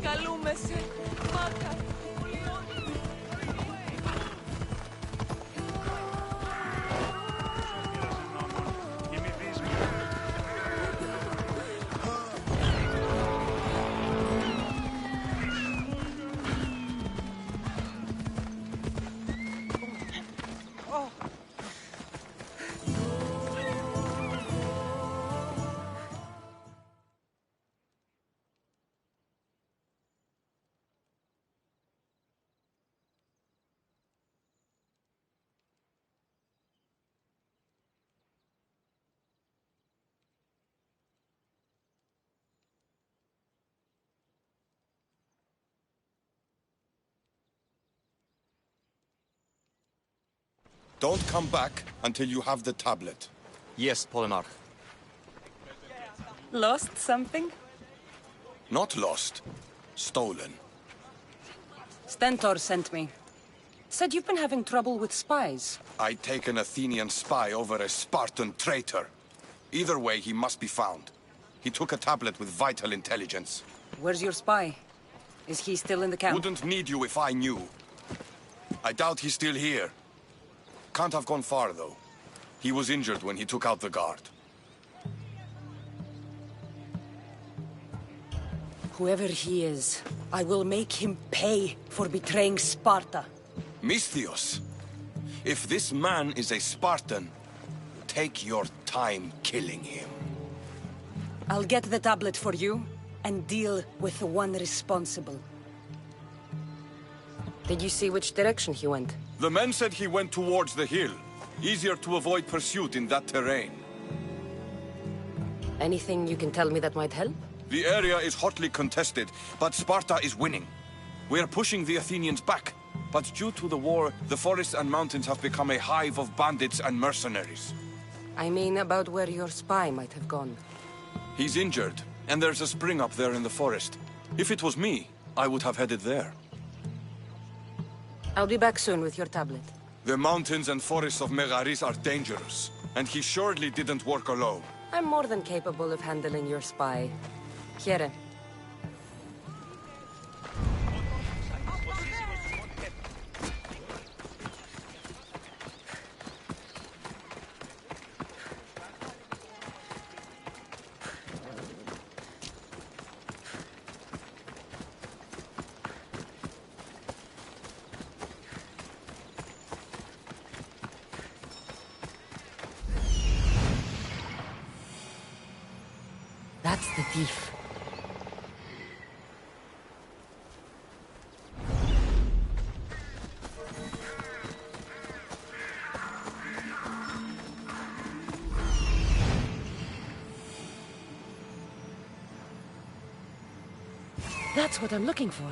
Καλούμεσαι. Μάκα. Don't come back until you have the tablet. Yes, Polemarch. Lost something? Not lost. Stolen. Stentor sent me. Said you've been having trouble with spies. I take an Athenian spy over a Spartan traitor. Either way, he must be found. He took a tablet with vital intelligence. Where's your spy? Is he still in the camp? Wouldn't need you if I knew. I doubt he's still here. Can't have gone far, though. He was injured when he took out the guard. Whoever he is, I will make him pay for betraying Sparta. Misthios, if this man is a Spartan, take your time killing him. I'll get the tablet for you, and deal with the one responsible. Did you see which direction he went? The men said he went towards the hill. Easier to avoid pursuit in that terrain. Anything you can tell me that might help? The area is hotly contested, but Sparta is winning. We are pushing the Athenians back, but due to the war, the forests and mountains have become a hive of bandits and mercenaries. I mean about where your spy might have gone. He's injured, and there's a spring up there in the forest. If it was me, I would have headed there. I'll be back soon with your tablet. The mountains and forests of Megaris are dangerous, and he surely didn't work alone. I'm more than capable of handling your spy. Here. That's the thief. That's what I'm looking for.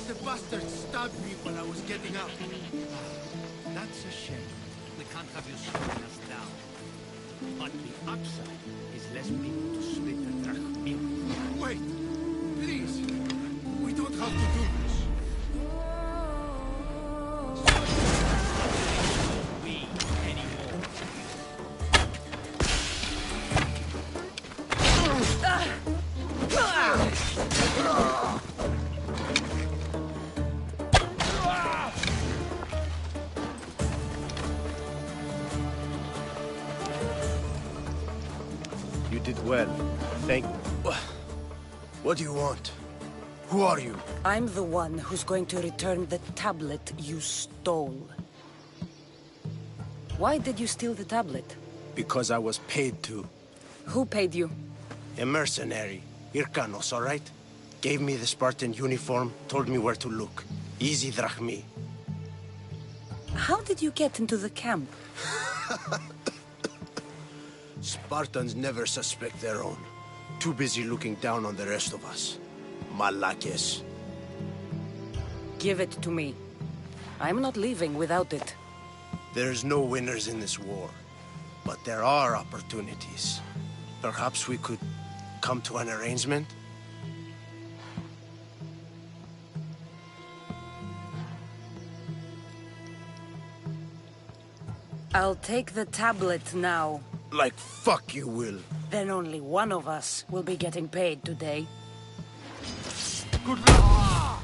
The bastard stabbed me when I was getting up. That's a shame. We can't have you slowing us down. But the upside is less people to split the drachmim. Wait! Please! We don't have to do this. We anymore. You did well. Thank you. What do you want? Who are you? I'm the one who's going to return the tablet you stole. Why did you steal the tablet? Because I was paid to. Who paid you? A mercenary. Irkanos, all right? Gave me the Spartan uniform, told me where to look. Easy drachmi. How did you get into the camp? Spartans never suspect their own. Too busy looking down on the rest of us. Malakes. Give it to me. I'm not leaving without it. There's no winners in this war. But there are opportunities. Perhaps we could come to an arrangement? I'll take the tablet now. Like fuck you will. Then only one of us will be getting paid today. Good luck!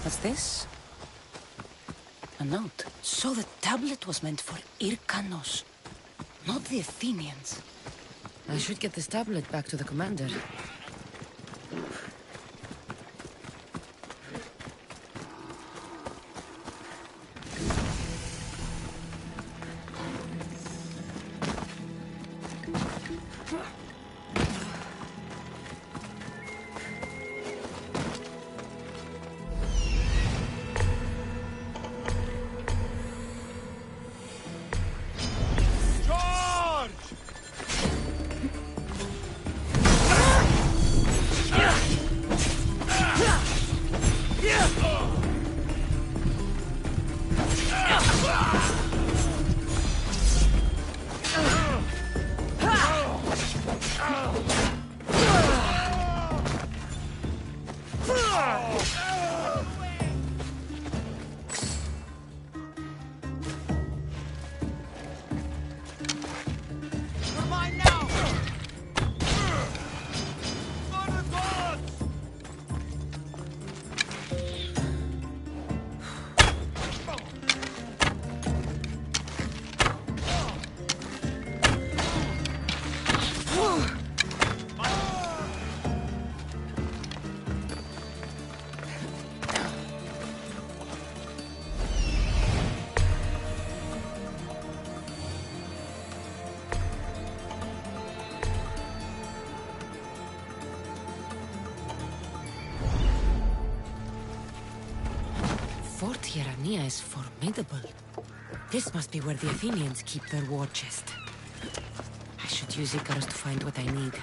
What's this? A note. So the tablet was meant for Irkanos, not the Athenians. I should get this tablet back to the commander. Fort Hierania is formidable. This must be where the Athenians keep their war chest. I should use Icarus to find what I need.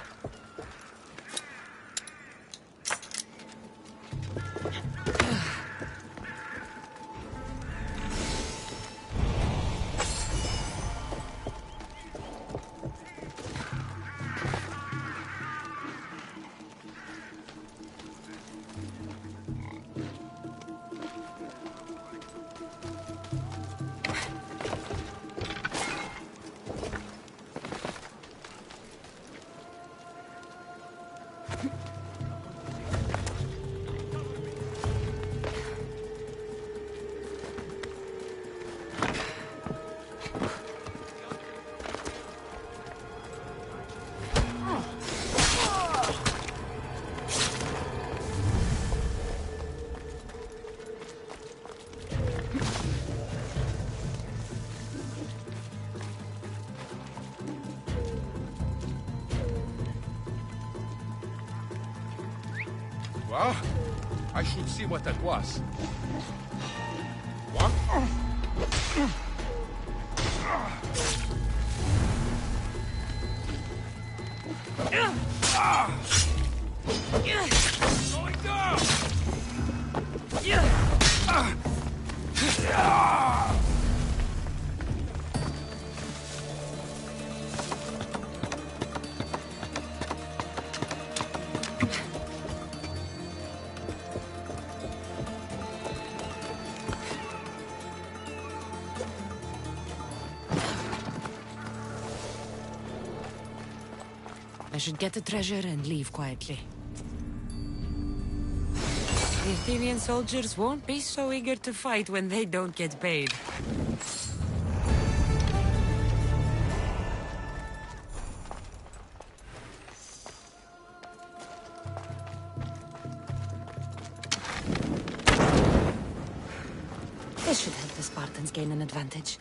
Well, I should see what that was. What? Going down! I should get the treasure and leave quietly. The Athenian soldiers won't be so eager to fight when they don't get paid. This should help the Spartans gain an advantage.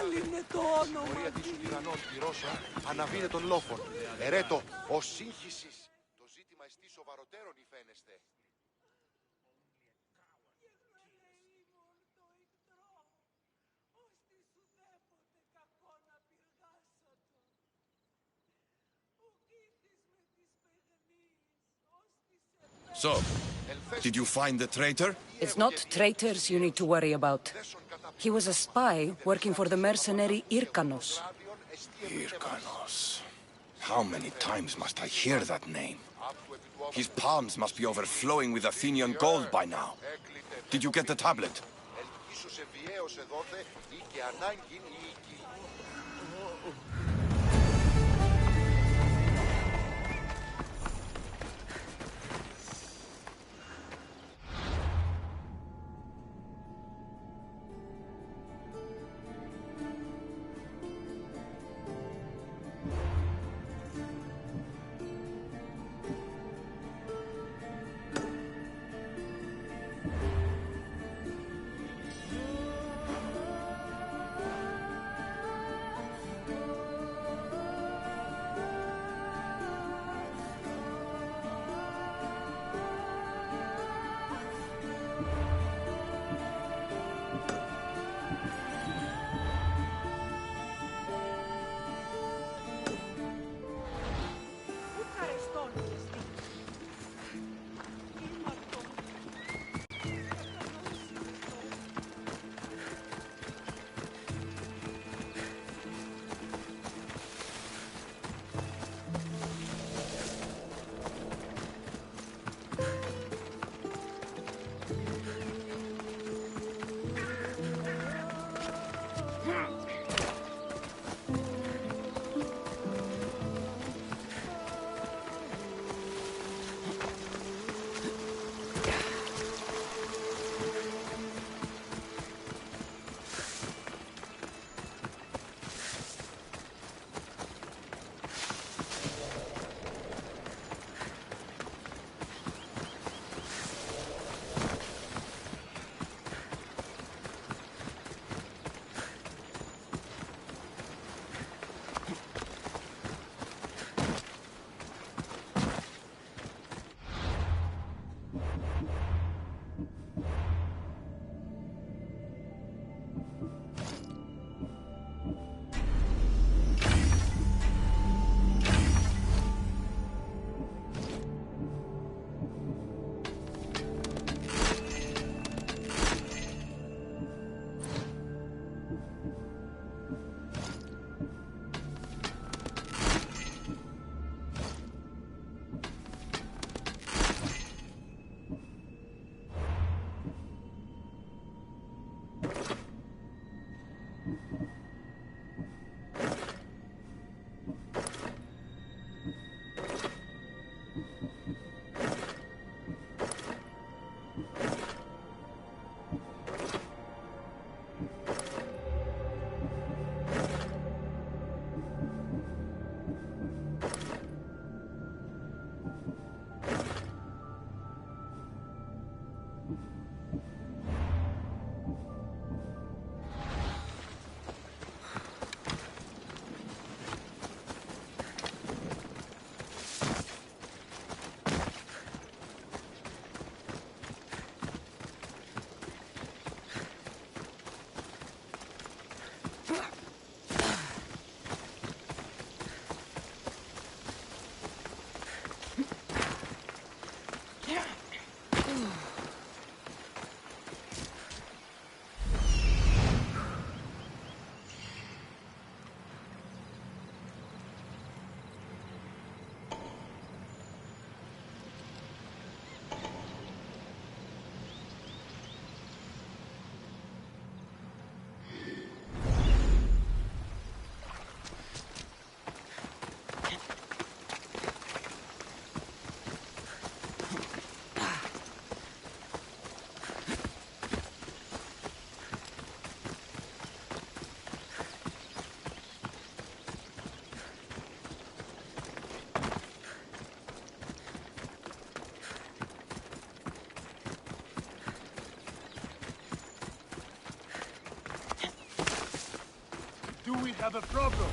Μεγάλη είναι το όνομα. Πορεία της του τυραννός τη Ρώσα αναβίνε τον λόφων. Ερέτο, ο σύγχυσης. Το ζήτημα εστί σοβαροτέρων ή φαίνεστε. So, did you find the traitor? It's not traitors you need to worry about. He was a spy working for the mercenary Irkanos. Irkanos. How many times must I hear that name? His palms must be overflowing with Athenian gold by now. Did you get the tablet? Do we have a problem?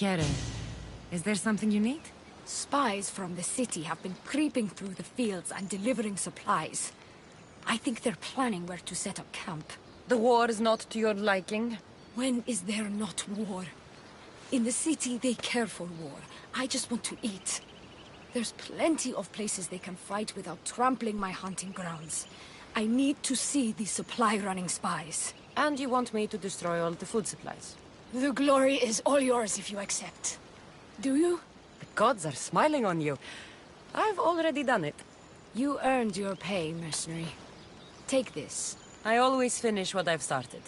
Here, is there something you need? Spies from the city have been creeping through the fields and delivering supplies. I think they're planning where to set up camp. The war is not to your liking. When is there not war? In the city, they care for war. I just want to eat. There's plenty of places they can fight without trampling my hunting grounds. I need to see the supply-running spies. And you want me to destroy all the food supplies? The glory is all yours if you accept. Do you? The gods are smiling on you. I've already done it. You earned your pay, mercenary. Take this. I always finish what I've started.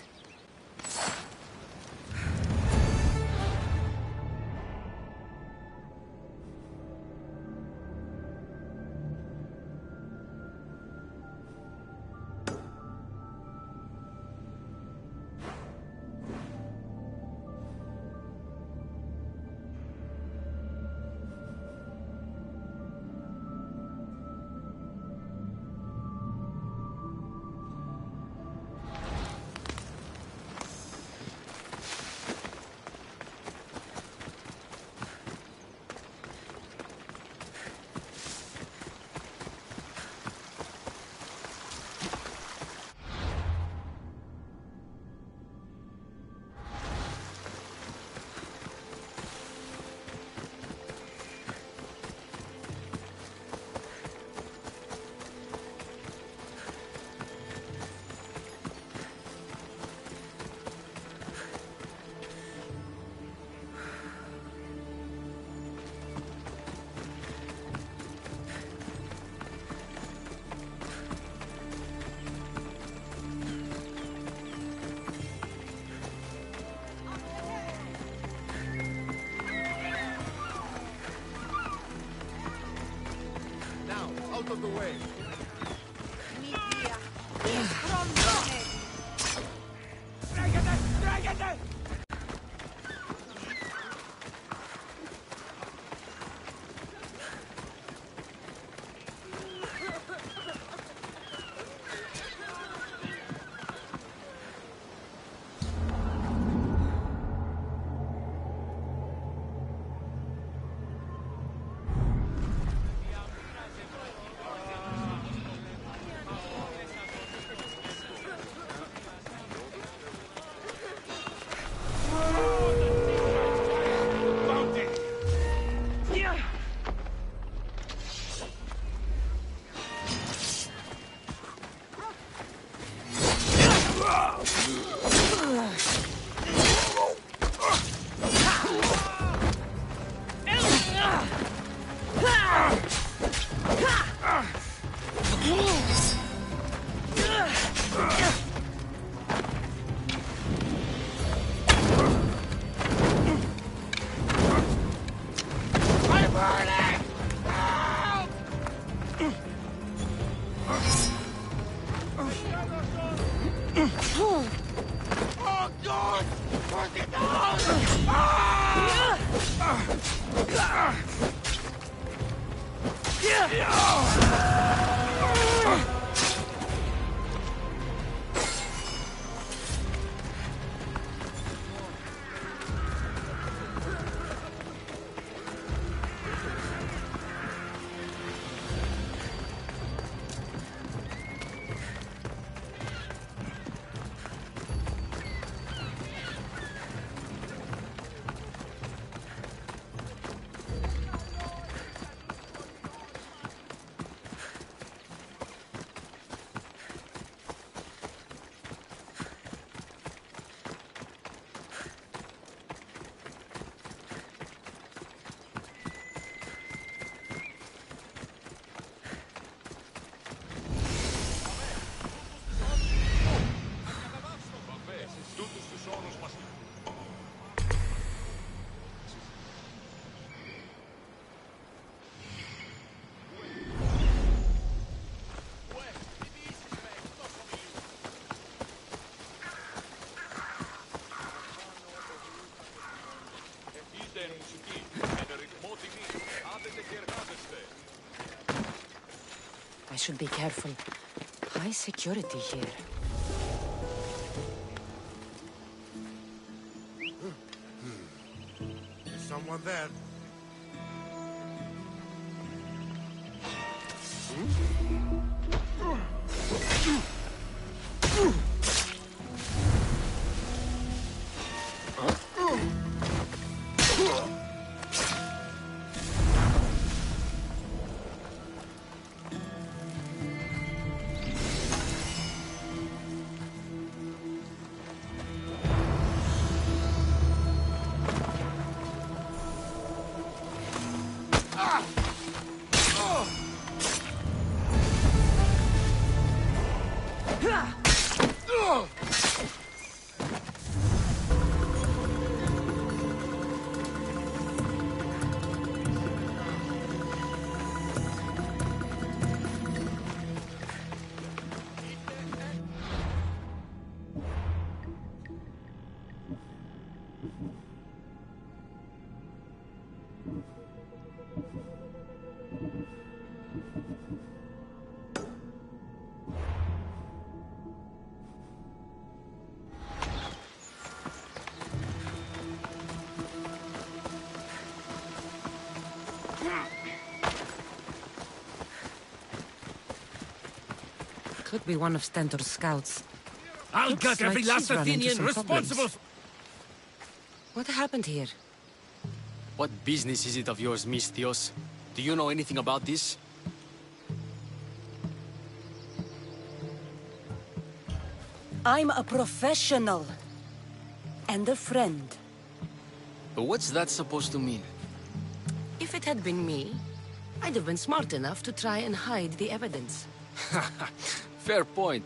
Out of the way. I should be careful. High security here. Is someone there? Could be one of Stentor's scouts. I'll Looks gut every like last she's run into Athenian some responsible. problems. What happened here? What business is it of yours, Misthios? Do you know anything about this? I'm a professional. And a friend. But what's that supposed to mean? If it had been me, I'd have been smart enough to try and hide the evidence. Fair point.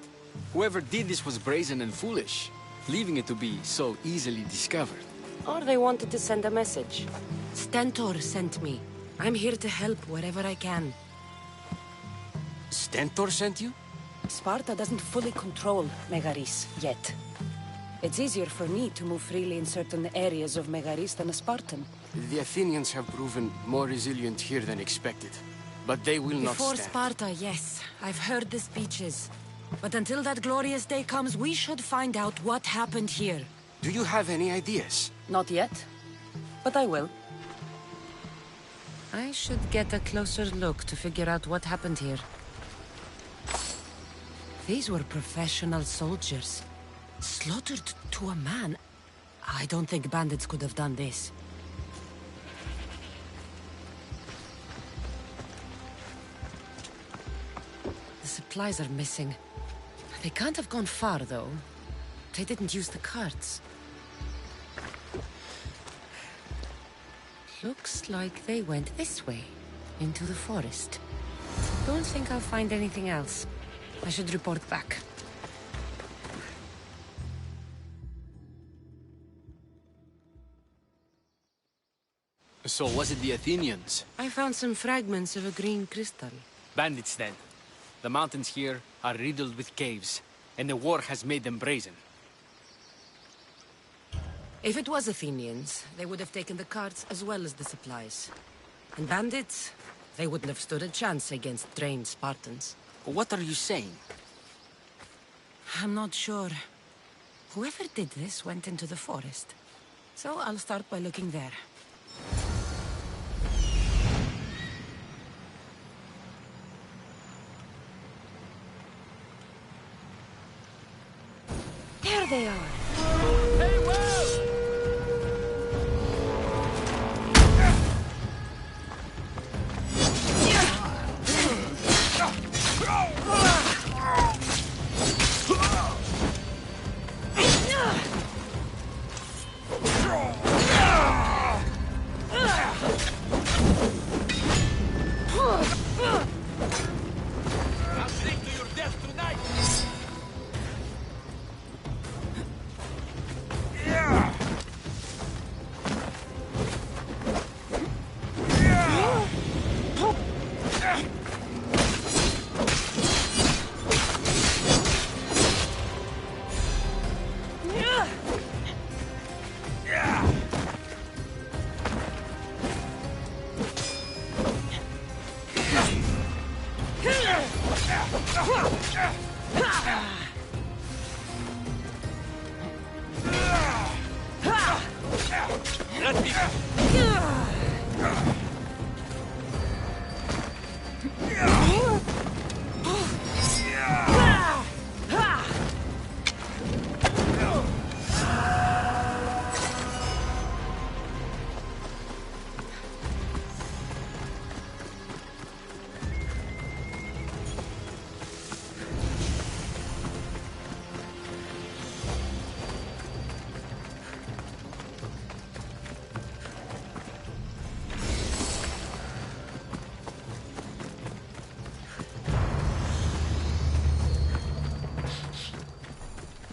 Whoever did this was brazen and foolish, leaving it to be so easily discovered. Or they wanted to send a message. Stentor sent me. I'm here to help wherever I can. Stentor sent you? Sparta doesn't fully control Megaris yet. It's easier for me to move freely in certain areas of Megaris than a Spartan. The Athenians have proven more resilient here than expected. But they will not Before stand. Sparta, yes. I've heard the speeches. But until that glorious day comes, we should find out what happened here. Do you have any ideas? Not yet, but I will. I should get a closer look to figure out what happened here. These were professional soldiers. Slaughtered to a man. I don't think bandits could have done this. The supplies are missing. They can't have gone far, though. They didn't use the carts. Looks like they went this way, into the forest. Don't think I'll find anything else. I should report back. So was it the Athenians? I found some fragments of a green crystal. Bandits, then. The mountains here are riddled with caves, and the war has made them brazen. If it was Athenians, they would have taken the carts as well as the supplies. And bandits, they wouldn't have stood a chance against trained Spartans. What are you saying? I'm not sure. Whoever did this went into the forest. So I'll start by looking there. There they are.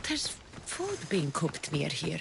There's food being cooked near here.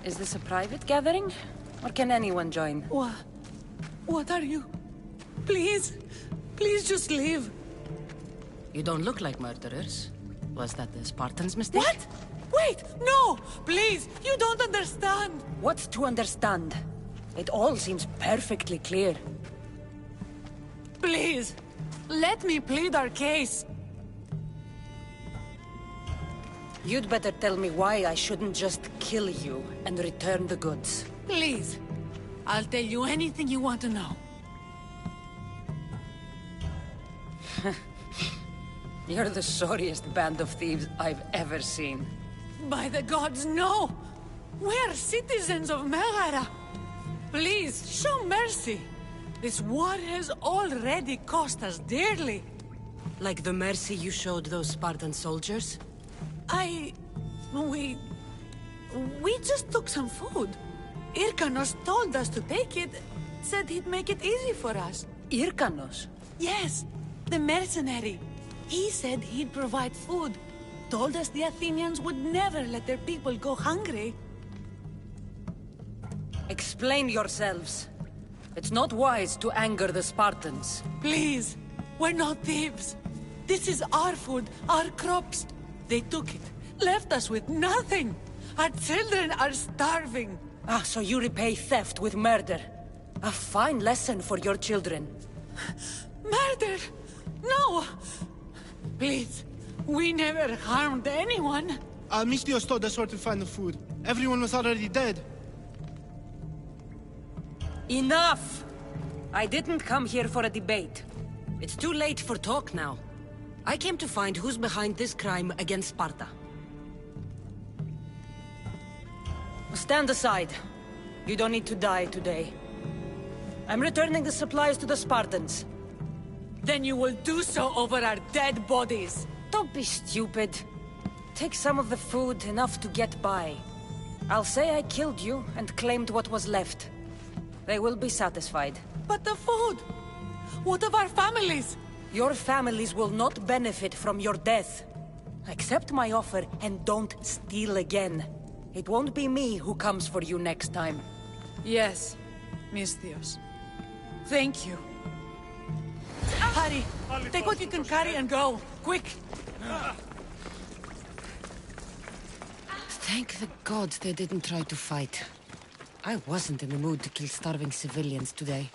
Is this a private gathering? Or can anyone join? What are you? Please, please just leave. You don't look like murderers. Was that the Spartans' mistake? What? Wait, no! Please, you don't understand. What's to understand? It all seems perfectly clear. Please, let me plead our case. You'd better tell me why I shouldn't just kill you and return the goods. Please, I'll tell you anything you want to know. You're the sorriest band of thieves I've ever seen. By the gods, no! We're citizens of Megara. Please, show mercy. This war has already cost us dearly. Like the mercy you showed those Spartan soldiers? We just took some food. Irkanos told us to take it, said he'd make it easy for us. Irkanos? Yes, the mercenary. He said he'd provide food. Told us the Athenians would never let their people go hungry. Explain yourselves. It's not wise to anger the Spartans. Please, we're not thieves. This is our food, our crops. They took it, left us with nothing. Our children are starving. Ah, so you repay theft with murder. A fine lesson for your children. Murder? No! Please, we never harmed anyone. Misthios told us where to find the food. Everyone was already dead. Enough! I didn't come here for a debate. It's too late for talk now. I came to find who's behind this crime against Sparta. Stand aside. You don't need to die today. I'm returning the supplies to the Spartans. Then you will do so over our dead bodies. Don't be stupid. Take some of the food, enough to get by. I'll say I killed you and claimed what was left. They will be satisfied. But the food! What of our families? Your families will not benefit from your death. Accept my offer and don't steal again. It won't be me who comes for you next time. Yes, Misthios. Thank you. Hurry! Take what you can carry and go! Quick! Thank the gods they didn't try to fight. I wasn't in the mood to kill starving civilians today.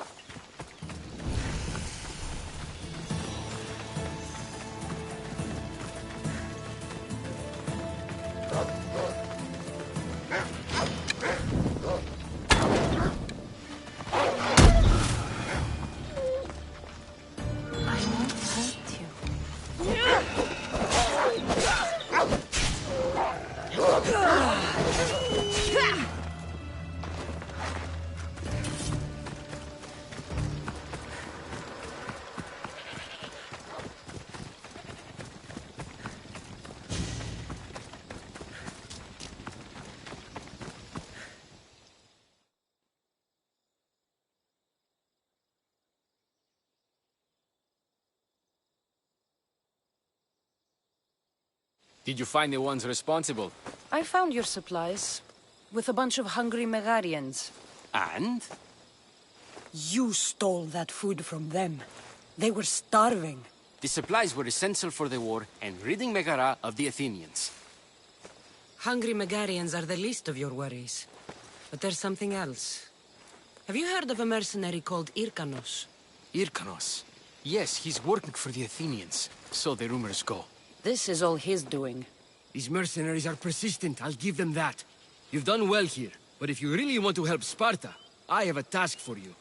Did you find the ones responsible? I found your supplies, with a bunch of hungry Megarians. And? You stole that food from them. They were starving. The supplies were essential for the war and ridding Megara of the Athenians. Hungry Megarians are the least of your worries. But there's something else. Have you heard of a mercenary called Irkanos? Irkanos? Yes, he's working for the Athenians. So the rumors go. This is all his doing. These mercenaries are persistent, I'll give them that. You've done well here, but if you really want to help Sparta, I have a task for you.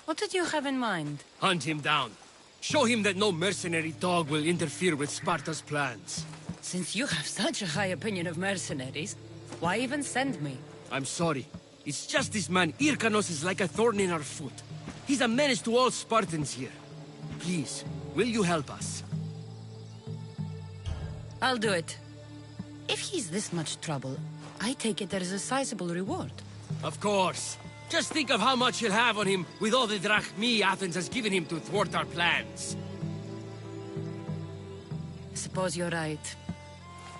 What did you have in mind? Hunt him down. Show him that no mercenary dog will interfere with Sparta's plans. Since you have such a high opinion of mercenaries, why even send me? I'm sorry. It's just this man, Irkanos, is like a thorn in our foot. He's a menace to all Spartans here. Please, will you help us? I'll do it. If he's this much trouble, I take it there is a sizable reward. Of course. Just think of how much he'll have on him with all the drachmi Athens has given him to thwart our plans. Suppose you're right.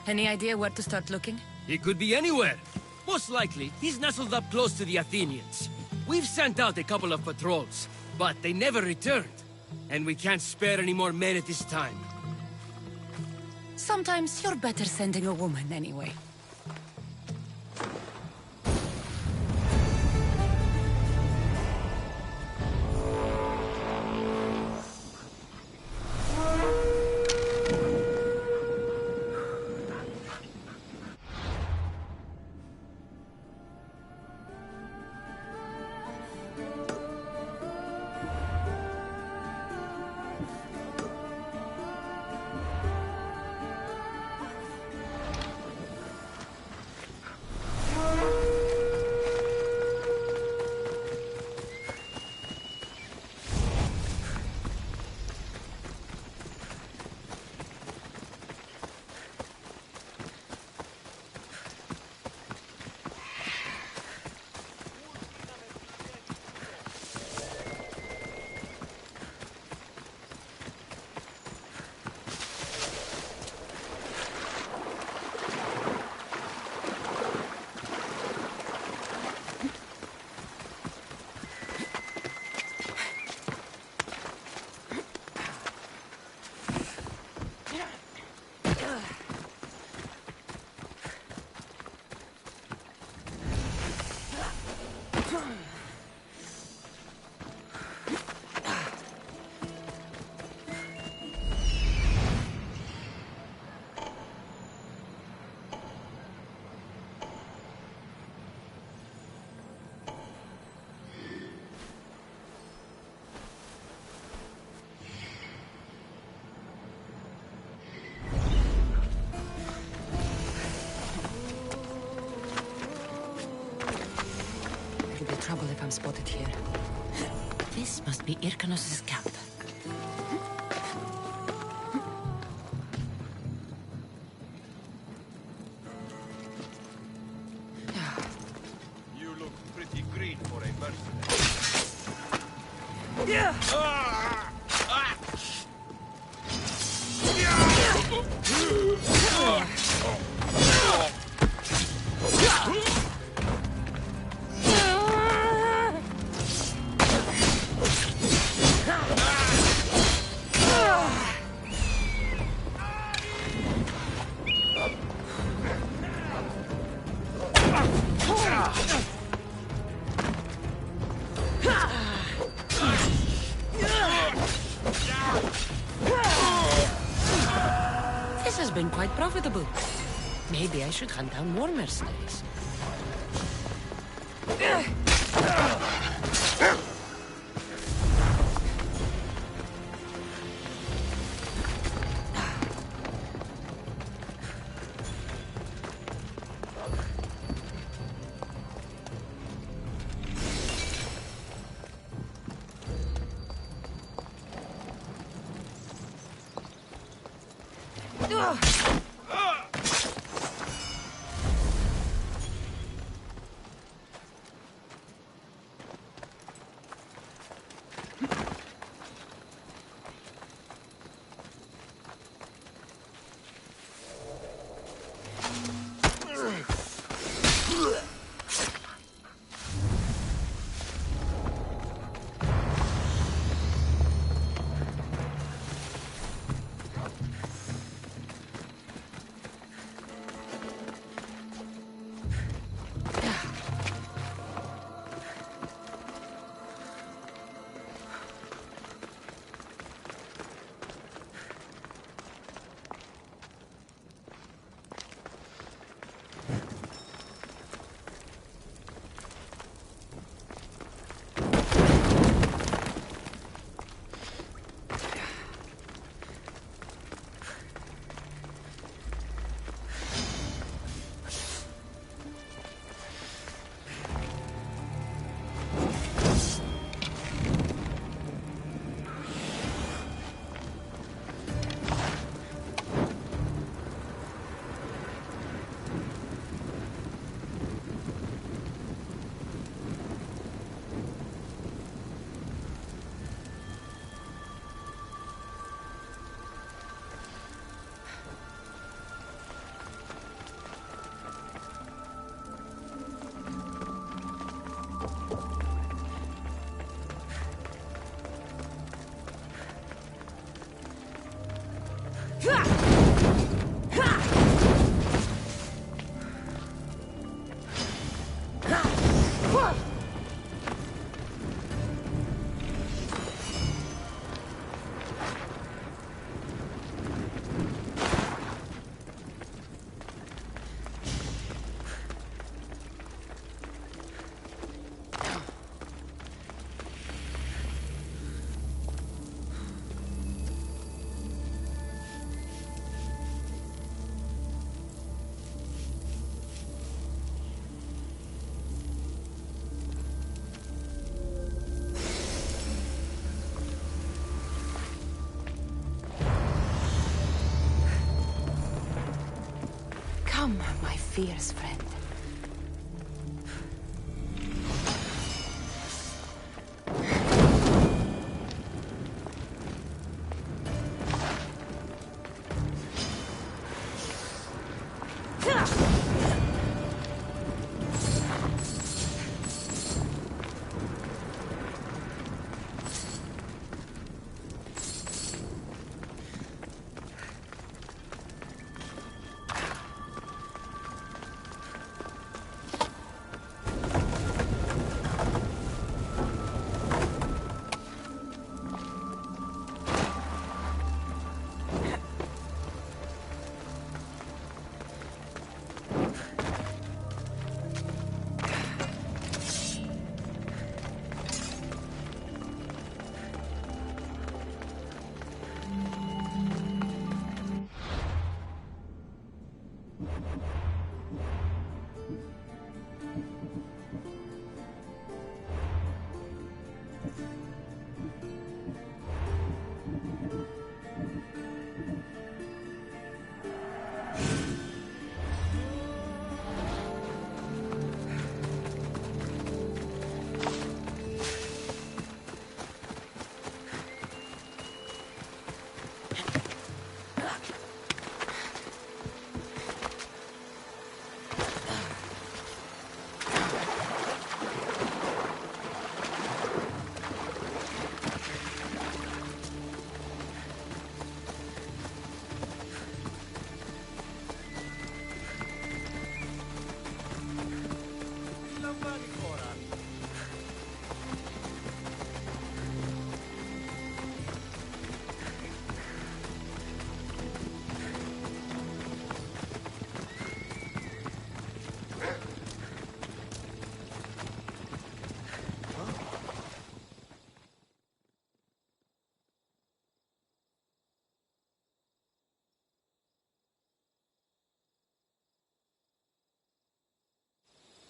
Any idea where to start looking? He could be anywhere. Most likely, he's nestled up close to the Athenians. We've sent out a couple of patrols, but they never returned. And we can't spare any more men at this time. Sometimes you're better sending a woman anyway. I'm spotted here. This must be Irkanos' camp. You look pretty green for a mercenary. Yeah! This has been quite profitable. Maybe I should hunt down more mercenaries. Come, my fierce friend.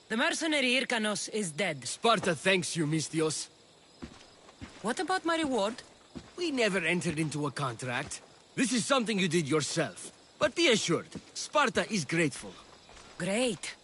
The mercenary Hyrkanos is dead. Sparta thanks you, Mystios. What about my reward? We never entered into a contract. This is something you did yourself. But be assured, Sparta is grateful. Great.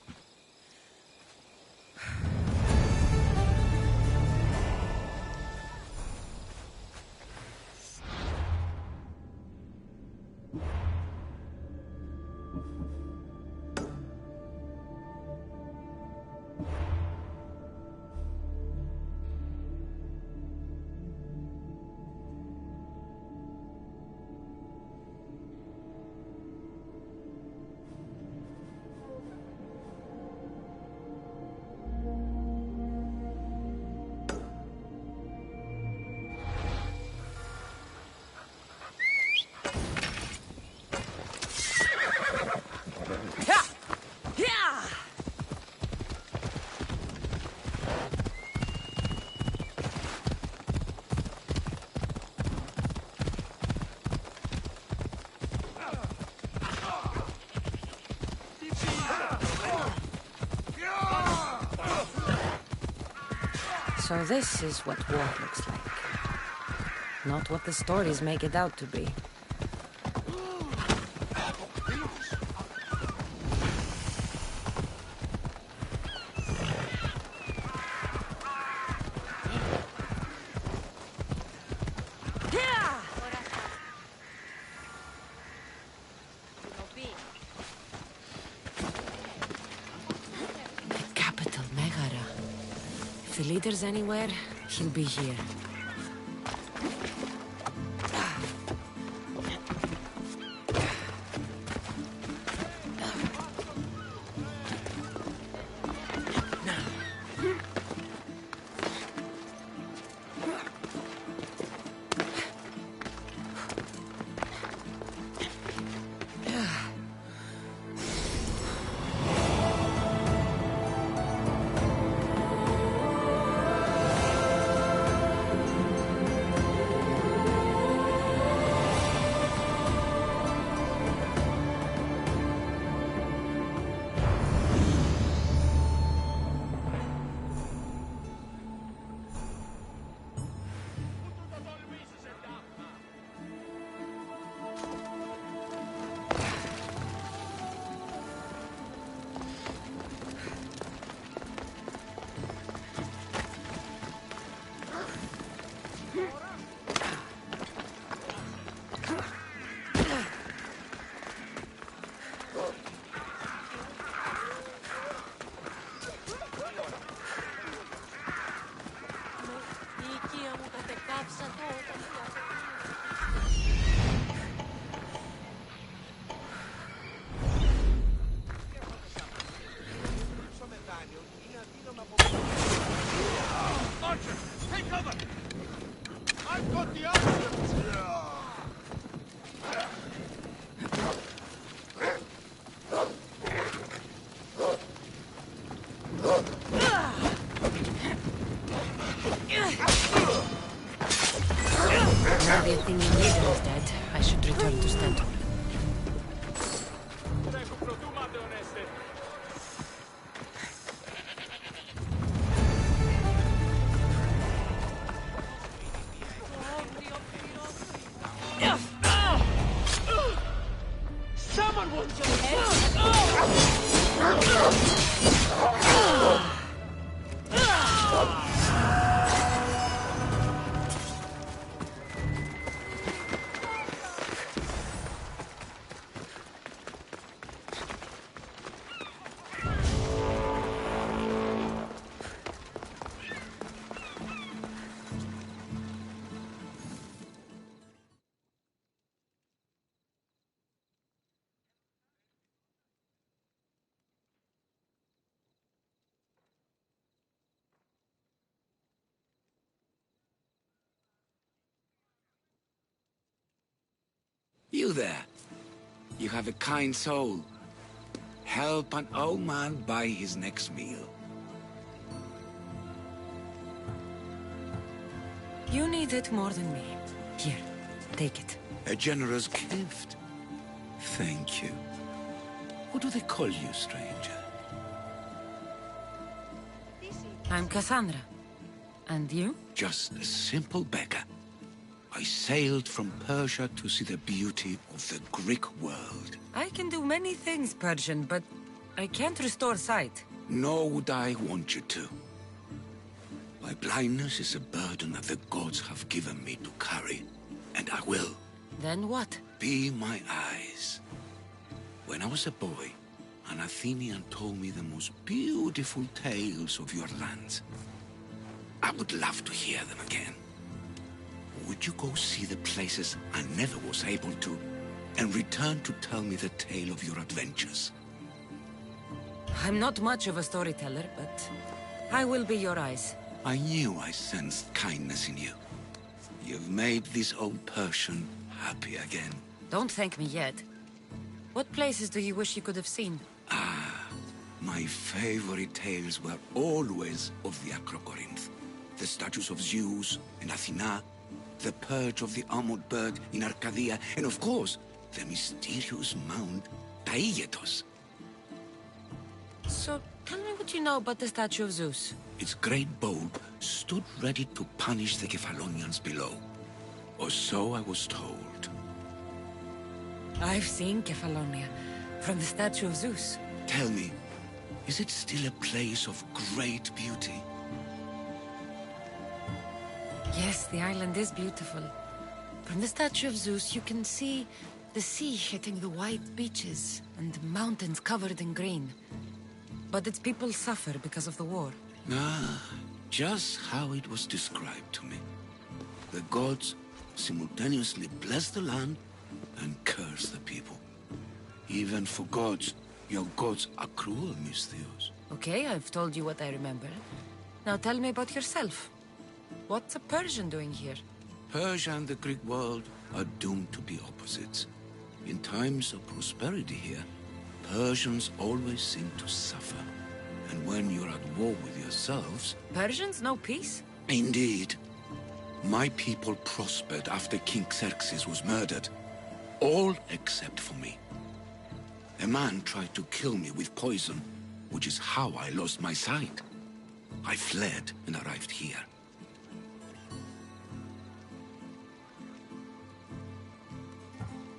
So this is what war looks like. Not what the stories make it out to be. If the leader's anywhere, he'll be here. Now the Athenian leader is dead. I should return to Stentor. Someone wants your head! You there. You have a kind soul. Help an old man buy his next meal. You need it more than me. Here, take it. A generous gift. Thank you. What do they call you, stranger? I'm Cassandra. And you? Just a simple beggar. I sailed from Persia to see the beauty of the Greek world. I can do many things, Persian, but I can't restore sight. Nor would I want you to. My blindness is a burden that the gods have given me to carry, and I will. Then what? Be my eyes. When I was a boy, an Athenian told me the most beautiful tales of your lands. I would love to hear them again. Would you go see the places I never was able to, and return to tell me the tale of your adventures? I'm not much of a storyteller, but I will be your eyes. I knew I sensed kindness in you. You've made this old Persian happy again. Don't thank me yet. What places do you wish you could have seen? My favorite tales were always of the Acrocorinth. The statues of Zeus and Athena, the perch of the armored bird in Arcadia, and of course, the mysterious mound Taigetos. So, tell me what you know about the statue of Zeus. Its great bulb stood ready to punish the Kephalonians below. Or so I was told. I've seen Kephallonia, from the statue of Zeus. Tell me, is it still a place of great beauty? Yes, the island is beautiful. From the statue of Zeus, you can see the sea hitting the white beaches and mountains covered in green. But its people suffer because of the war. Just how it was described to me. The gods simultaneously bless the land and curse the people. Even for gods, your gods are cruel, Misthios. Okay, I've told you what I remember. Now tell me about yourself. What's a Persian doing here? Persia and the Greek world are doomed to be opposites. In times of prosperity here, Persians always seem to suffer. And when you're at war with yourselves... Persians know peace? Indeed. My people prospered after King Xerxes was murdered. All except for me. A man tried to kill me with poison, which is how I lost my sight. I fled and arrived here.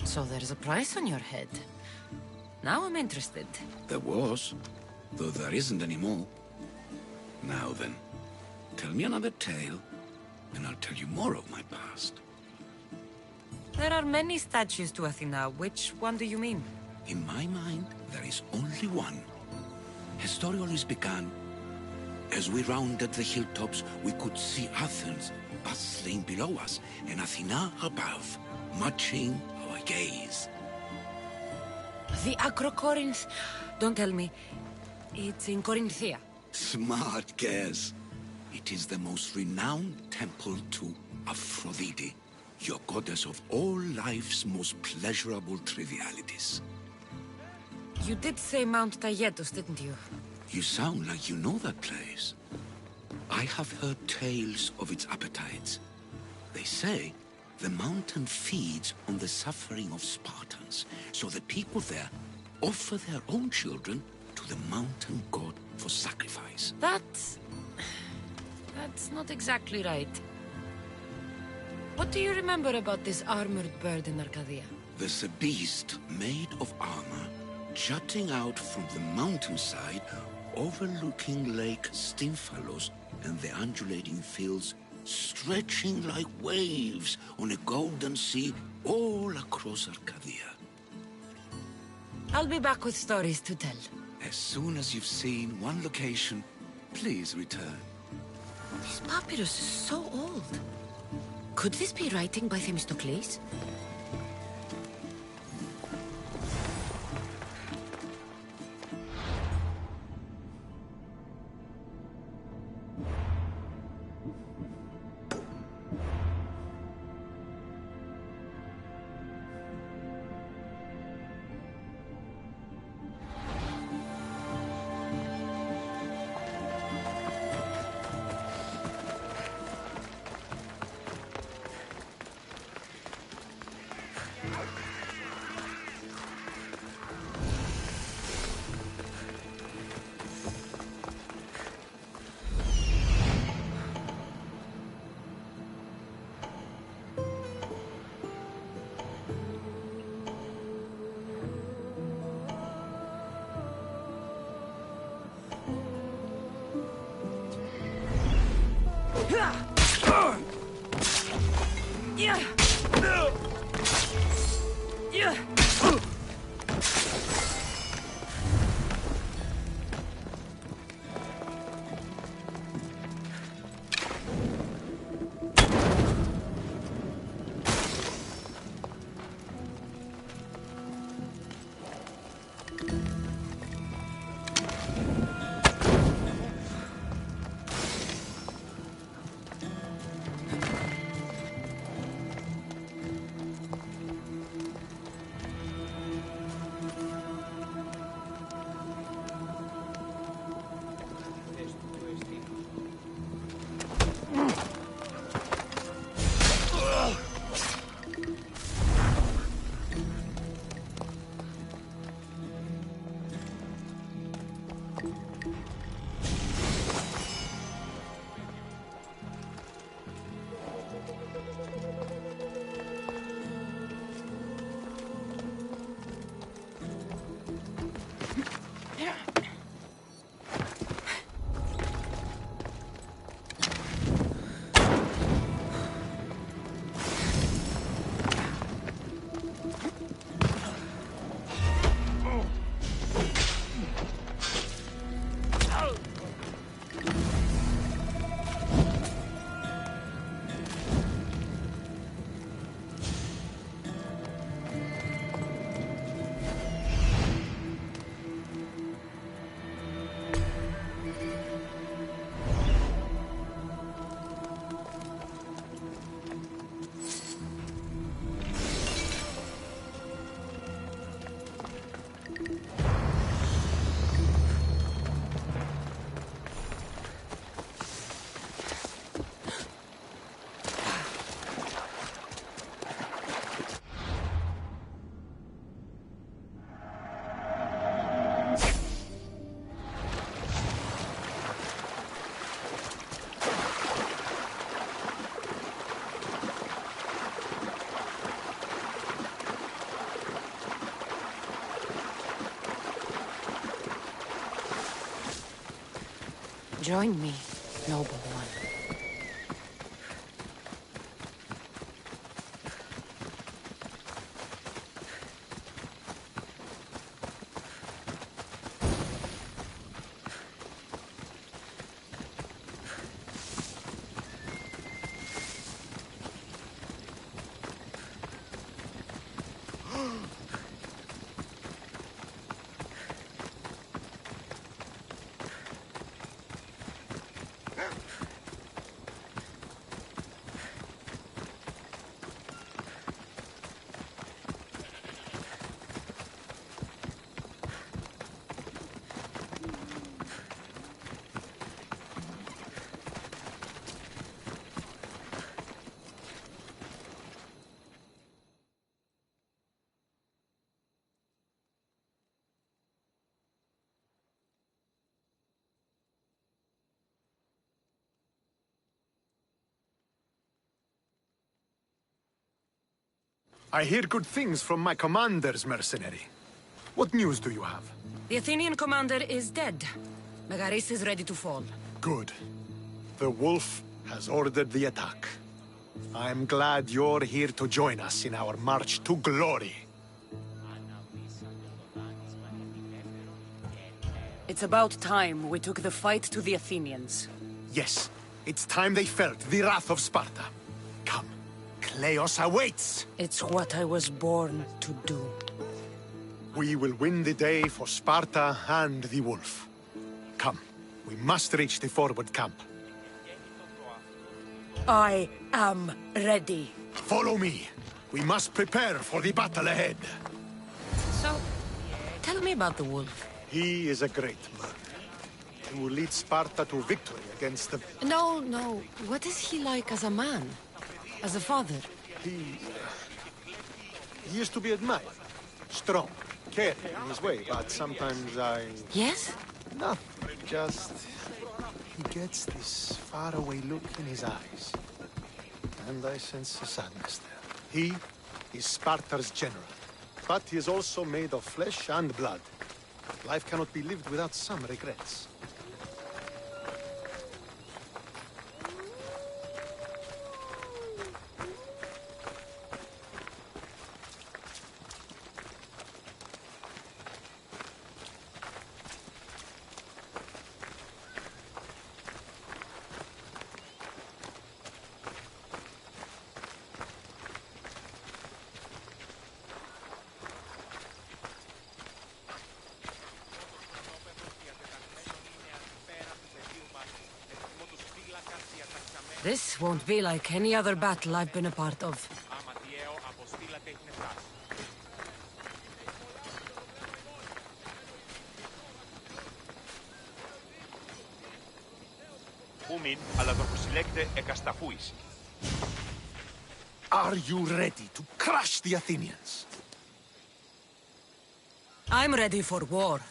So there's a price on your head. Now I'm interested. There was, though there isn't anymore. Now then, tell me another tale, and I'll tell you more of my past. There are many statues to Athena. Which one do you mean? In my mind, there is only one. Her story always began. As we rounded the hilltops, we could see Athens bustling below us, and Athena above, matching our gaze. The Acrocorinth. Don't tell me. It's in Corinthia. Smart guess. It is the most renowned temple to Aphrodite, your goddess of all life's most pleasurable trivialities. You did say Mount Taygetos, didn't you? You sound like you know that place. I have heard tales of its appetites. They say the mountain feeds on the suffering of Spartans, so the people there offer their own children to the mountain god for sacrifice. That's not exactly right. What do you remember about this armored bird in Arcadia? There's a beast made of armor jutting out from the mountainside, overlooking Lake Stymphalos and the undulating fields, stretching like waves on a golden sea all across Arcadia. I'll be back with stories to tell. As soon as you've seen one location, please return. This papyrus is so old. Could this be writing by Themistocles? Join me, noble one. I hear good things from my commanders, mercenary. What news do you have? The Athenian commander is dead. Megaris is ready to fall. Good. The wolf has ordered the attack. I'm glad you're here to join us in our march to glory. It's about time we took the fight to the Athenians. Yes, it's time they felt the wrath of Sparta. Come, Kleos awaits! It's what I was born to do. We will win the day for Sparta and the wolf. Come, we must reach the forward camp. I am ready. Follow me. We must prepare for the battle ahead. So, tell me about the wolf. He is a great man. He will lead Sparta to victory against the... No. What is he like as a man? As a father? He is to be admired. Strong, caring in his way, but sometimes I... Yes? No, just... He gets this faraway look in his eyes. And I sense a sadness there. He is Sparta's general. But he is also made of flesh and blood. Life cannot be lived without some regrets. This won't be like any other battle I've been a part of. Are you ready to crush the Athenians? I'm ready for war.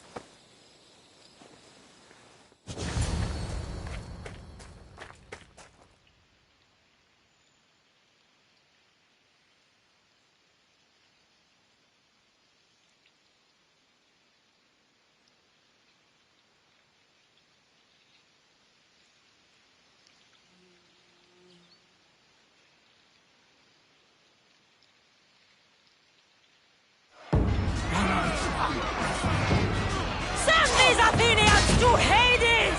Hades!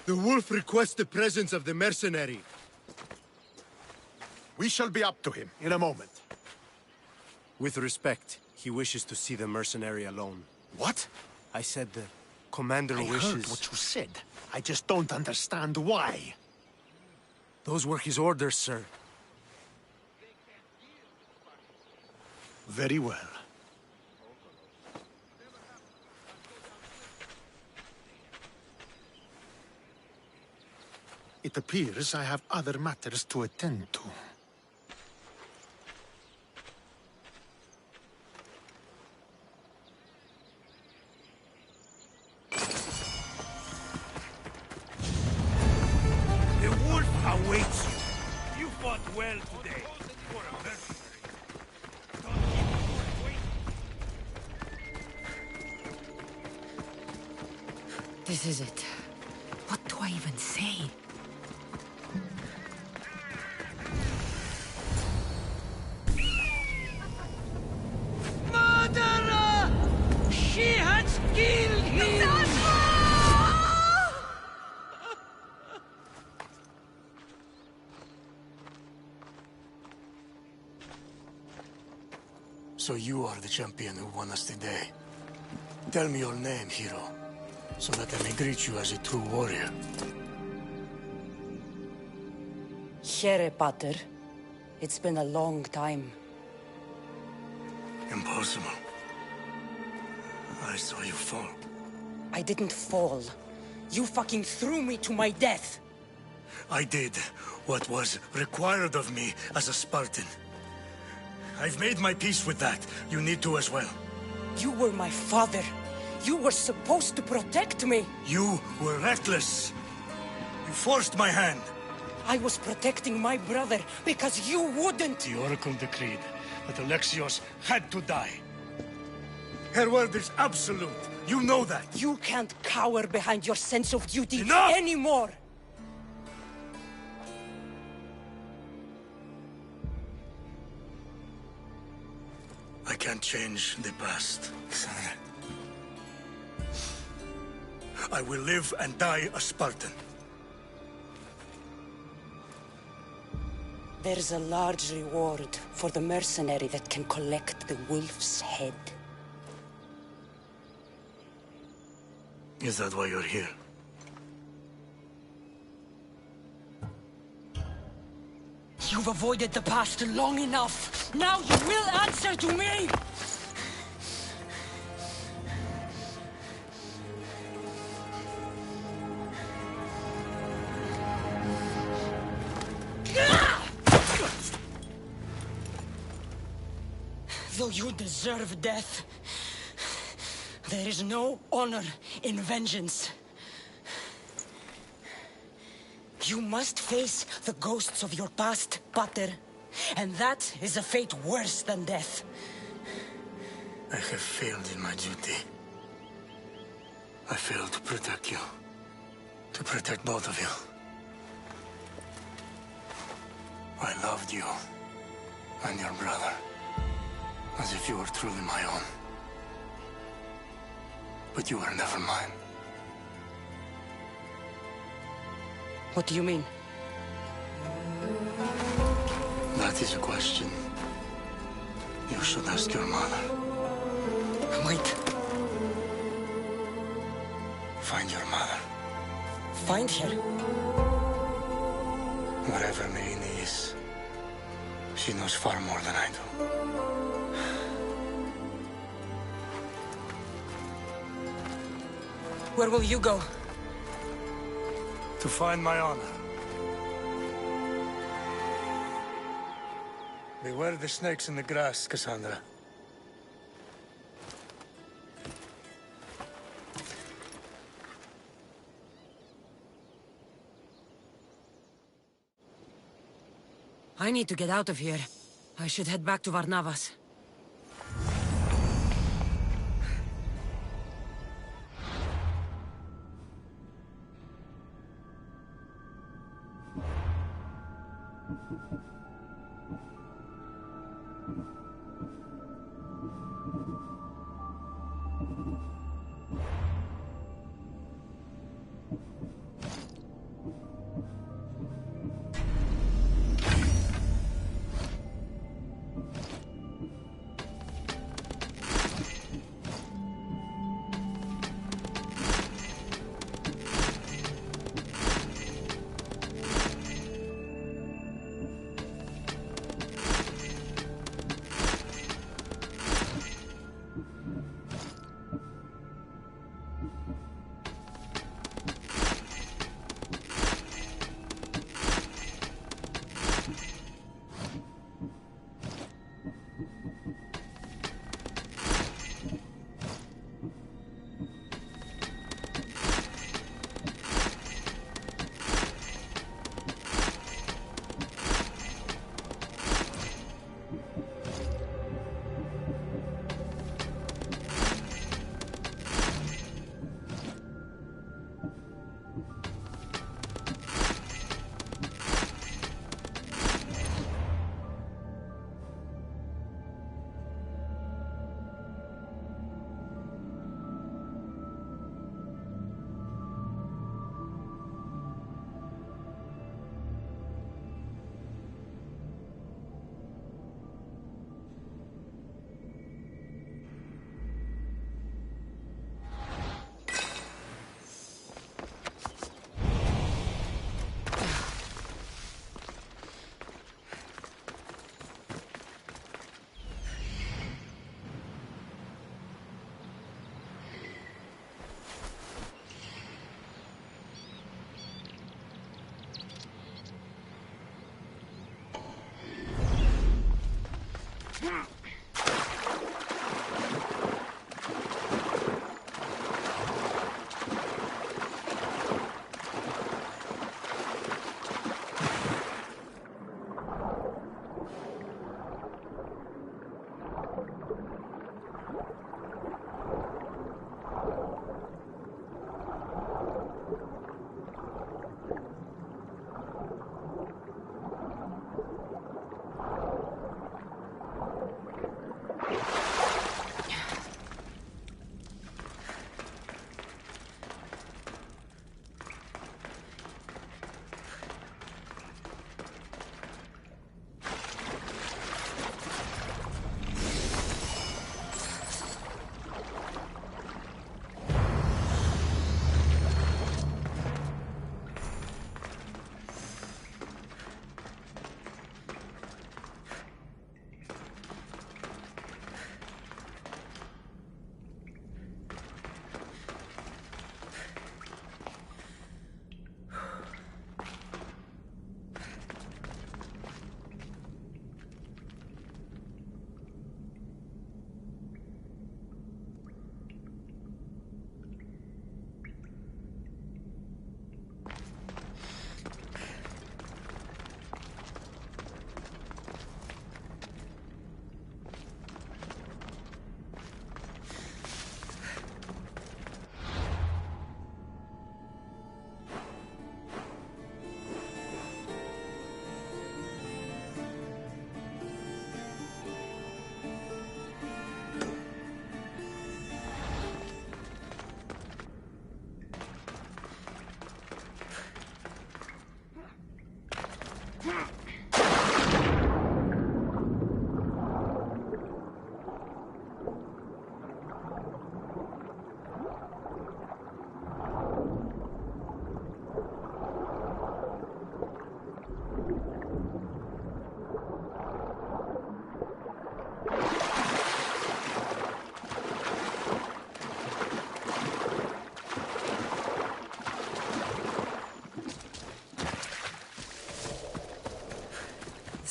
The wolf requests the presence of the mercenary. We shall be up to him in a moment. With respect, he wishes to see the mercenary alone. What? I said the commander I wishes... heard what you said. I just don't understand why. Those were his orders, sir. Very well. It appears I have other matters to attend to. The wolf awaits you. You fought well today. For a mercenary. This is it. What do I even say? Murderer! She has killed him! So you are the champion who won us today. Tell me your name, hero, so that I may greet you as a true warrior. Here, Pater. It's been a long time. Impossible. I saw you fall. I didn't fall. You fucking threw me to my death. I did what was required of me as a Spartan. I've made my peace with that. You need to as well. You were my father. You were supposed to protect me. You were reckless. You forced my hand. I was protecting my brother because you wouldn't. The Oracle decreed that Alexios had to die. Her word is absolute. You know that. You can't cower behind your sense of duty anymore. I can't change the past, Cassandra. I will live and die a Spartan. There's a large reward for the mercenary that can collect the wolf's head. Is that why you're here? You've avoided the past long enough. Now you will answer to me! Though you deserve death, there is no honor in vengeance. You must face the ghosts of your past, Pater. And that is a fate worse than death. I have failed in my duty. I failed to protect you. To protect both of you. I loved you and your brother as if you were truly my own. But you were never mine. What do you mean? That is a question you should ask your mother. Wait. Find your mother. Find her? Wherever Merini is, she knows far more than I do. Where will you go? To find my honor. Beware the snakes in the grass, Cassandra. I need to get out of here. I should head back to Varnavas.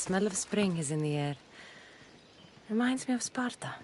smell of spring is in the air. Reminds me of Sparta.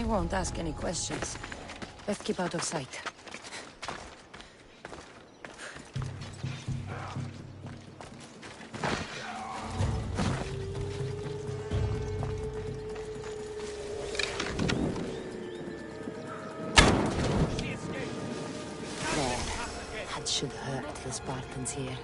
won't ask any questions. Let's keep out of sight. There. That should hurt the Spartans here.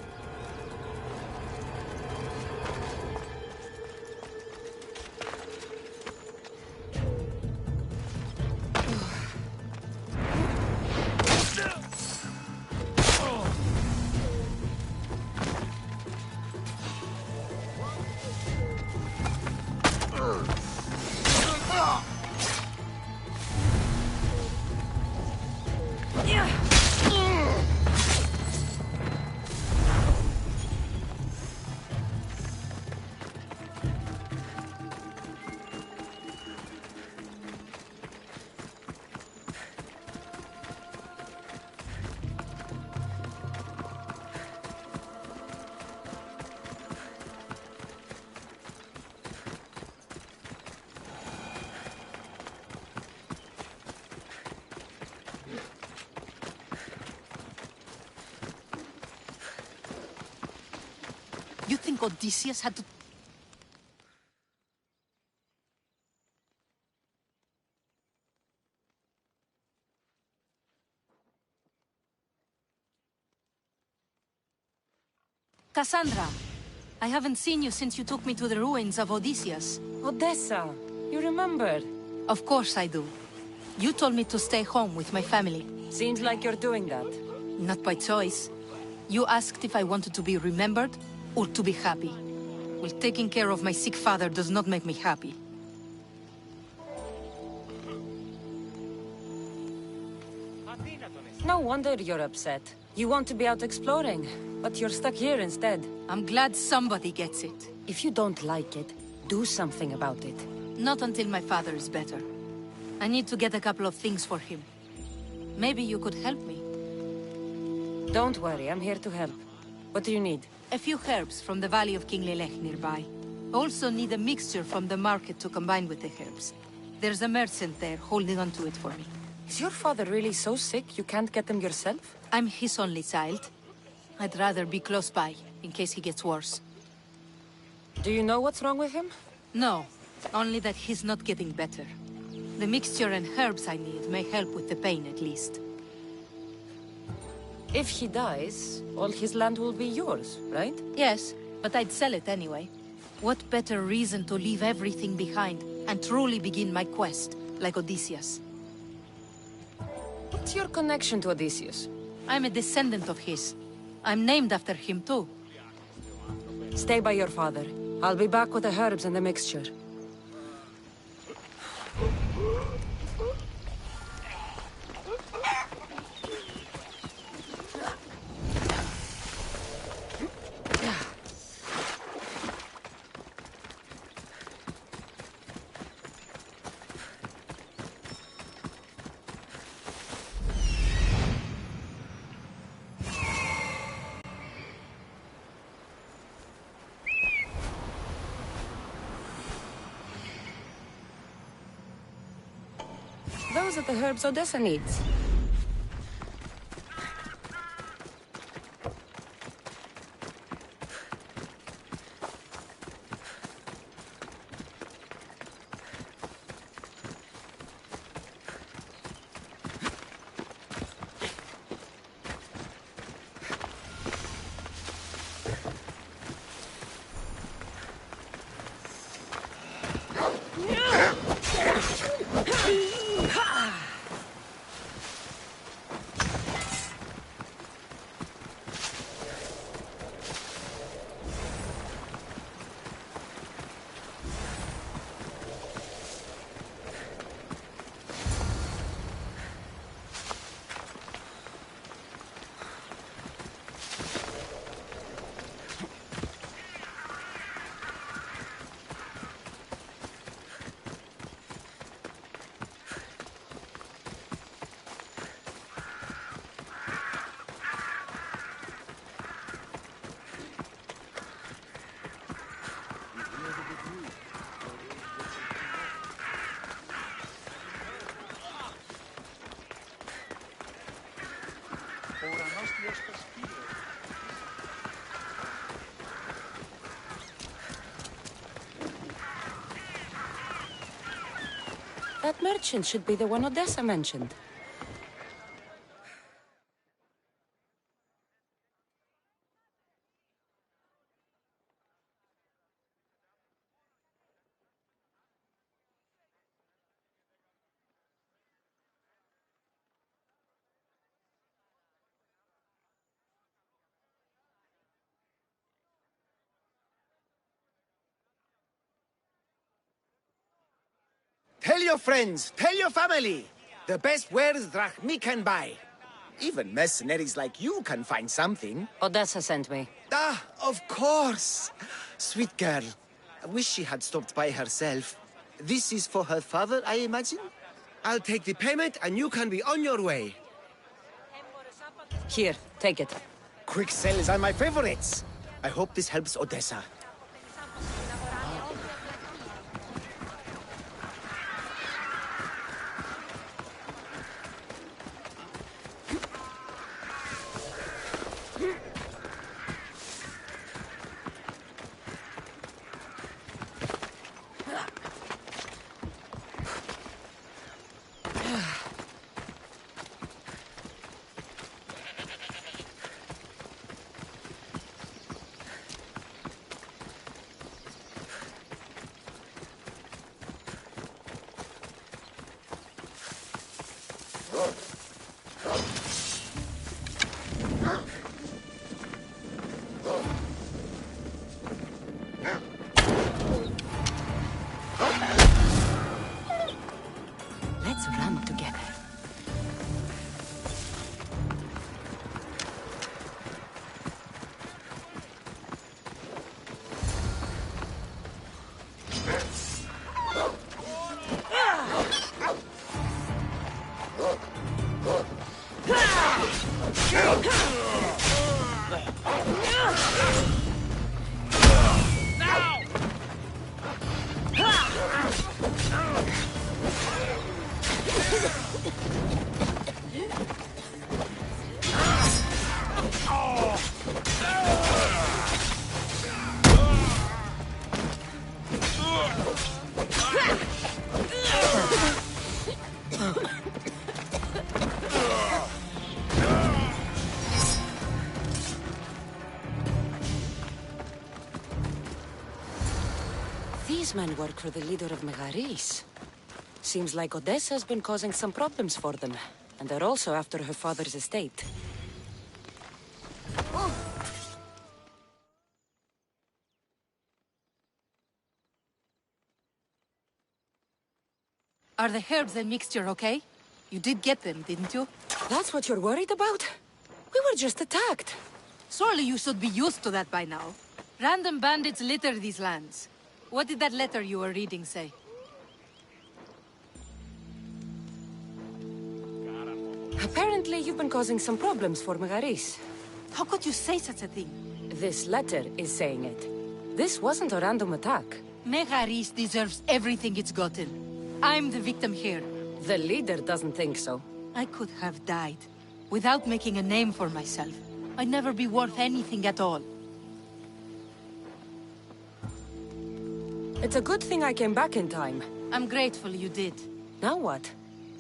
You think Odysseus had to... Cassandra, I haven't seen you since you took me to the ruins of Odysseus. Odessa, you remembered? Of course I do. You told me to stay home with my family. Seems like you're doing that. Not by choice. You asked if I wanted to be remembered or to be happy. Well, taking care of my sick father does not make me happy. No wonder you're upset. You want to be out exploring, but you're stuck here instead. I'm glad somebody gets it. If you don't like it, do something about it. Not until my father is better. I need to get a couple of things for him. Maybe you could help me. Don't worry, I'm here to help. What do you need? A few herbs from the valley of King Lelech nearby. Also need a mixture from the market to combine with the herbs. There's a merchant there holding on to it for me. Is your father really so sick you can't get them yourself? I'm his only child. I'd rather be close by, in case he gets worse. Do you know what's wrong with him? No, only that he's not getting better. The mixture and herbs I need may help with the pain at least. If he dies, all his land will be yours, right? Yes, but I'd sell it anyway. What better reason to leave everything behind and truly begin my quest, like Odysseus? What's your connection to Odysseus? I'm a descendant of his. I'm named after him too. Stay by your father. I'll be back with the herbs and the mixture. Those are the herbs Odessa needs. That merchant should be the one Odessa mentioned. Tell your friends, tell your family. The best wares drachmi can buy. Even mercenaries like you can find something. Odessa sent me. Ah, of course. Sweet girl. I wish she had stopped by herself. This is for her father, I imagine? I'll take the payment and you can be on your way. Here, take it. Quick sales are my favorites. I hope this helps Odessa. Let's run together. These men work for the leader of Megaris. Seems like Odessa's been causing some problems for them. And they're also after her father's estate. Are the herbs and mixture okay? You did get them, didn't you? That's what you're worried about? We were just attacked. Surely you should be used to that by now. Random bandits litter these lands. What did that letter you were reading say? Apparently you've been causing some problems for Megaris. How could you say such a thing? This letter is saying it. This wasn't a random attack. Megaris deserves everything it's gotten. I'm the victim here. The leader doesn't think so. I could have died. Without making a name for myself. I'd never be worth anything at all. It's a good thing I came back in time. I'm grateful you did. Now what?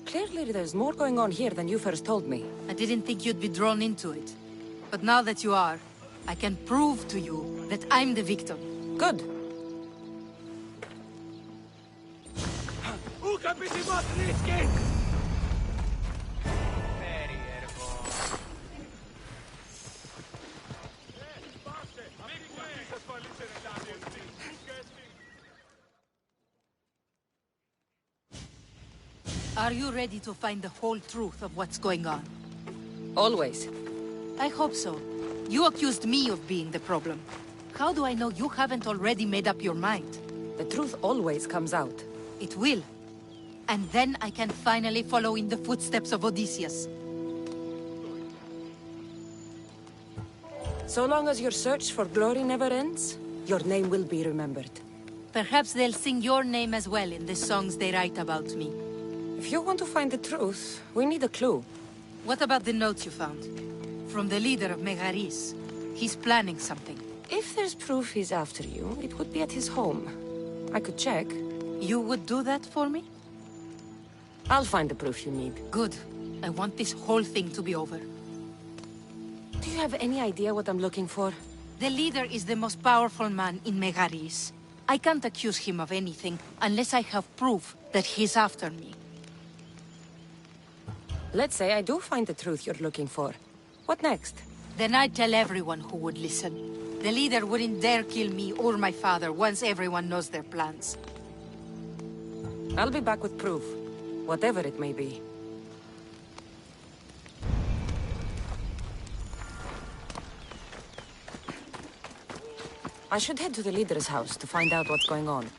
Clearly there's more going on here than you first told me. I didn't think you'd be drawn into it. But now that you are, I can prove to you that I'm the victim. Good. Are you ready to find the whole truth of what's going on? Always. I hope so. You accused me of being the problem. How do I know you haven't already made up your mind? The truth always comes out. It will. And then I can finally follow in the footsteps of Odysseus. So long as your search for glory never ends, your name will be remembered. Perhaps they'll sing your name as well in the songs they write about me. If you want to find the truth, we need a clue. What about the notes you found? From the leader of Megaris. He's planning something. If there's proof he's after you, it would be at his home. I could check. You would do that for me? I'll find the proof you need. Good. I want this whole thing to be over. Do you have any idea what I'm looking for? The leader is the most powerful man in Megaris. I can't accuse him of anything unless I have proof that he's after me. Let's say I do find the truth you're looking for. What next? Then I'd tell everyone who would listen. The leader wouldn't dare kill me or my father once everyone knows their plans. I'll be back with proof, whatever it may be. I should head to the leader's house to find out what's going on.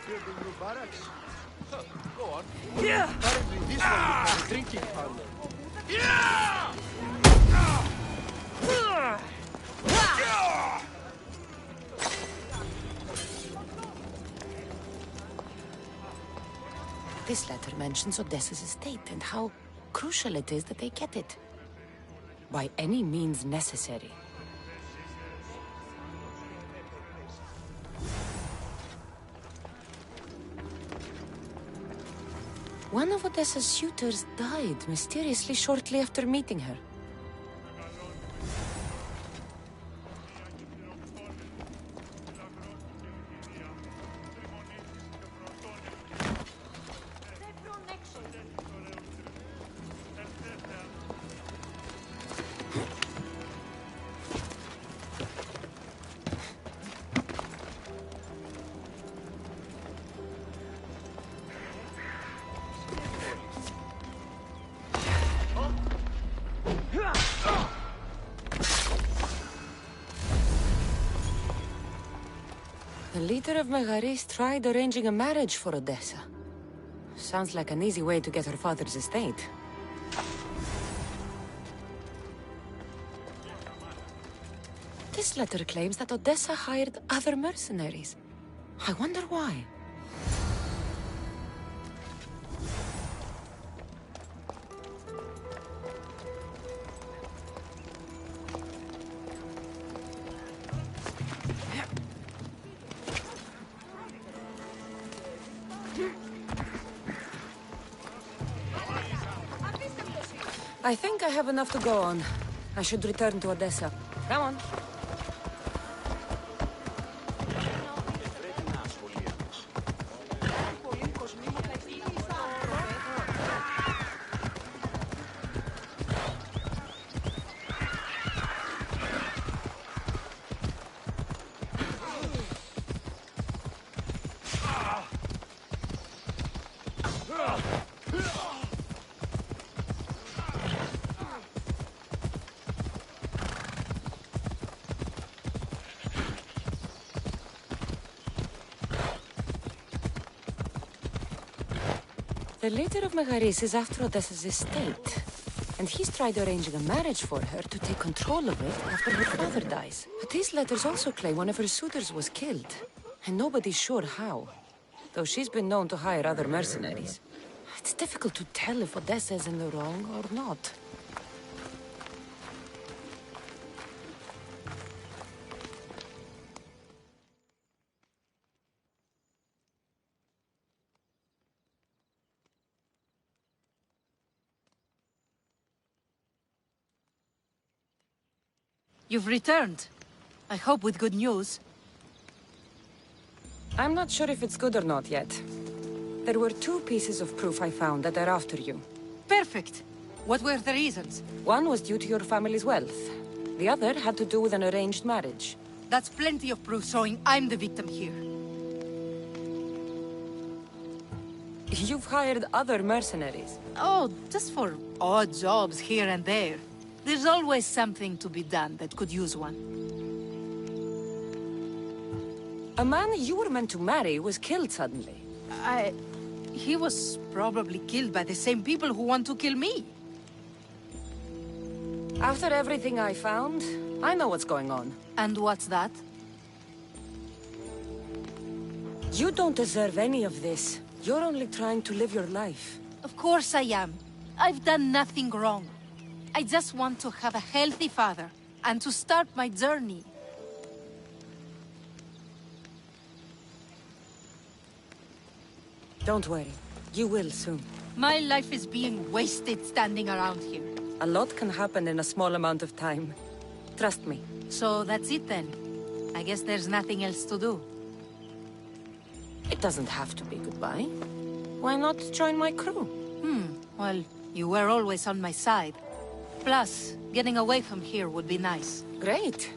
building new barracks. Go on. Yeah. Apparently this one is a drinking parlor. Yeah! This letter mentions Odessa's estate and how crucial it is that they get it. By any means necessary. One of Odessa's suitors died mysteriously shortly after meeting her. The leader of Megaris tried arranging a marriage for Odessa. Sounds like an easy way to get her father's estate. This letter claims that Odessa hired other mercenaries. I wonder why. I think I have enough to go on. I should return to Odessa. Come on. The leader of Megaris is after Odessa's estate, and he's tried arranging a marriage for her to take control of it after her father dies. But these letters also claim one of her suitors was killed, and nobody's sure how, though she's been known to hire other mercenaries. It's difficult to tell if Odessa is in the wrong or not. You've returned. I hope with good news. I'm not sure if it's good or not yet. There were 2 pieces of proof I found that are after you. Perfect. What were the reasons? One was due to your family's wealth. The other had to do with an arranged marriage. That's plenty of proof showing I'm the victim here. You've hired other mercenaries. Oh, just for odd jobs here and there. There's always something to be done that could use one. A man you were meant to marry was killed suddenly. He was probably killed by the same people who want to kill me. After everything I found, I know what's going on. And what's that? You don't deserve any of this. You're only trying to live your life. Of course I am. I've done nothing wrong. I just want to have a healthy father, and to start my journey. Don't worry. You will soon. My life is being wasted standing around here. A lot can happen in a small amount of time. Trust me. So that's it then. I guess there's nothing else to do. It doesn't have to be goodbye. Why not join my crew? Well, you were always on my side. Plus, getting away from here would be nice. Great.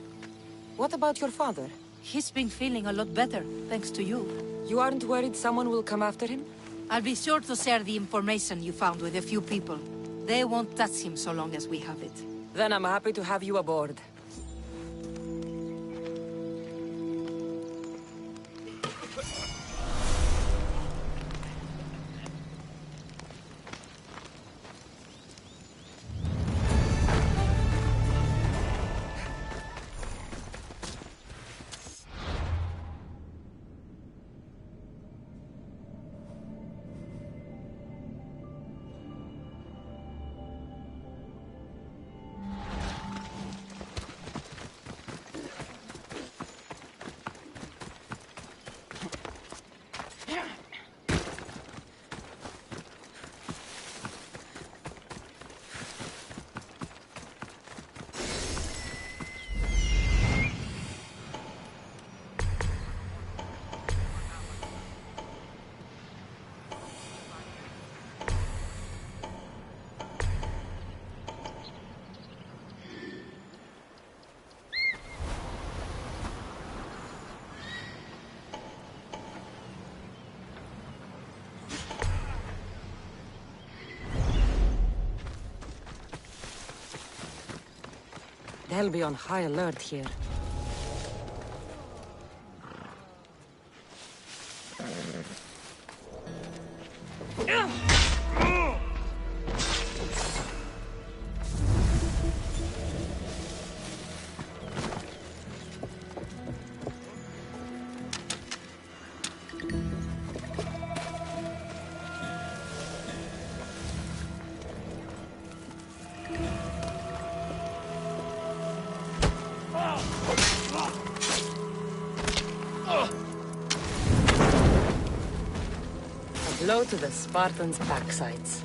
What about your father? He's been feeling a lot better, thanks to you. You aren't worried someone will come after him? I'll be sure to share the information you found with a few people. They won't touch him so long as we have it. Then I'm happy to have you aboard. I'll be on high alert here. Blow to the Spartans' backsides.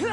Get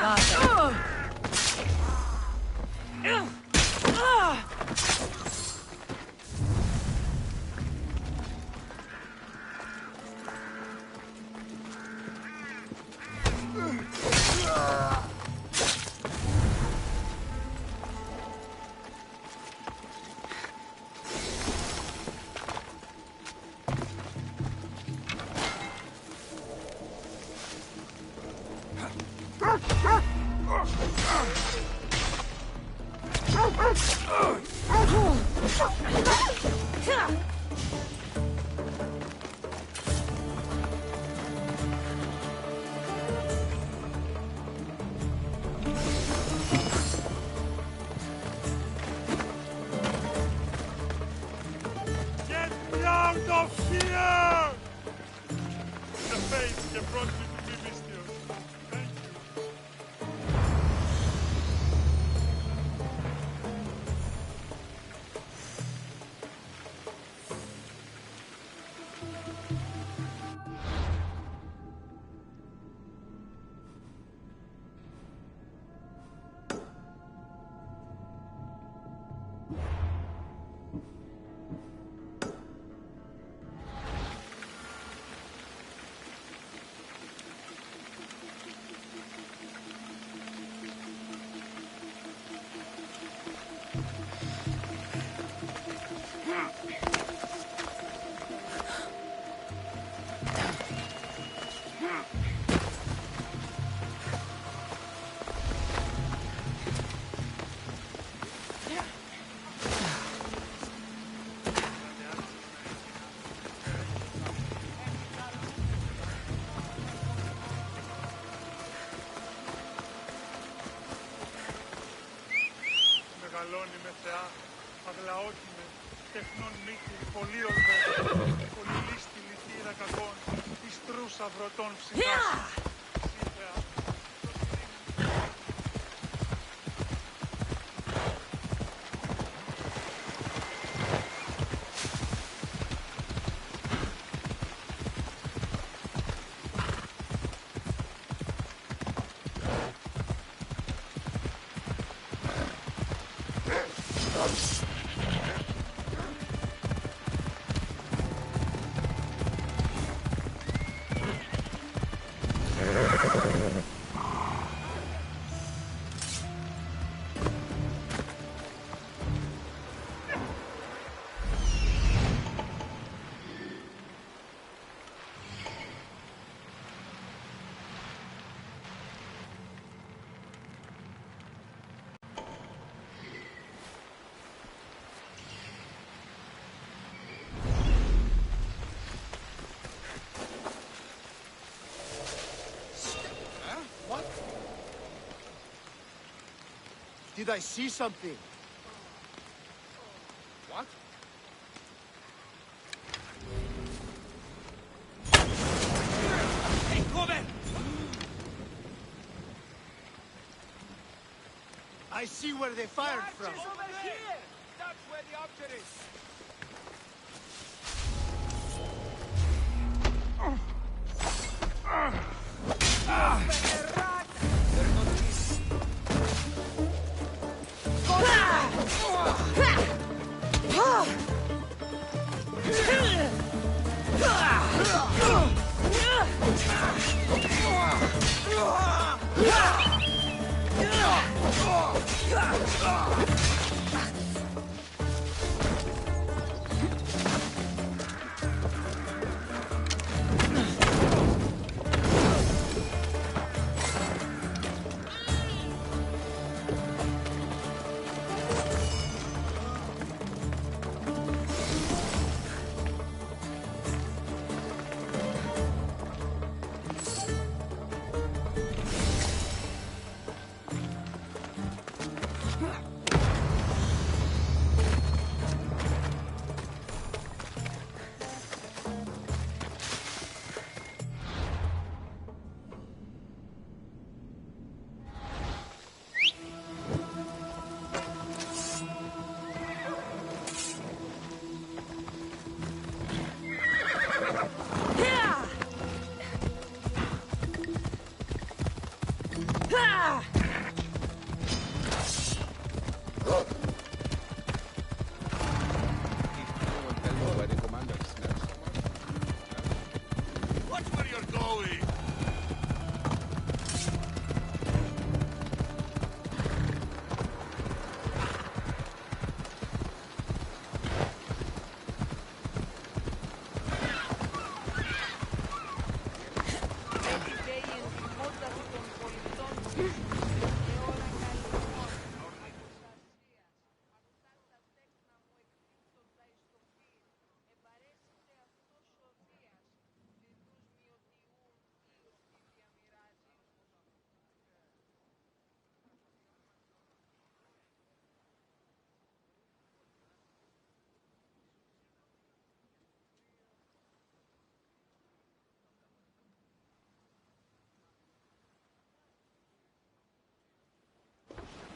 me out of here! The faith that brought me to be Mystios. Thank you. Μεγαλώνει με θεά, αγλαόκι με, τεχνών μύτη, πολύ ορδέ, πολύ λίστη λυτήρα κακών, της τρούσα βρωτών ψυχάς. Did I see something? What? Hey, cover! I see where they fired from. Over here! That's where the object is! Watch where you're going!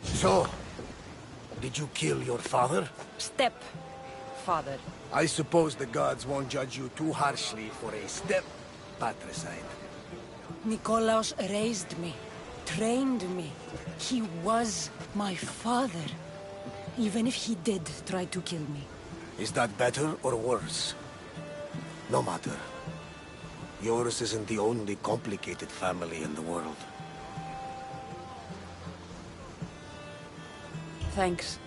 So, did you kill your father? Step-father. I suppose the gods won't judge you too harshly for a step-patricide. Nikolaos raised me, trained me. He was my father. Even if he did try to kill me. Is that better or worse? No matter. Yours isn't the only complicated family in the world. Thanks.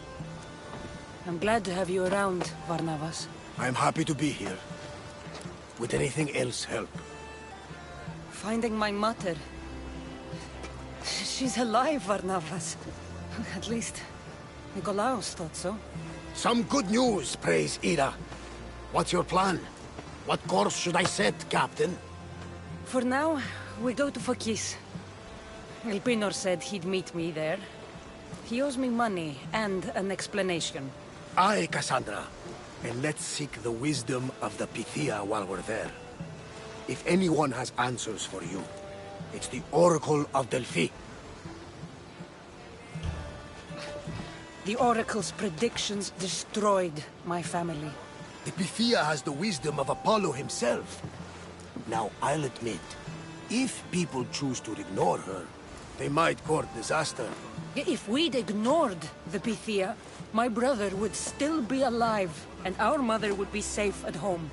I'm glad to have you around, Varnavas. I'm happy to be here. Would anything else help? Finding my mother. She's alive, Varnavas. At least, Nikolaos thought so. Some good news, praise Ira. What's your plan? What course should I set, Captain? For now, we go to Phokis. Elpinor said he'd meet me there. He owes me money and an explanation. Aye, Cassandra. And let's seek the wisdom of the Pythia while we're there. If anyone has answers for you, it's the Oracle of Delphi. The Oracle's predictions destroyed my family. The Pythia has the wisdom of Apollo himself. Now, I'll admit, if people choose to ignore her, they might court disaster. If we'd ignored the Pythia, my brother would still be alive, and our mother would be safe at home.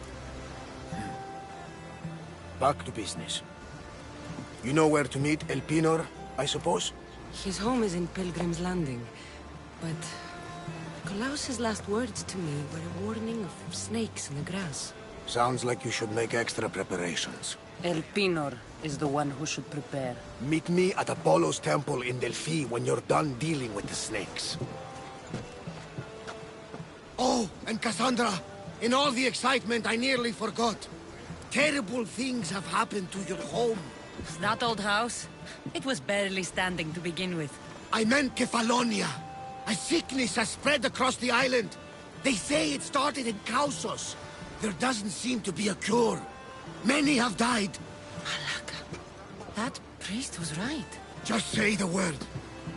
Back to business. You know where to meet Elpinor, I suppose? His home is in Pilgrim's Landing, but Nikolaos' last words to me were a warning of snakes in the grass. Sounds like you should make extra preparations. Elpinor is the one who should prepare. Meet me at Apollo's temple in Delphi when you're done dealing with the snakes. Oh, and Cassandra, in all the excitement, I nearly forgot. Terrible things have happened to your home. That old house? It was barely standing to begin with. I meant Kefalonia. A sickness has spread across the island. They say it started in Kausos. There doesn't seem to be a cure. Many have died. Malaka, that priest was right. Just say the word.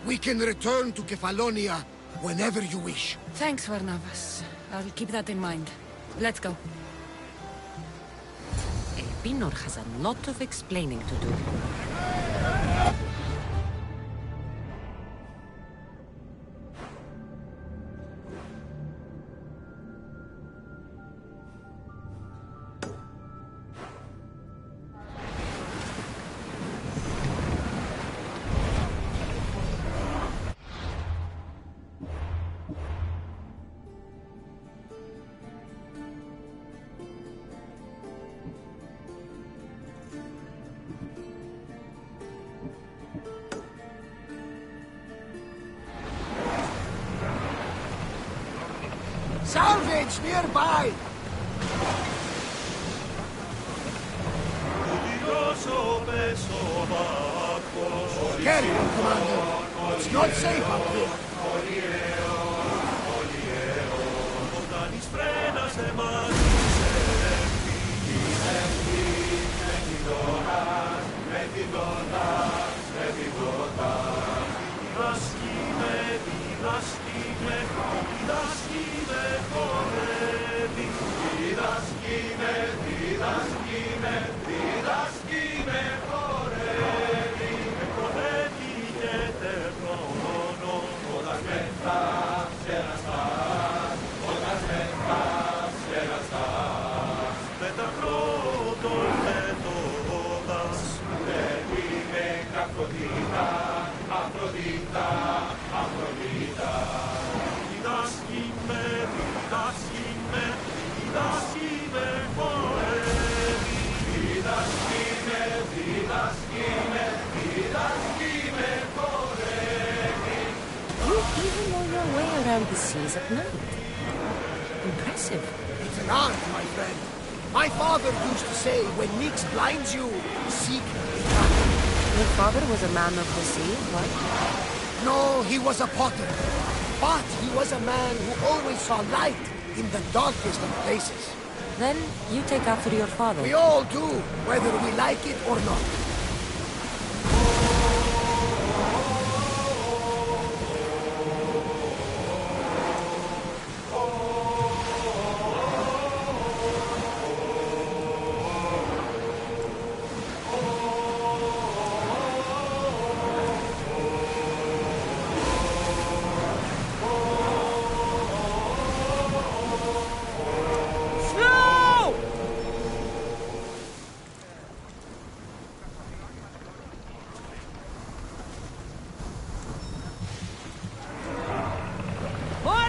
We can return to Kefalonia whenever you wish. Thanks, Varnavas. I'll keep that in mind. Let's go. Elpinor has a lot of explaining to do. Salvage nearby! Carry on, Commander. It's not safe up here. around the seas at night. Impressive. It's an art, my friend. My father used to say, when Nyx blinds you, seek the art. Your father was a man of the sea, what? No, he was a potter. But he was a man who always saw light in the darkest of places. Then you take after your father. We all do, whether we like it or not.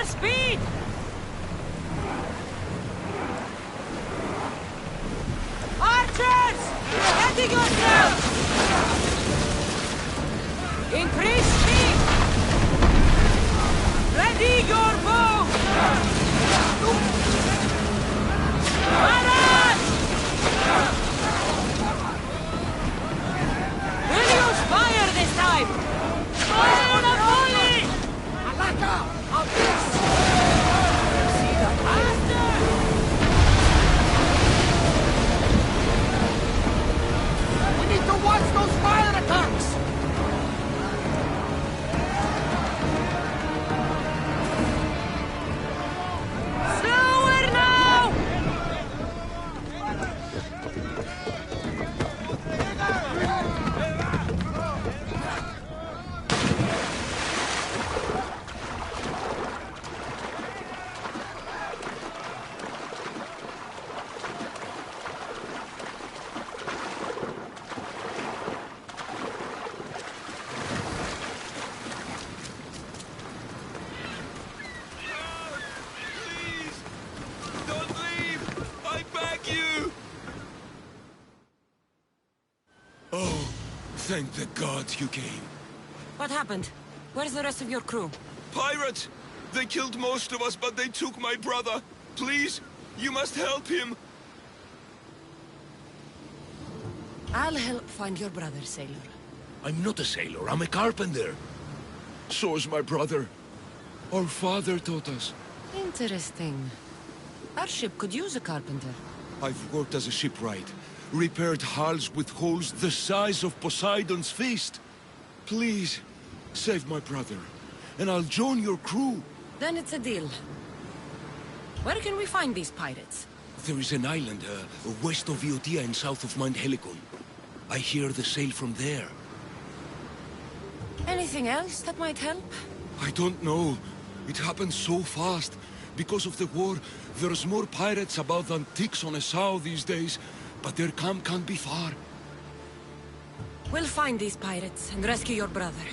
Speed! Archers! Getting yourselves! Increase speed! Ready your bow! Barrage! Will use fire this time! Fire on a volley! Alaka! I'll miss! We need to watch those fire attacks! Slower now! Oh, thank the gods you came. What happened? Where's the rest of your crew? Pirates! They killed most of us, but they took my brother. Please, you must help him. I'll help find your brother, sailor. I'm not a sailor, I'm a carpenter. So's my brother. Our father taught us. Interesting. Our ship could use a carpenter. I've worked as a shipwright. Repaired hulls with holes the size of Poseidon's fist. Please, save my brother, and I'll join your crew. Then it's a deal. Where can we find these pirates? There is an island west of Iotia and south of Mount Helicon. I hear the sail from there. Anything else that might help? I don't know. It happened so fast. Because of the war, there's more pirates about than ticks on a sow these days. But their camp can't be far. We'll find these pirates and rescue your brother.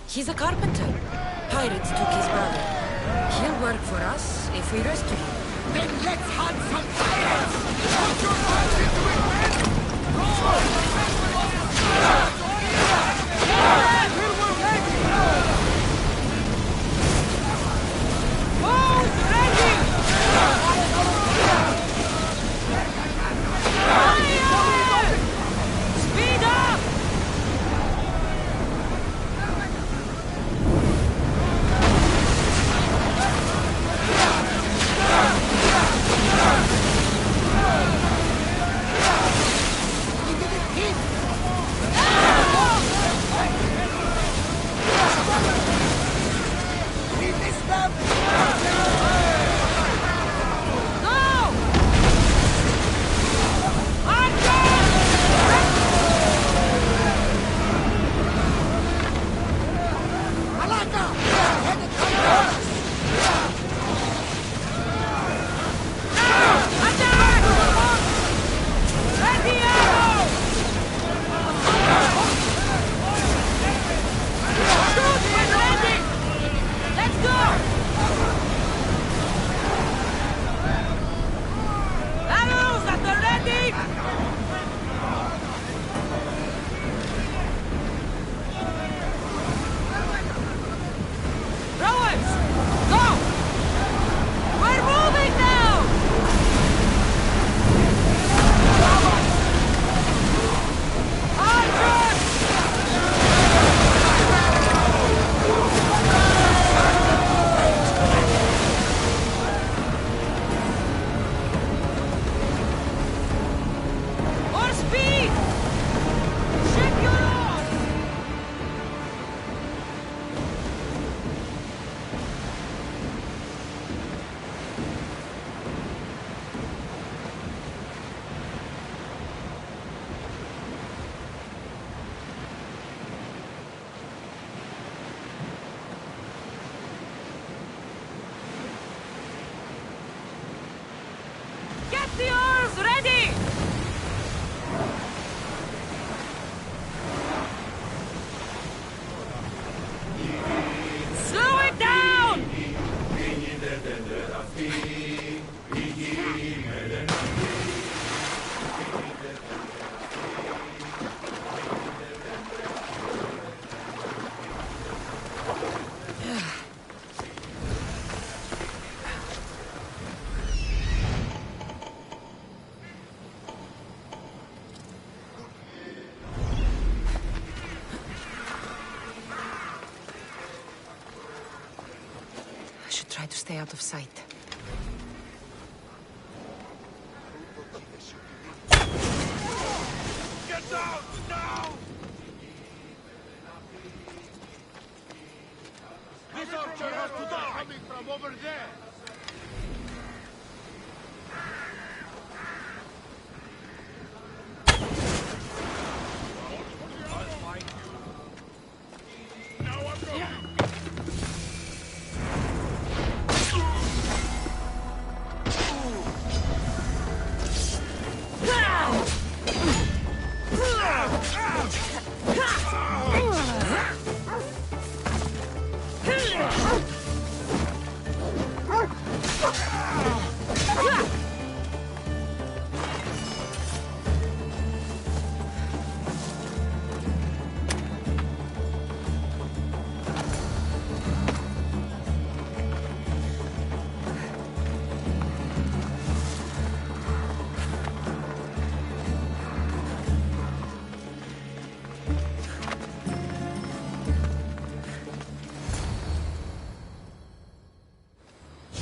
He's a carpenter. Pirates took his brother. He'll work for us if we rescue him. Then let's hunt some pirates! Put your minds into it, men! Boat ready! should try to stay out of sight. Get down! Now! This archer has to die! Coming from over there!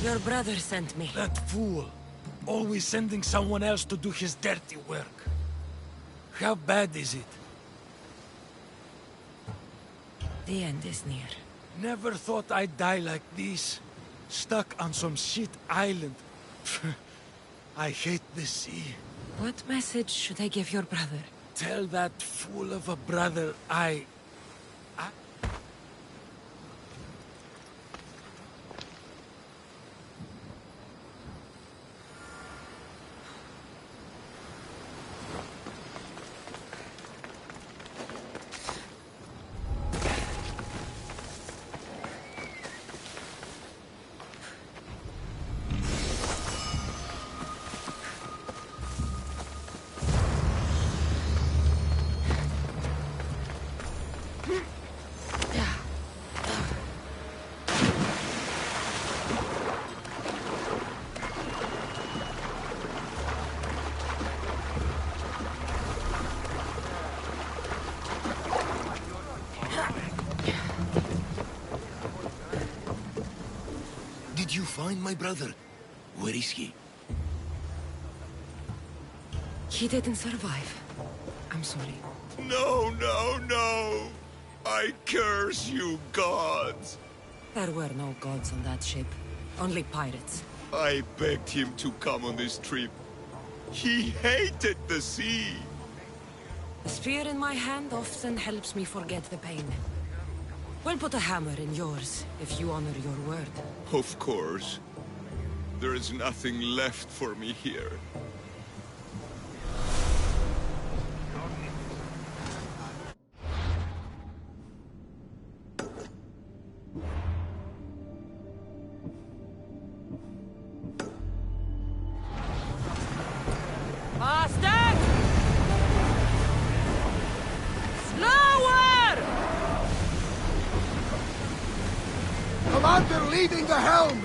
Your brother sent me. That fool. Always sending someone else to do his dirty work. How bad is it? The end is near. Never thought I'd die like this. Stuck on some shit island. I hate the sea. What message should I give your brother? Tell that fool of a brother I... Did you find my brother? Where is he? He didn't survive. I'm sorry. No, no, no! I curse you, gods! There were no gods on that ship. Only pirates. I begged him to come on this trip. He hated the sea! The spear in my hand often helps me forget the pain. We'll put a hammer in yours, if you honor your word. Of course. There is nothing left for me here. Faster! Slower! Commander leading the helm!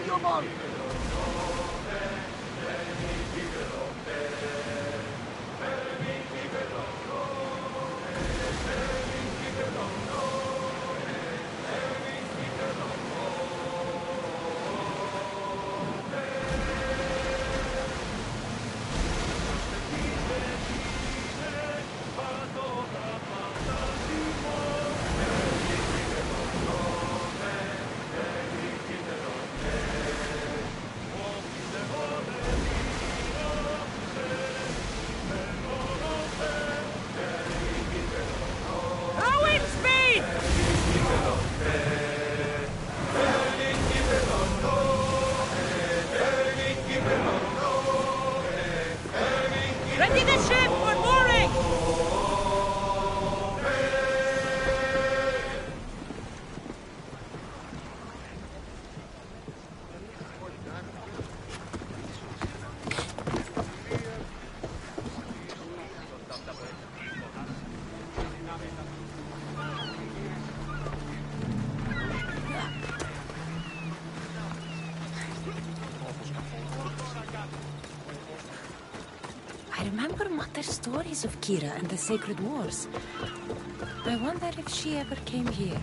valuable! Ready the ship for mooring! I remember Mother's stories of Kira and the Sacred Wars. I wonder if she ever came here.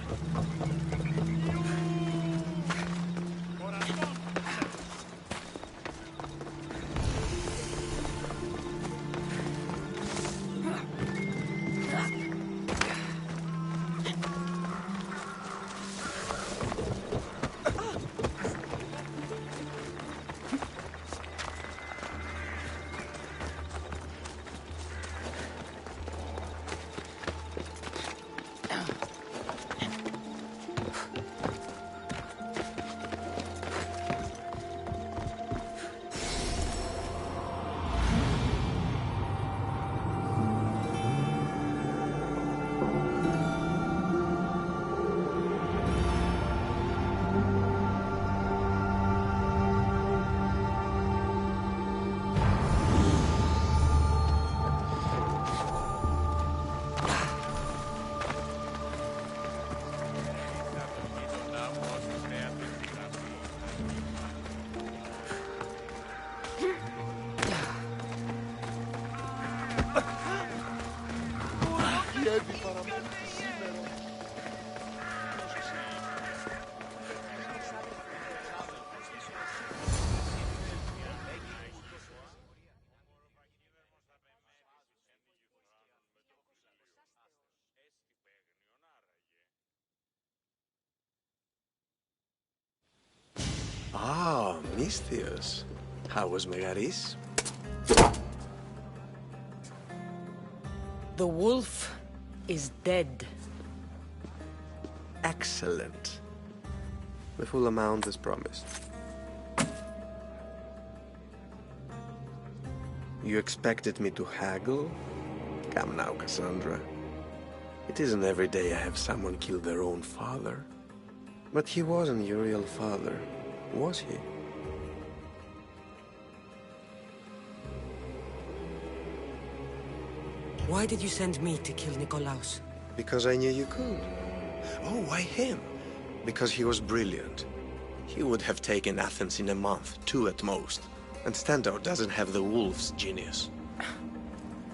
Ah, Misthios. How was Megaris? The wolf is dead. Excellent. The full amount as promised. You expected me to haggle? Come now, Cassandra. It isn't every day I have someone kill their own father. But he wasn't your real father, was he? Why did you send me to kill Nikolaos? Because I knew you could. Oh, why him? Because he was brilliant. He would have taken Athens in a month, 2 at most. And Stentor doesn't have the wolf's genius.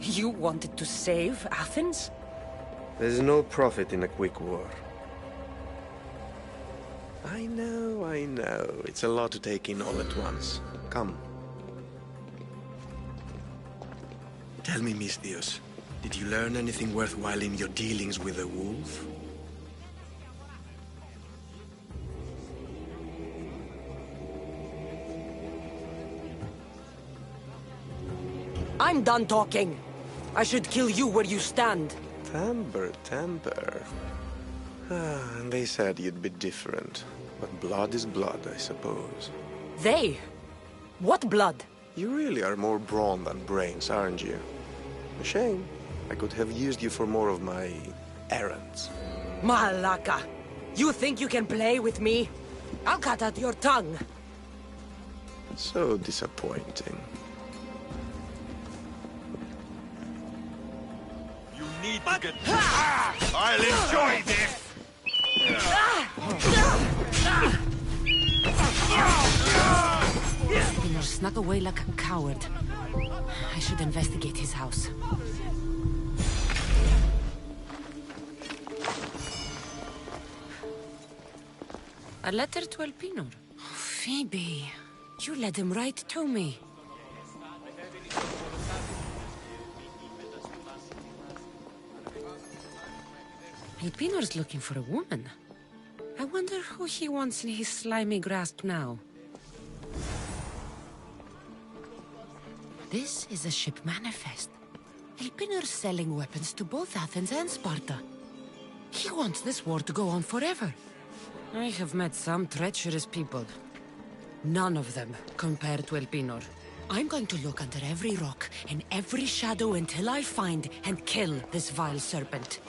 You wanted to save Athens? There's no profit in a quick war. I know. It's a lot to take in all at once. Come. Tell me, Misthios, did you learn anything worthwhile in your dealings with the wolf? I'm done talking. I should kill you where you stand. Temper. And they said you'd be different. But blood is blood, I suppose. They? What blood? You really are more brawn than brains, aren't you? A shame. I could have used you for more of my errands. Malaka! You think you can play with me? I'll cut out your tongue. So disappointing. You need to get... I'll enjoy this! Pinor snuck away like a coward. I should investigate his house. A letter to Elpinor. Phoebe, you led him right to me. Elpinor's looking for a woman. I wonder who he wants in his slimy grasp now. This is a ship manifest. Elpinor's selling weapons to both Athens and Sparta. He wants this war to go on forever. I have met some treacherous people. None of them compared to Elpinor. I'm going to look under every rock and every shadow until I find and kill this vile serpent.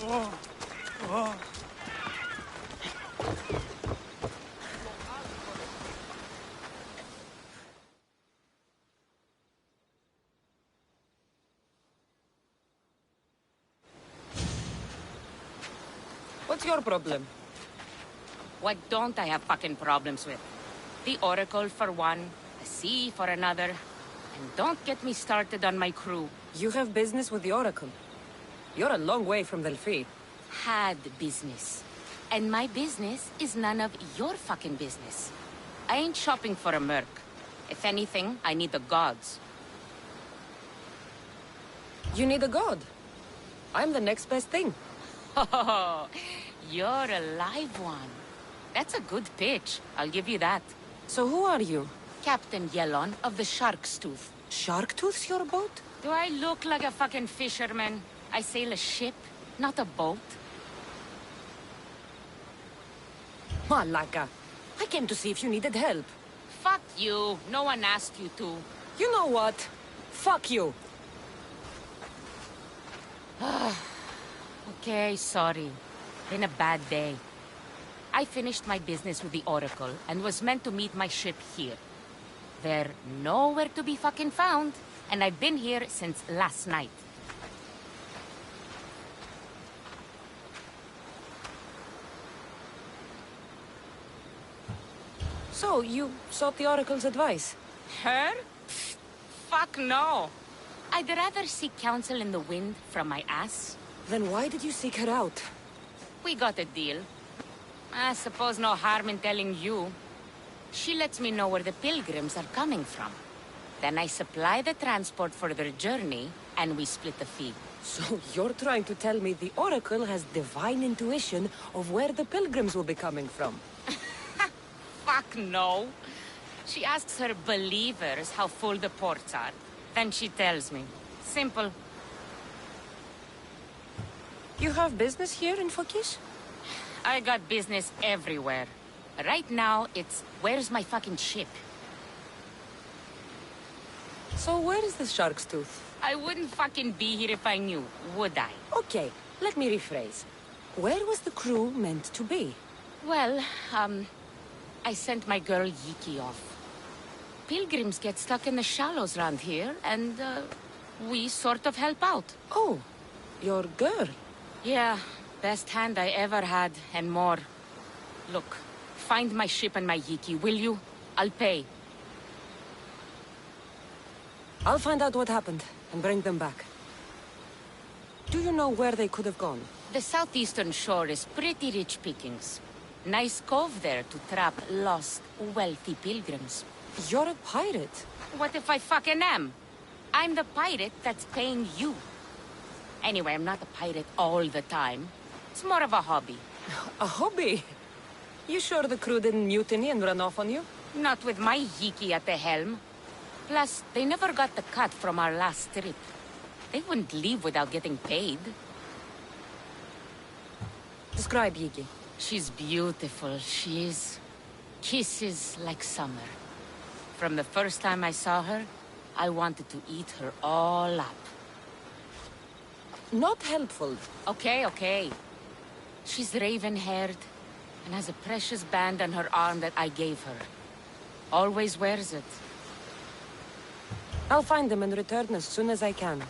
What's your problem? What don't I have fucking problems with? The Oracle for one, the sea for another. And don't get me started on my crew. You have business with the Oracle. You're a long way from Delphi. Had business. And my business is none of your fucking business. I ain't shopping for a merc. If anything, I need the gods. You need a god. I'm the next best thing. Oh, you're a live one. That's a good pitch, I'll give you that. So who are you? Captain Yellon of the Shark's Tooth. Shark Tooth's your boat? Do I look like a fucking fisherman? I sail a ship, not a boat. Malaka. I came to see if you needed help. Fuck you. No one asked you to. You know what? Fuck you. Okay, sorry. Been a bad day. I finished my business with the Oracle and was meant to meet my ship here. They're nowhere to be fucking found, and I've been here since last night. So, you sought the Oracle's advice? Her? Pfft, fuck no. I'd rather seek counsel in the wind from my ass. Then why did you seek her out? We got a deal. I suppose no harm in telling you. She lets me know where the pilgrims are coming from. Then I supply the transport for their journey, and we split the fee. So you're trying to tell me the Oracle has divine intuition of where the pilgrims will be coming from? Fuck no. She asks her believers how full the ports are. Then she tells me. Simple. You have business here in Fokish? I got business everywhere. Right now, it's where's my fucking ship? So where is the Shark's Tooth? I wouldn't fucking be here if I knew, would I? Okay, let me rephrase. Where was the crew meant to be? Well, I sent my girl Yiki off. Pilgrims get stuck in the shallows around here, and, we sort of help out. Oh, your girl? Yeah, best hand I ever had, and more. Look, find my ship and my Yiki, will you? I'll pay. I'll find out what happened, and bring them back. Do you know where they could have gone? The southeastern shore is pretty rich pickings. Nice cove there to trap lost, wealthy pilgrims. You're a pirate. What if I fucking am? I'm the pirate that's paying you. Anyway, I'm not a pirate all the time. It's more of a hobby. A hobby? You sure the crew didn't mutiny and run off on you? Not with my Yiki at the helm. Plus, they never got the cut from our last trip. They wouldn't leave without getting paid. Describe Yiki. She's beautiful, she is. Kisses like summer. From the first time I saw her, I wanted to eat her all up. Not helpful. Okay. She's raven-haired and has a precious band on her arm that I gave her. Always wears it. I'll find them and return as soon as I can.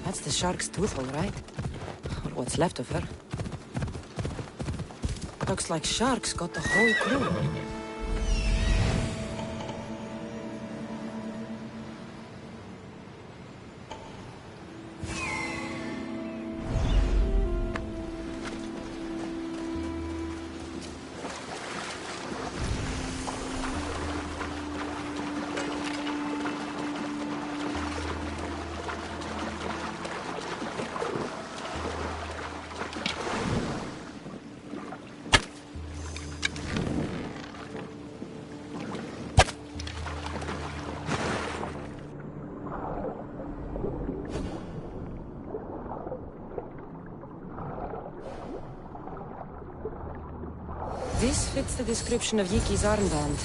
That's the shark's tooth, all right. Or what's left of her. Looks like sharks got the whole crew. This fits the description of Yiki's armband.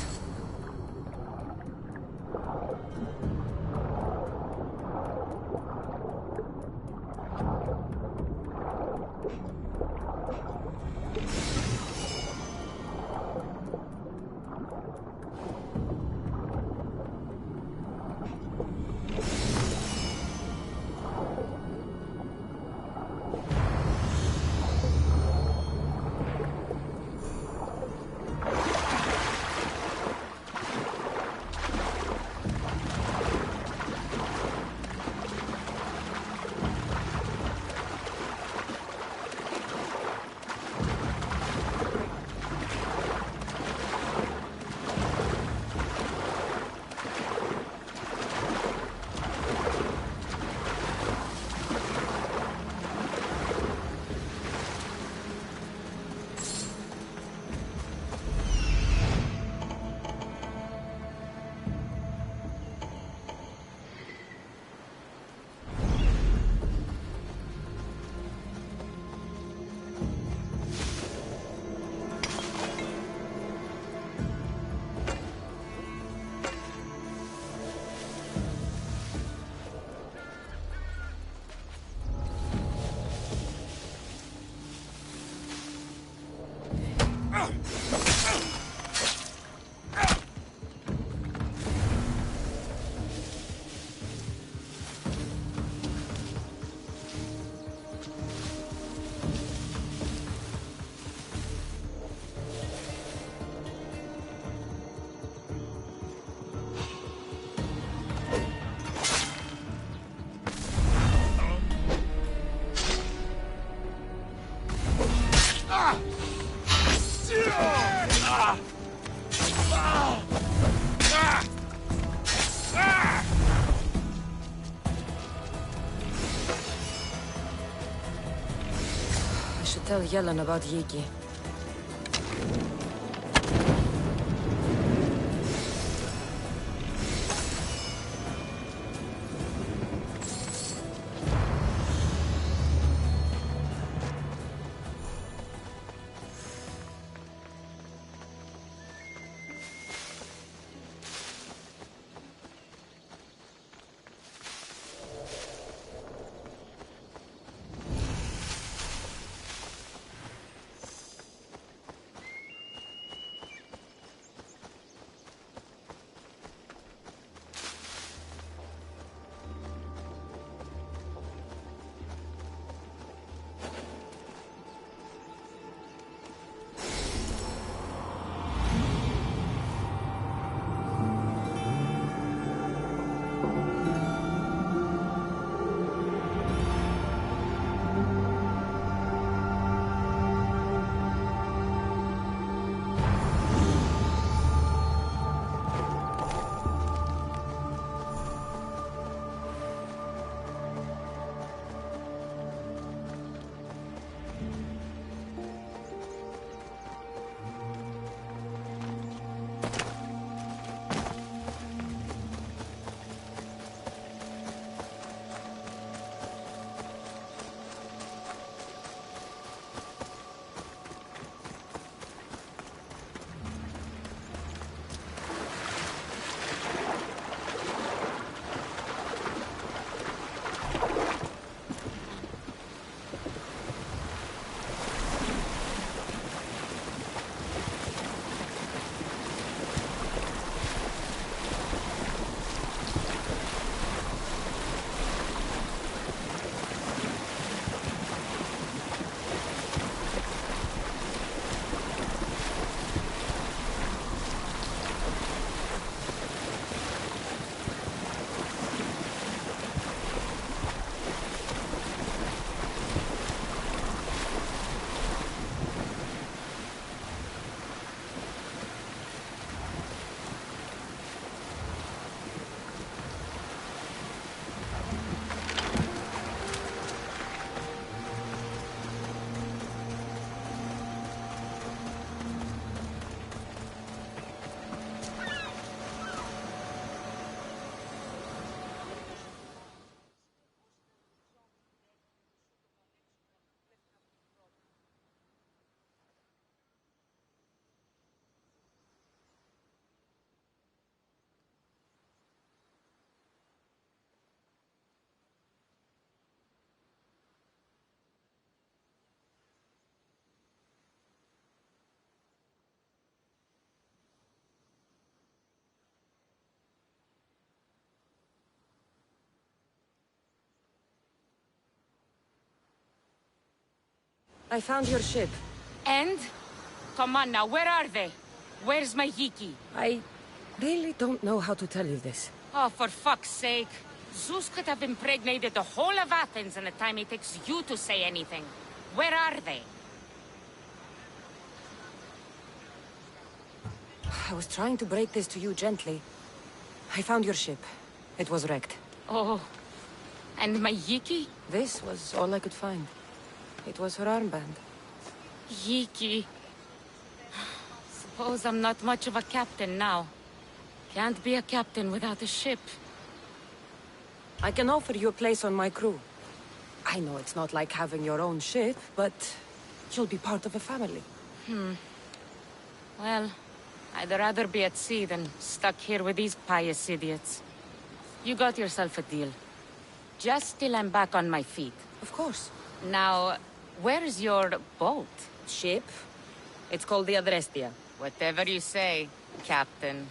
Tell Yellen about Yiki. I found your ship. And? Come on now, where are they? Where's my Yiki? I really don't know how to tell you this. Oh, for fuck's sake. Zeus could have impregnated the whole of Athens in the time it takes you to say anything. Where are they? I was trying to break this to you gently. I found your ship. It was wrecked. Oh, and my Yiki? This was all I could find. It was her armband. Yiki. Suppose I'm not much of a captain now. Can't be a captain without a ship. I can offer you a place on my crew. I know it's not like having your own ship, but you'll be part of a family. Well, I'd rather be at sea than stuck here with these pious idiots. You got yourself a deal. Just till I'm back on my feet. Of course. Now, where's your boat? Ship? It's called the Adrestia. Whatever you say, Captain.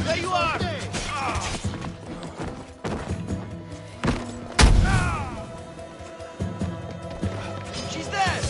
There you are! She's there!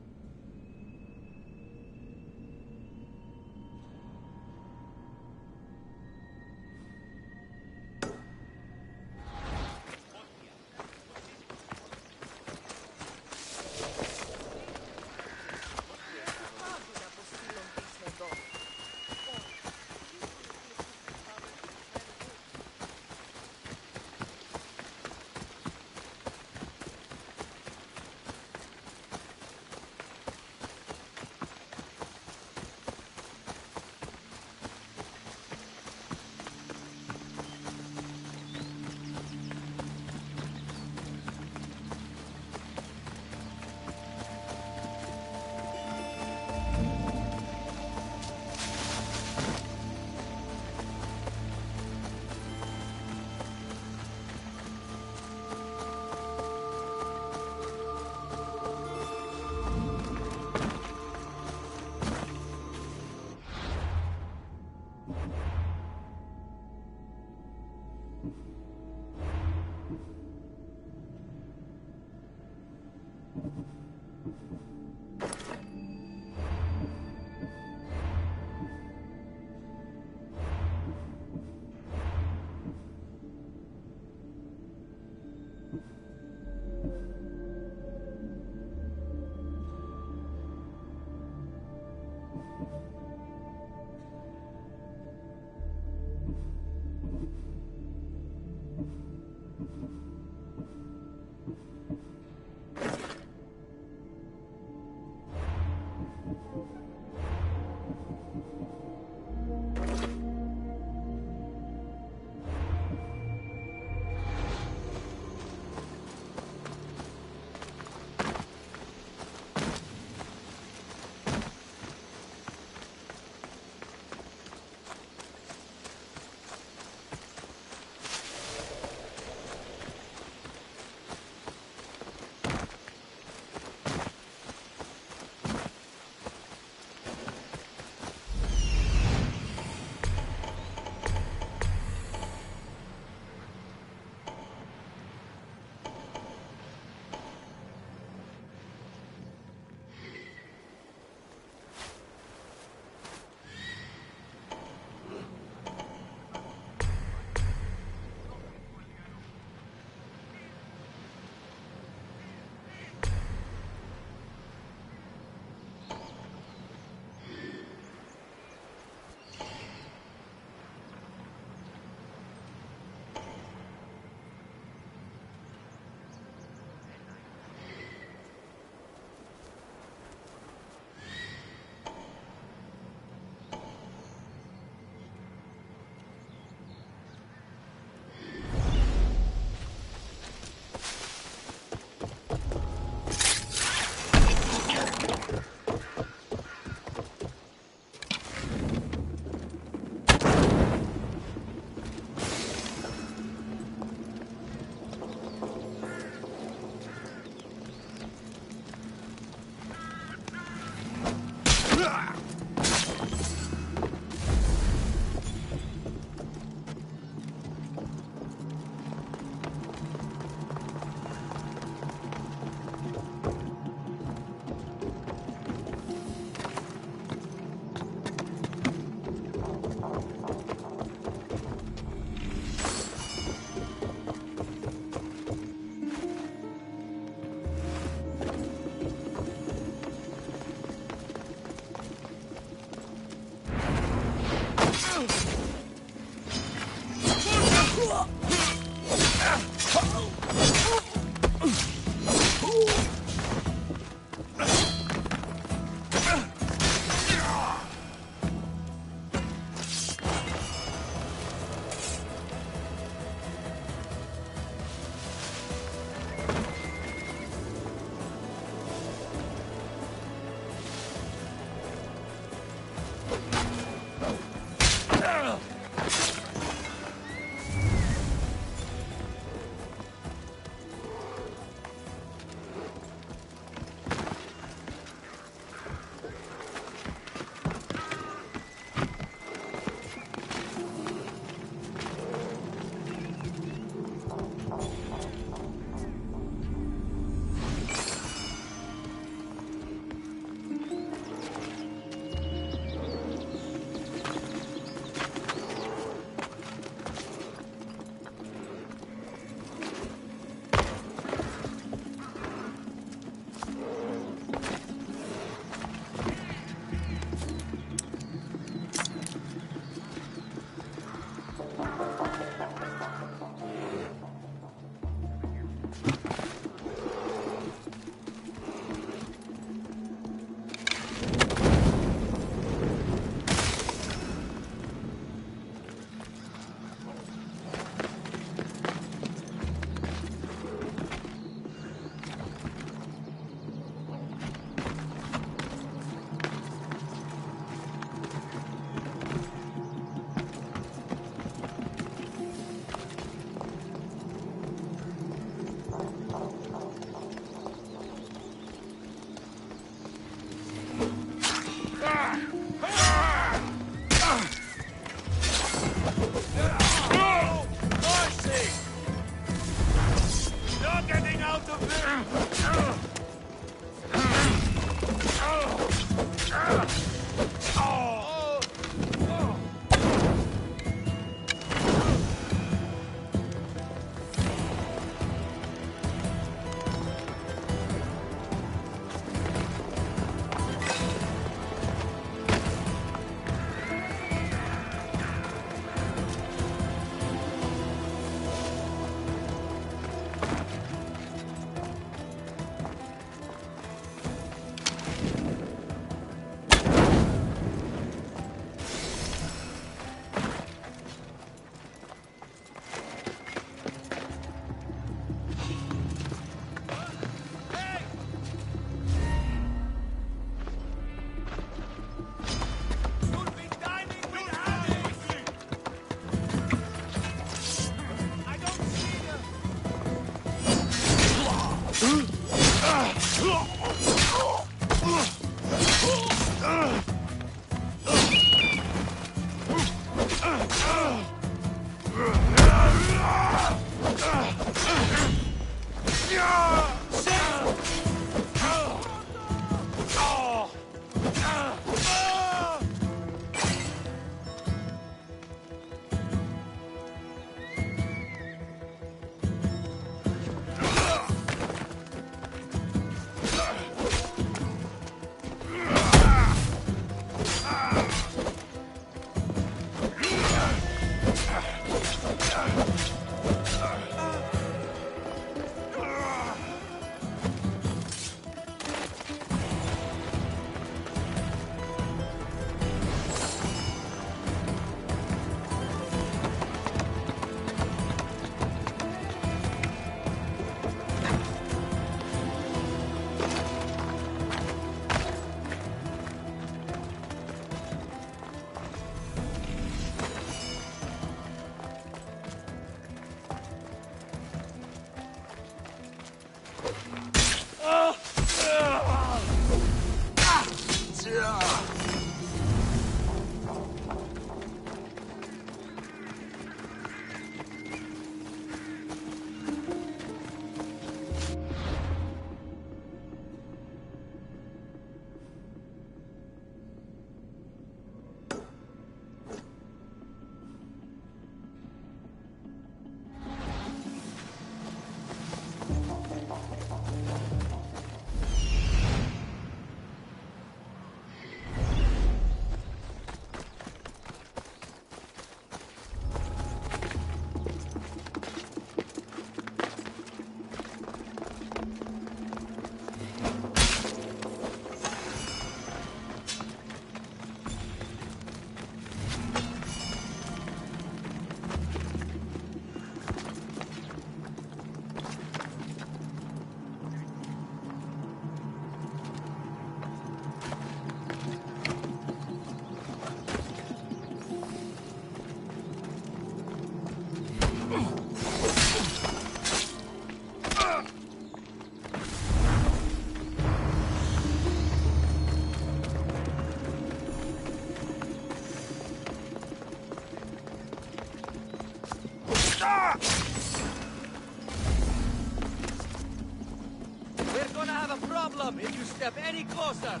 We're gonna have a problem if you step any closer.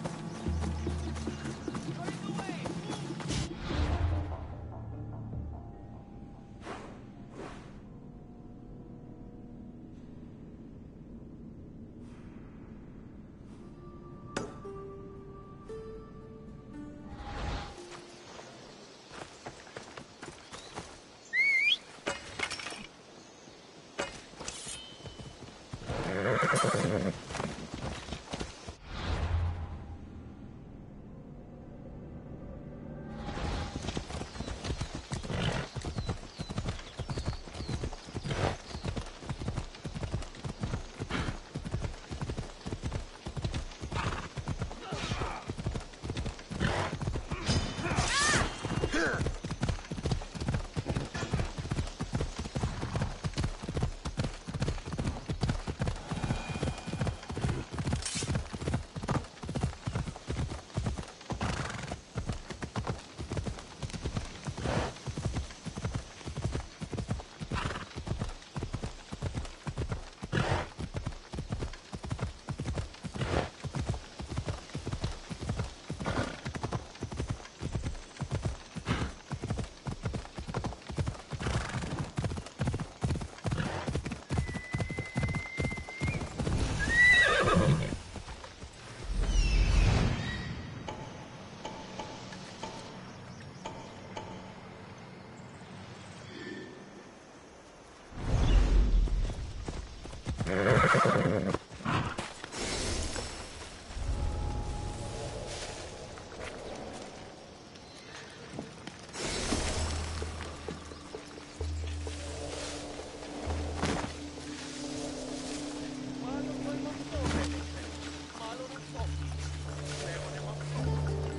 The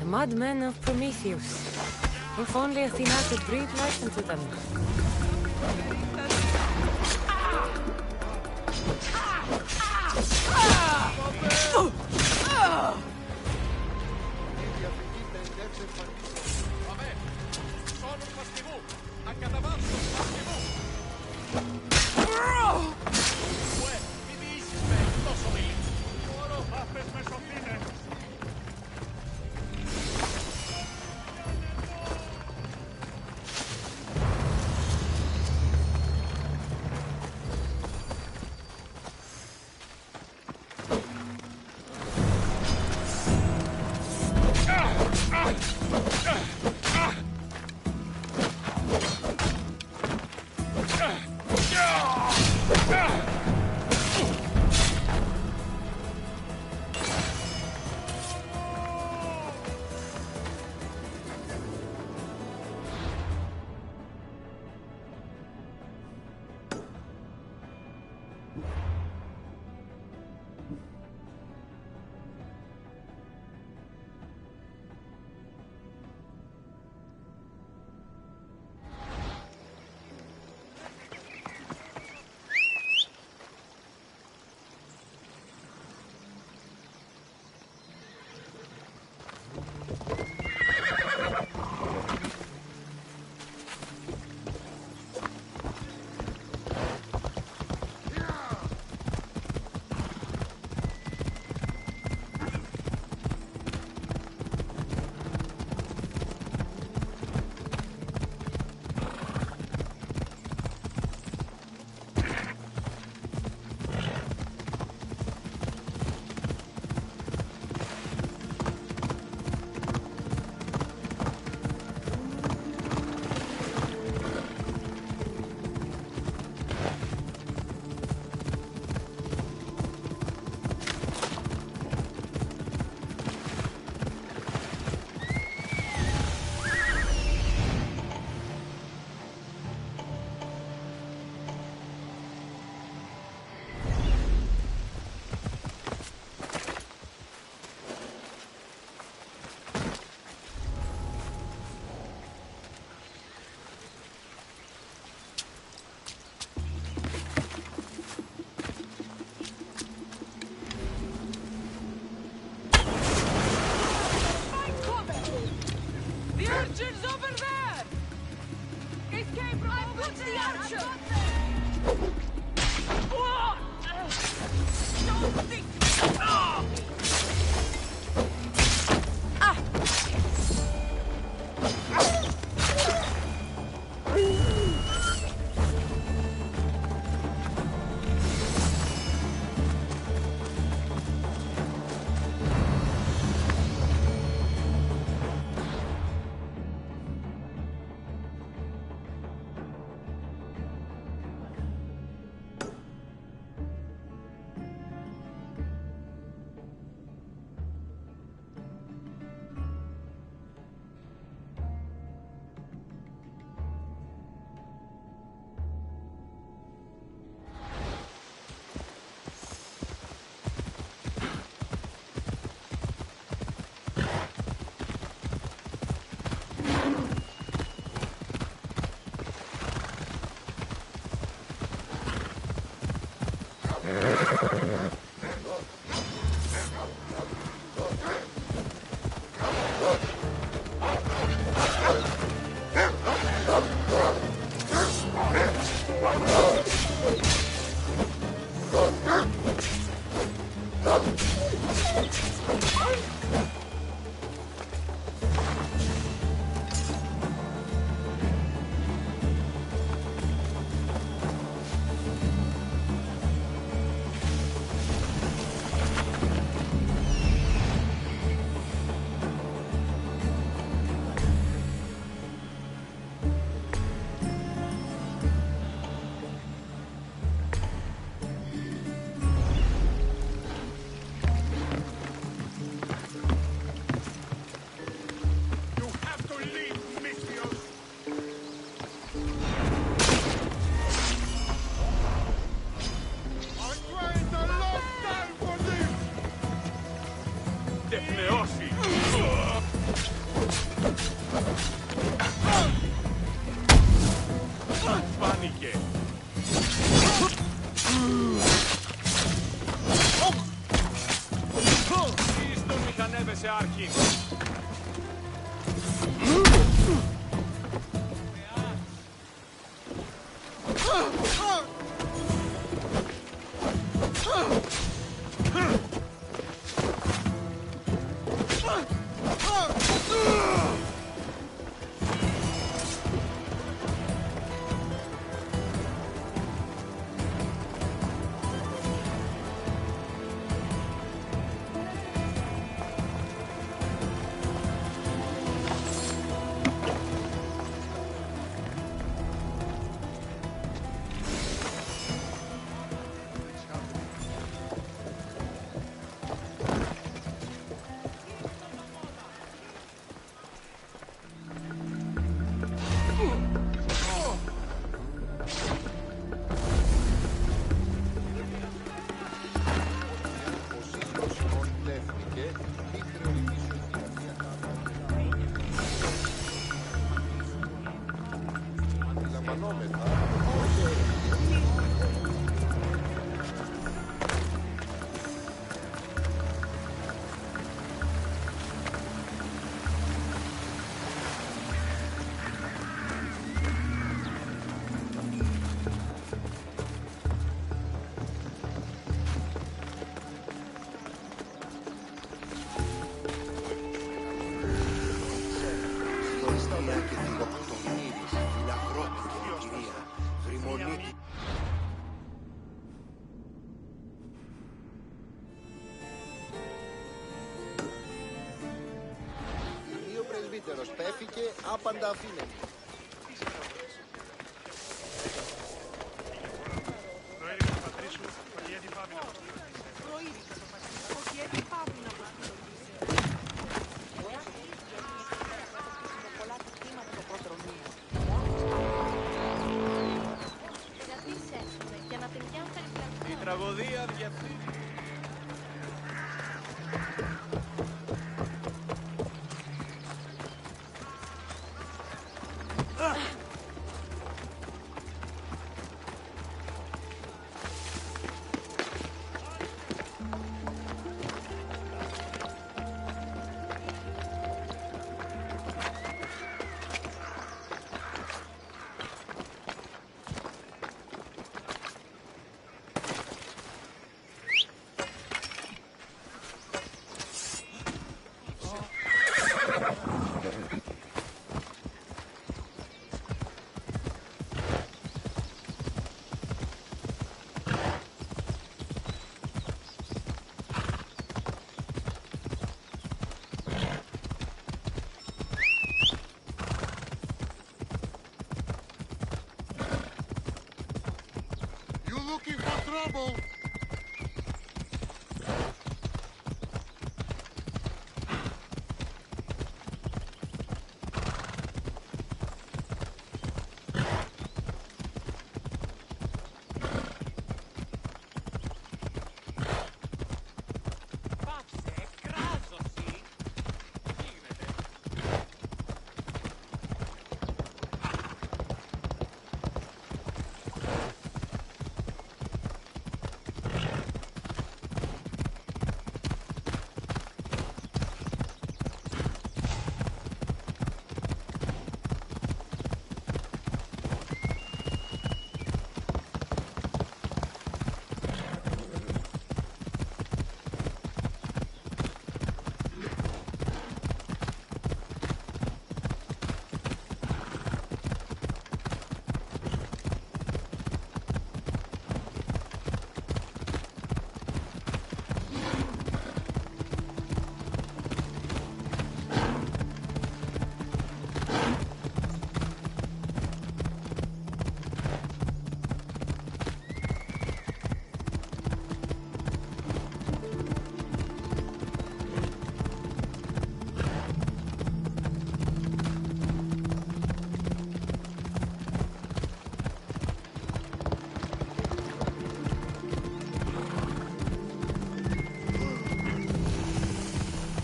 madmen of Prometheus. If only Athena could breathe life into them. σε άρχη. Πρεσβύτερος πέφηκε, άπαντα αφήνεται. Η τραγωδία διαφύγει. Looking for trouble.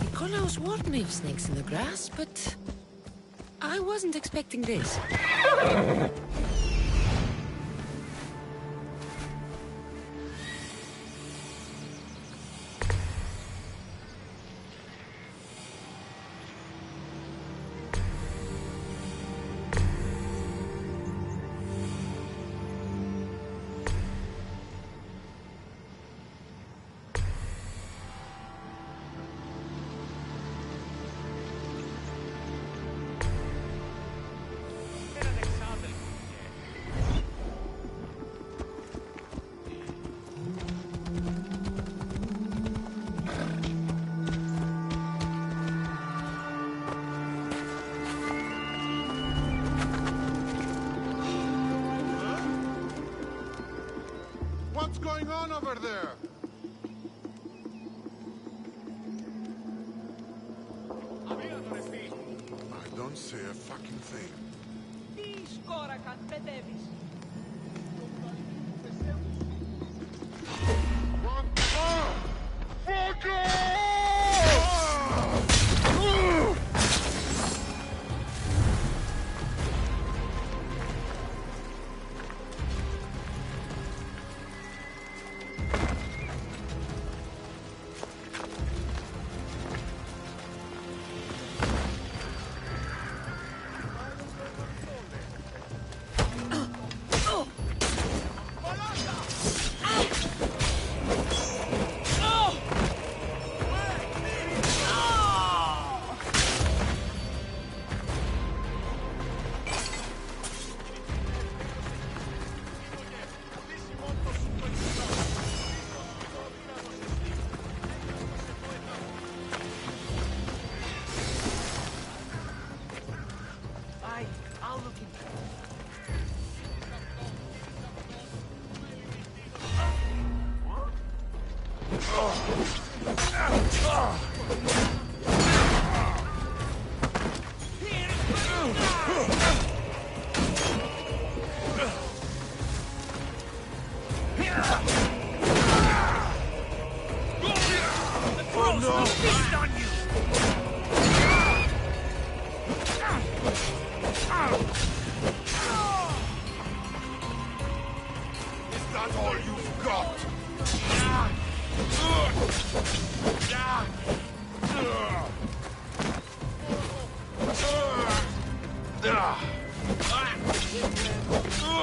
Nikolaos warned me of snakes in the grass, but I wasn't expecting this. over there? I don't say a fucking thing.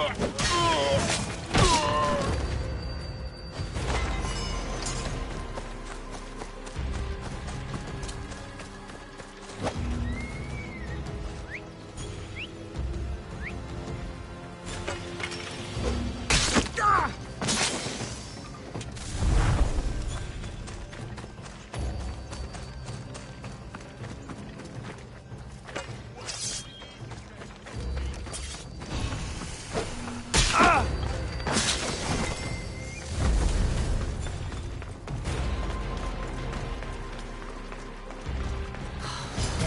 Fuck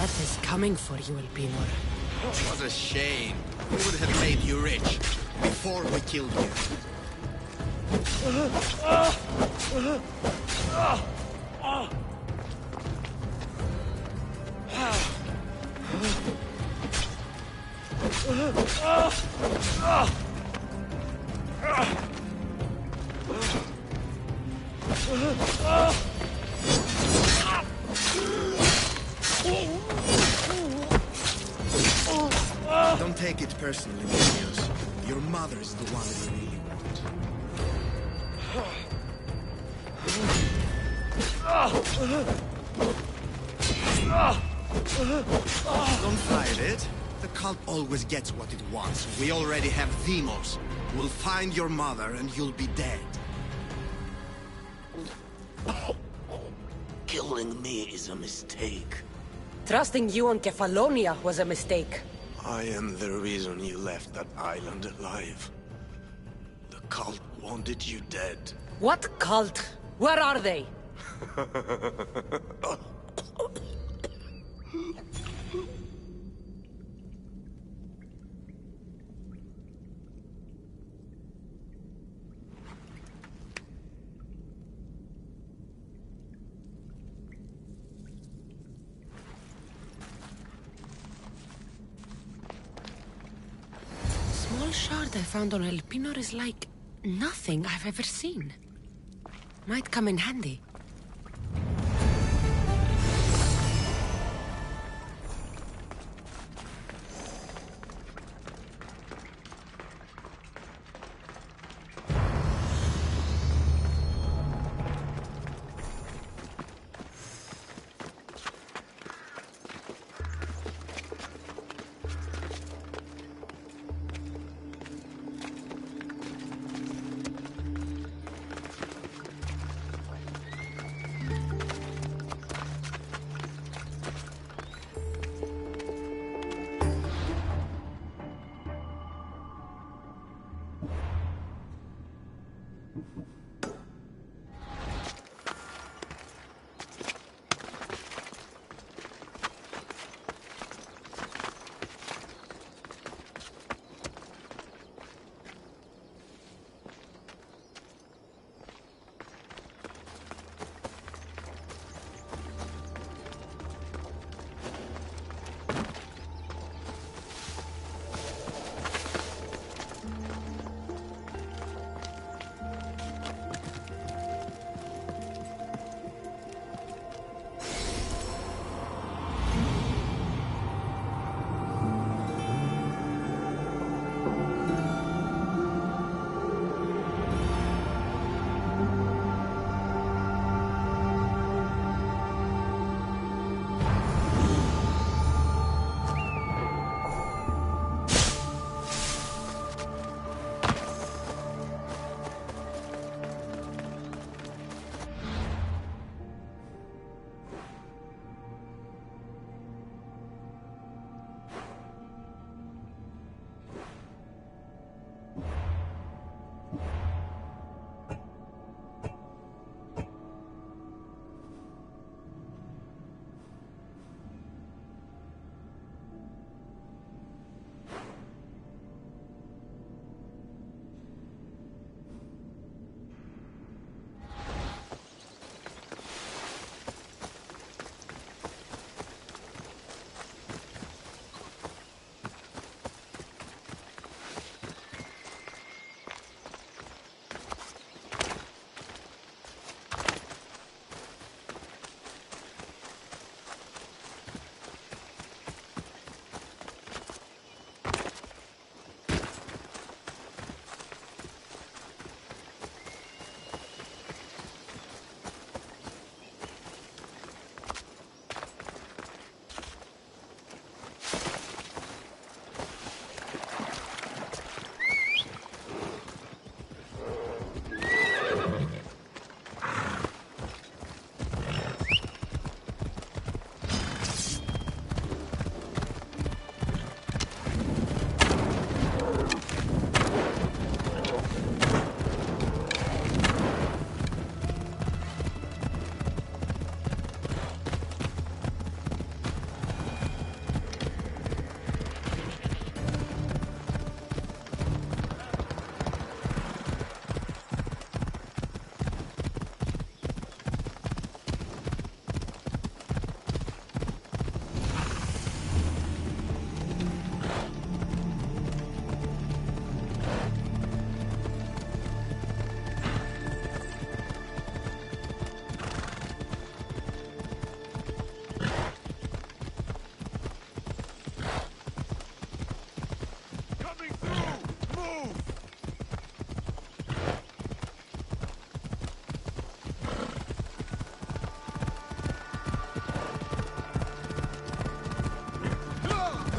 Death is coming for you, Elpinor. What a shame. We would have made you rich before we killed you. Don't take it personally, Marius. Your mother is the one we really want. Don't fight it. The cult always gets what it wants. We already have Demos. We'll find your mother and you'll be dead. Killing me is a mistake. Trusting you on Kefalonia was a mistake. I am the reason you left that island alive. The cult wanted you dead. What cult? Where are they? Small shard I found on Elpinor is like nothing I've ever seen. Might come in handy.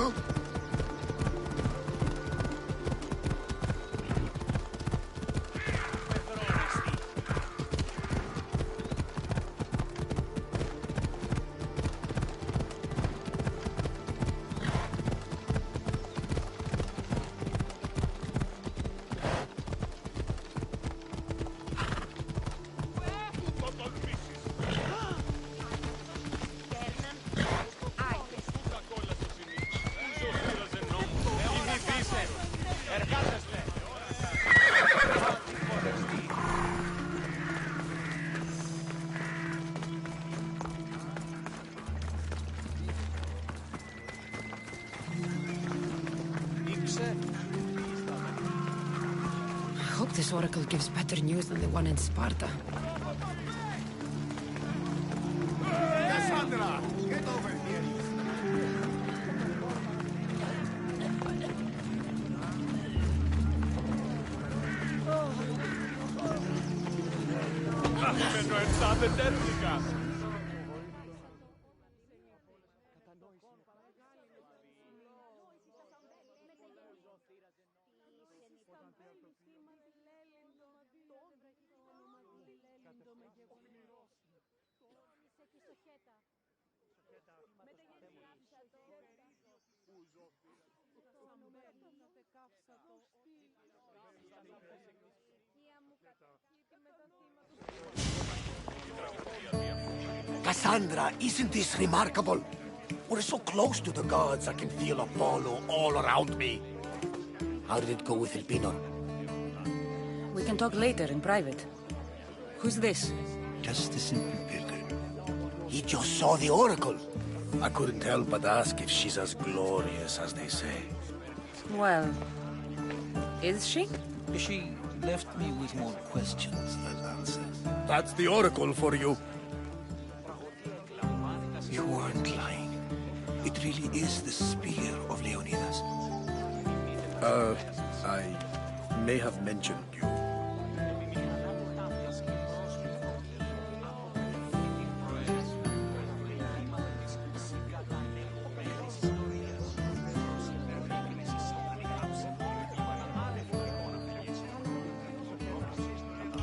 huh? I hope this oracle gives better news than the one in Sparta. Cassandra, get over here. Cassandra, isn't this remarkable? We're so close to the gods, I can feel Apollo all around me. How did it go with Elpinor? We can talk later in private. Who's this? Just a simple pilgrim. He just saw the oracle. I couldn't help but ask if she's as glorious as they say. Well, is she? She left me with more questions than answers. That's the oracle for you. You weren't lying. It really is the spear of Leonidas. I may have mentioned you.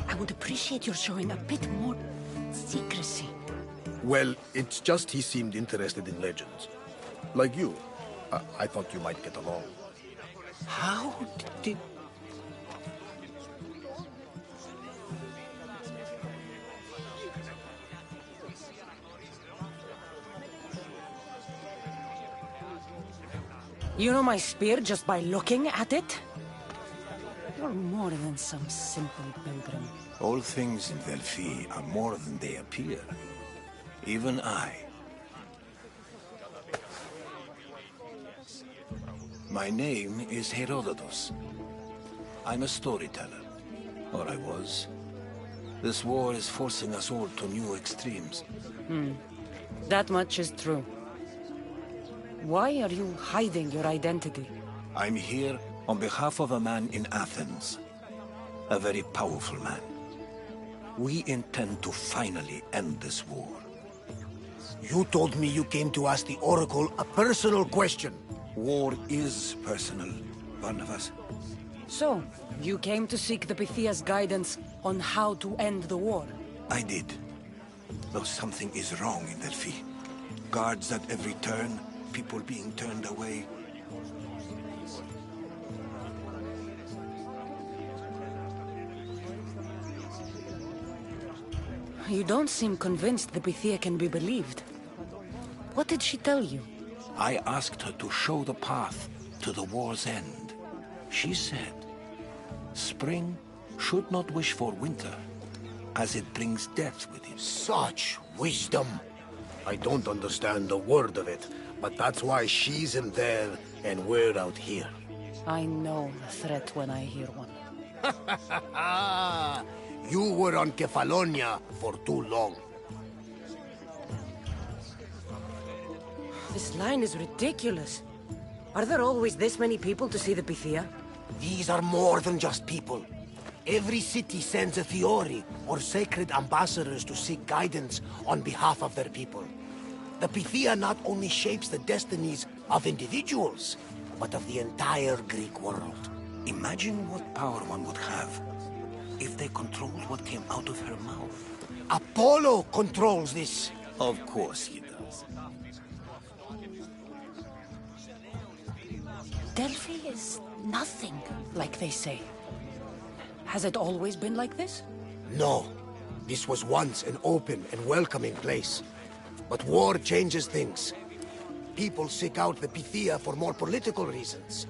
I would appreciate your showing a bit more secrecy. Well, it's just he seemed interested in legends. Like you. I thought you might get along. How did... You know my spear just by looking at it? You're more than some simple pilgrim. All things in Delphi are more than they appear. Even I. My name is Herodotus. I'm a storyteller. Or I was. This war is forcing us all to new extremes. That much is true. Why are you hiding your identity? I'm here on behalf of a man in Athens. A very powerful man. We intend to finally end this war. You told me you came to ask the oracle a personal question. War is personal, Barnabas. So, you came to seek the Pythia's guidance on how to end the war? I did. Though something is wrong in Delphi. Guards at every turn, people being turned away. You don't seem convinced the Pythia can be believed. What did she tell you? I asked her to show the path to the war's end. She said, spring should not wish for winter, as it brings death with it. Such wisdom! I don't understand a word of it, but that's why she's in there and we're out here. I know a threat when I hear one. You were on Kefalonia for too long. This line is ridiculous. Are there always this many people to see the Pythia? These are more than just people. Every city sends a Fiori, or sacred ambassadors to seek guidance on behalf of their people. The Pythia not only shapes the destinies of individuals, but of the entire Greek world. Imagine what power one would have if they controlled what came out of her mouth. Apollo controls this. Of course he does. Delphi is nothing, like they say. Has it always been like this? No. This was once an open and welcoming place. But war changes things. People seek out the Pythia for more political reasons.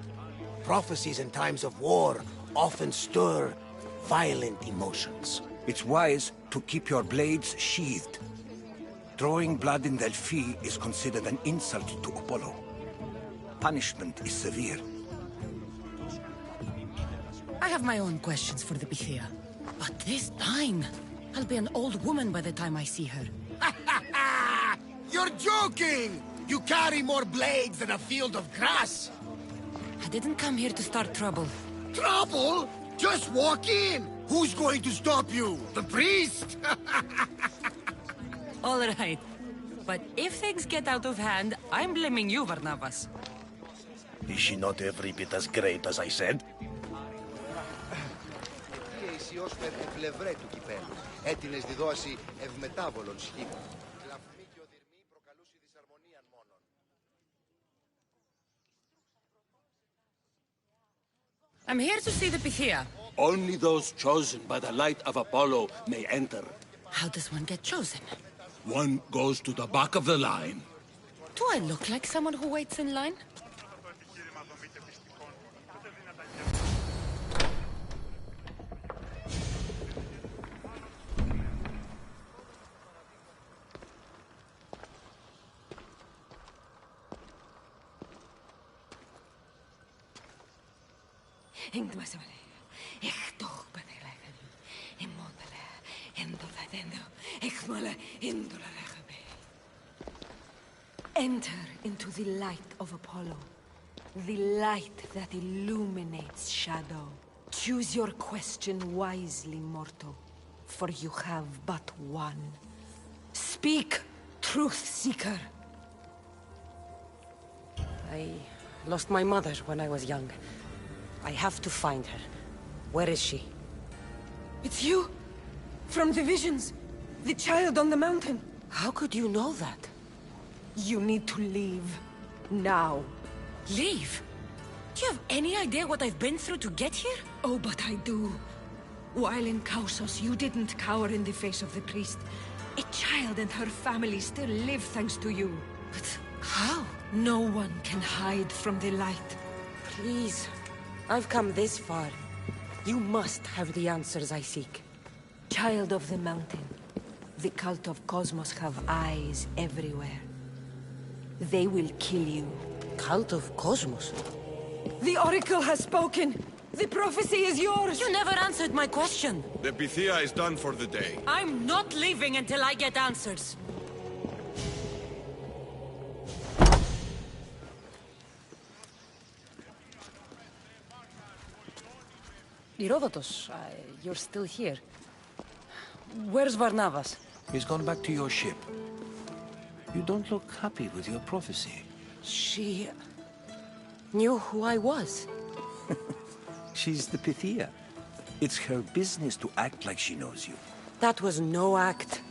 Prophecies in times of war often stir violent emotions. It's wise to keep your blades sheathed. Drawing blood in Delphi is considered an insult to Apollo. Punishment is severe. I have my own questions for the Pythia. But this time, I'll be an old woman by the time I see her. You're joking! You carry more blades than a field of grass! I didn't come here to start trouble. Trouble? Just walk in! Who's going to stop you? The priest? All right. But if things get out of hand, I'm blaming you, Barnabas. Is she not every bit as great as I said? Η ισιόσφαιρ ευλευρέ του κυπέλου, έτεινες τη δόση ευμετάβολων σχήμων. Κλαφμή και οδυρμή προκαλούσι δυσαρμονίαν μόνον. I'm here to see the Pythia. Only those chosen by the light of Apollo may enter. How does one get chosen? One goes to the back of the line. Do I look like someone who waits in line? Enter into the light of Apollo, the light that illuminates shadow. Choose your question wisely, mortal, for you have but one. Speak, truth seeker. I lost my mother when I was young. I have to find her. Where is she? It's you! From the visions! The child on the mountain! How could you know that? You need to leave. Now. Leave? Do you have any idea what I've been through to get here? Oh, but I do. While in Kausos, you didn't cower in the face of the priest. A child and her family still live thanks to you. But how? No one can hide from the light. Please. I've come this far. You must have the answers I seek. Child of the mountain, the cult of Cosmos have eyes everywhere. They will kill you. Cult of Cosmos? The Oracle has spoken! The prophecy is yours! You never answered my question! The Pythia is done for the day. I'm not leaving until I get answers! Herodotus, you're still here. Where's Barnabas? He's gone back to your ship. You don't look happy with your prophecy. She knew who I was. She's the Pythia. It's her business to act like she knows you. That was no act.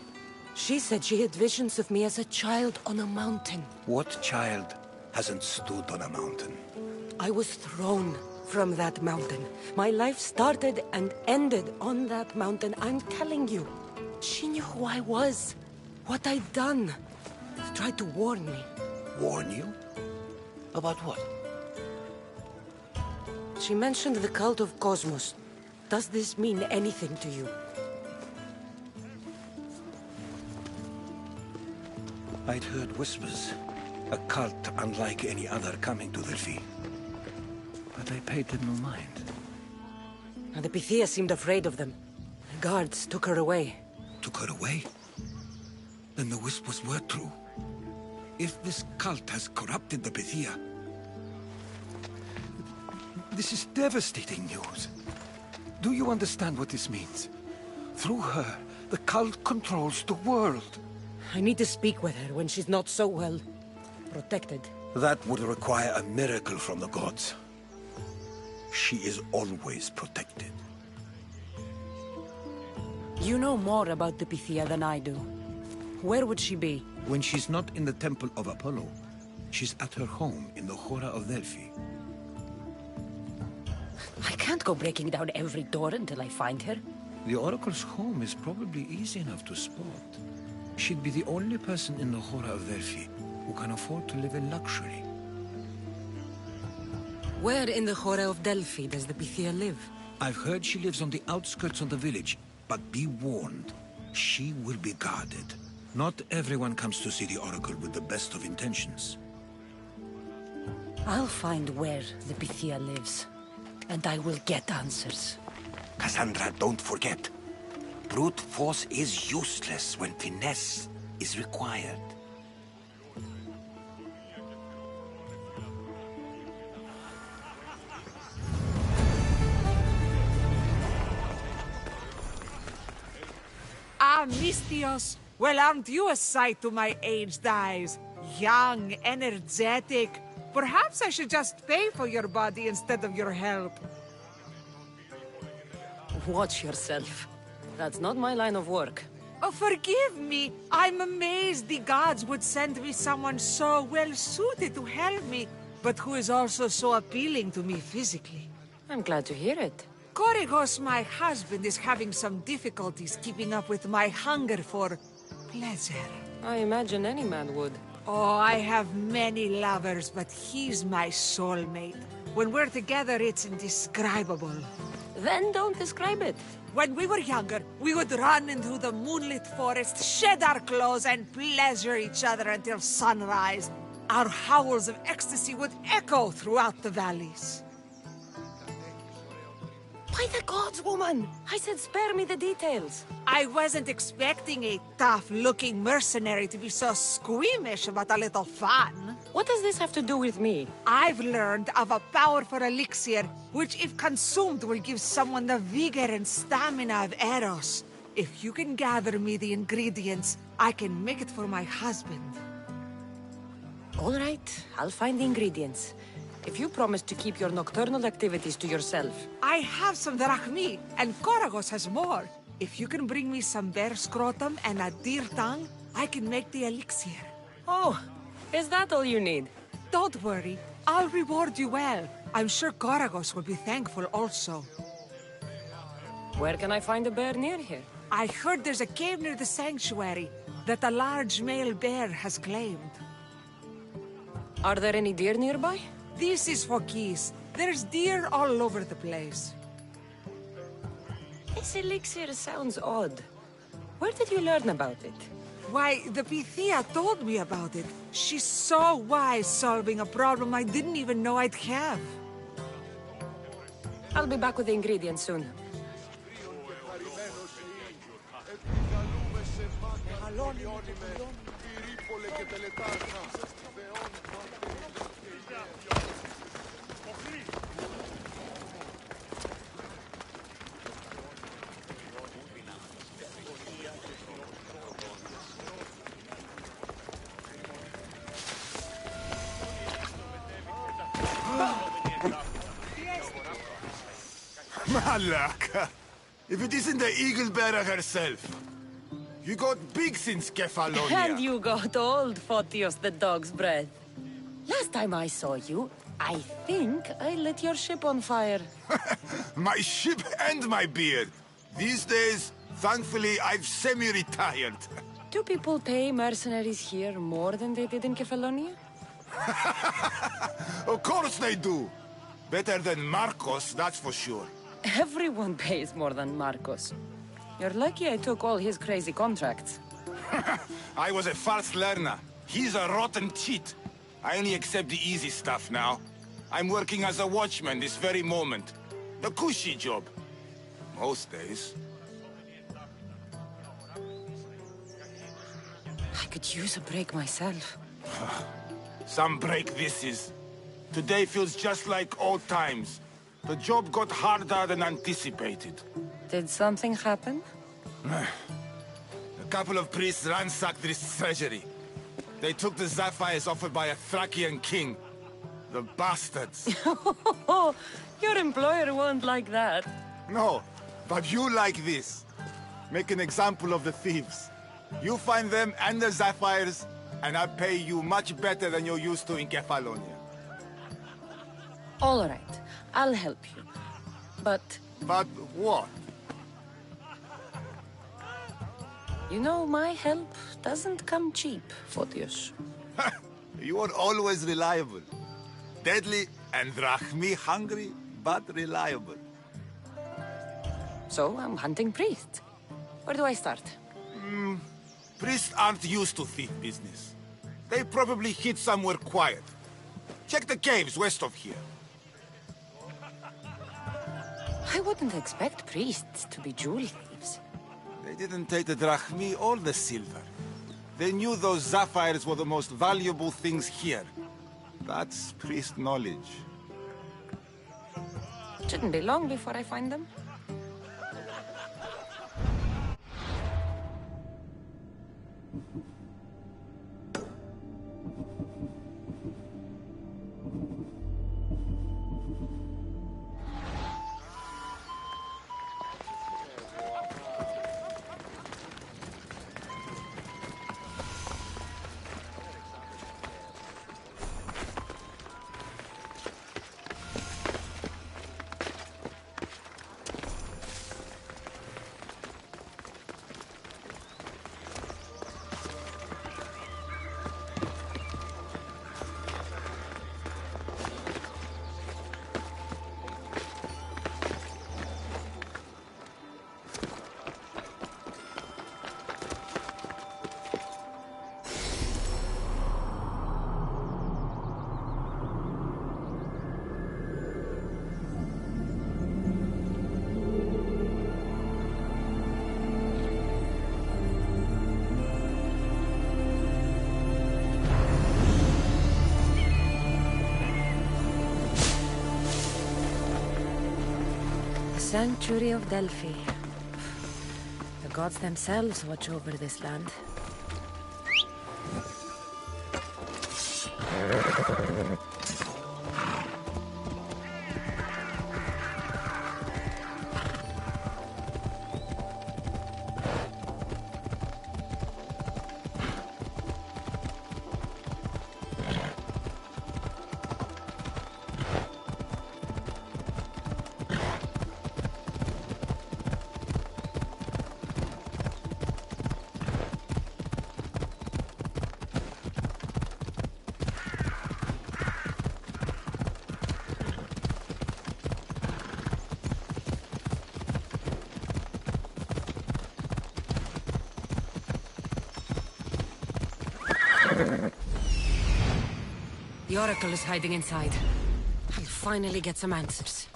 She said she had visions of me as a child on a mountain. What child hasn't stood on a mountain? I was thrown from that mountain. My life started and ended on that mountain, I'm telling you. She knew who I was, what I'd done. She tried to warn me. Warn you? About what? She mentioned the cult of Cosmos. Does this mean anything to you? I'd heard whispers. A cult unlike any other coming to Delphi. But I paid them no mind. And the Pythia seemed afraid of them. The guards took her away. Took her away? Then the whispers were true. If this cult has corrupted the Pythia... This is devastating news. Do you understand what this means? Through her, the cult controls the world. I need to speak with her when she's not so well protected. That would require a miracle from the gods. She is always protected. You know more about the Pythia than I do. Where would she be? When she's not in the Temple of Apollo, she's at her home in the Hora of Delphi. I can't go breaking down every door until I find her. The Oracle's home is probably easy enough to spot. She'd be the only person in the Hora of Delphi who can afford to live in luxury. Where in the Hora of Delphi does the Pythia live? I've heard she lives on the outskirts of the village, but be warned, she will be guarded. Not everyone comes to see the Oracle with the best of intentions. I'll find where the Pythia lives, and I will get answers. Cassandra, don't forget. Brute force is useless when finesse is required. Ah, Mistios! Well, aren't you a sight to my aged eyes? Young, energetic. Perhaps I should just pay for your body instead of your help. Watch yourself. That's not my line of work. Oh, forgive me. I'm amazed the gods would send me someone so well-suited to help me, but who is also so appealing to me physically. I'm glad to hear it. Korygos, my husband, is having some difficulties keeping up with my hunger for pleasure. I imagine any man would. Oh, I have many lovers, but he's my soulmate. When we're together, it's indescribable. Then don't describe it. When we were younger, we would run into the moonlit forest, shed our clothes, and pleasure each other until sunrise. Our howls of ecstasy would echo throughout the valleys. By the gods, woman! I said spare me the details. I wasn't expecting a tough-looking mercenary to be so squeamish about a little fun. What does this have to do with me? I've learned of a powerful elixir, which if consumed will give someone the vigor and stamina of Eros. If you can gather me the ingredients, I can make it for my husband. All right, I'll find the ingredients. If you promise to keep your nocturnal activities to yourself. I have some drachmi, and Korygos has more. If you can bring me some bear scrotum and a deer tongue, I can make the elixir. Oh, is that all you need? Don't worry. I'll reward you well. I'm sure Korygos will be thankful also. Where can I find a bear near here? I heard there's a cave near the sanctuary that a large male bear has claimed. Are there any deer nearby? This is for geese. There's deer all over the place. This elixir sounds odd. Where did you learn about it? Why, the Pythia told me about it. She's so wise solving a problem I didn't even know I'd have. I'll be back with the ingredients soon. Malaka! If it isn't the eagle bearer herself. You got big since Kefalonia. And you got old, Photios the dog's breath. Last time I saw you, I think I lit your ship on fire. My ship and my beard. These days, thankfully, I've semi-retired. Do people pay mercenaries here more than they did in Kefalonia? Of course they do. Better than Marcos, that's for sure. Everyone pays more than Marcos. You're lucky I took all his crazy contracts. I was a fast learner. He's a rotten cheat. I only accept the easy stuff now. I'm working as a watchman this very moment. The cushy job. Most days. I could use a break myself. Some break this is. Today feels just like old times. The job got harder than anticipated. Did something happen? The couple of priests ransacked this treasury. They took the sapphires offered by a Thracian king. The bastards. Your employer won't like that. No, but you like this. Make an example of the thieves. You find them and the sapphires, and I pay you much better than you're used to in Kefalonia. All right, I'll help you. But... But what? You know, my help doesn't come cheap, Photios. You are always reliable. Deadly and drachmi hungry, but reliable. So, I'm hunting priests. Where do I start? Priests aren't used to thief business. They probably hid somewhere quiet. Check the caves west of here. I wouldn't expect priests to be jewel thieves. They didn't take the drachmi or the silver. They knew those sapphires were the most valuable things here. That's priest knowledge. Shouldn't be long before I find them. Sanctuary of Delphi. The gods themselves watch over this land. The Oracle is hiding inside. I'll finally get some answers.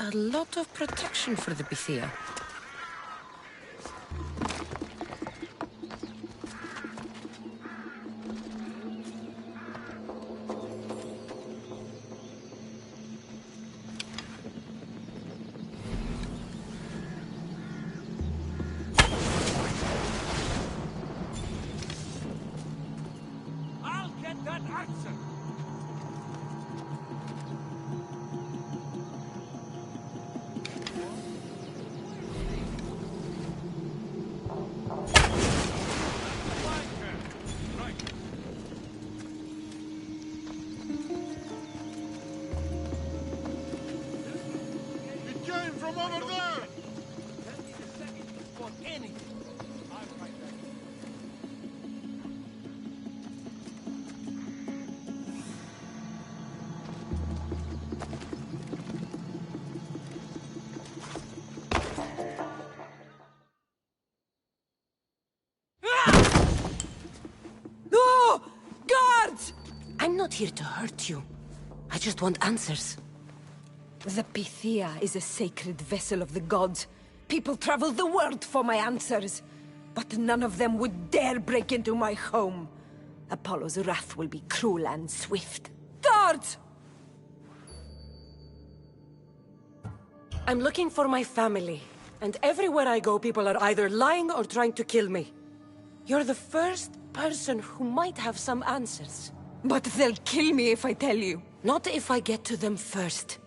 A lot of protection for the Pythia. I'll get that answer! Over there! For anything. I'll find that. not here to hurt you. I just want answers. The Pythia is a sacred vessel of the gods. People travel the world for my answers. But none of them would dare break into my home. Apollo's wrath will be cruel and swift. Guards! I'm looking for my family. And everywhere I go, people are either lying or trying to kill me. You're the first person who might have some answers. But they'll kill me if I tell you. Not if I get to them first.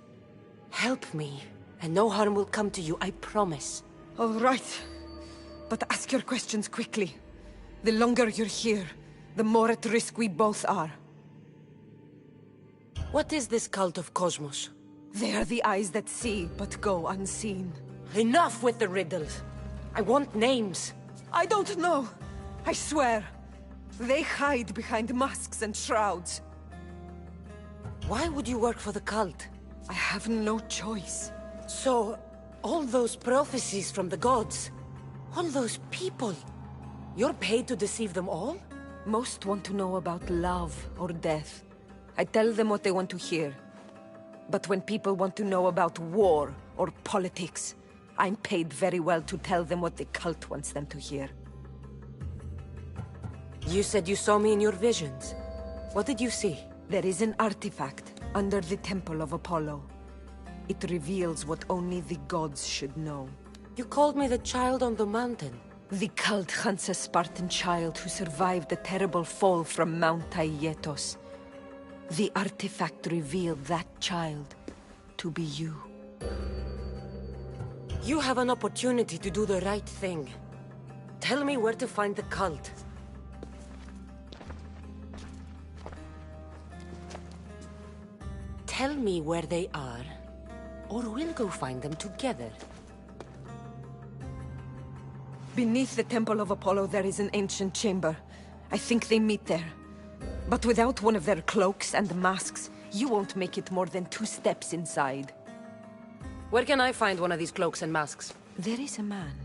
Help me, and no harm will come to you, I promise. All right. But ask your questions quickly. The longer you're here, the more at risk we both are. What is this cult of Cosmos? They are the eyes that see, but go unseen. Enough with the riddles. I want names. I don't know. I swear. They hide behind masks and shrouds. Why would you work for the cult? I have no choice. So, all those prophecies from the gods, all those people, you're paid to deceive them all? Most want to know about love or death. I tell them what they want to hear. But when people want to know about war or politics, I'm paid very well to tell them what the cult wants them to hear. You said you saw me in your visions. What did you see? There is an artifact under the Temple of Apollo. It reveals what only the gods should know. You called me the child on the mountain. The cult hunts a Spartan child who survived the terrible fall from Mount Aietos. The artifact revealed that child to be you. You have an opportunity to do the right thing. Tell me where to find the cult. Tell me where they are, or we'll go find them together. Beneath the Temple of Apollo there is an ancient chamber. I think they meet there. But without one of their cloaks and masks, you won't make it more than 2 steps inside. Where can I find one of these cloaks and masks? There is a man.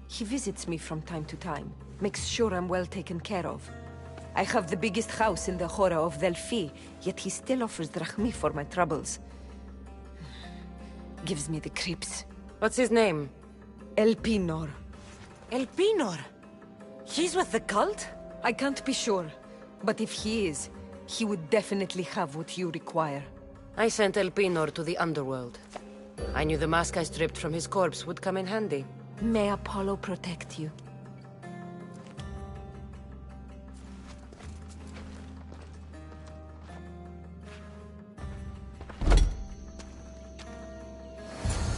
He visits me from time to time, makes sure I'm well taken care of. I have the biggest house in the Hora of Delphi, yet he still offers drachmi for my troubles. Gives me the creeps. What's his name? Elpinor. Elpinor? He's with the cult? I can't be sure, but if he is, he would definitely have what you require. I sent Elpinor to the underworld. I knew the mask I stripped from his corpse would come in handy. May Apollo protect you.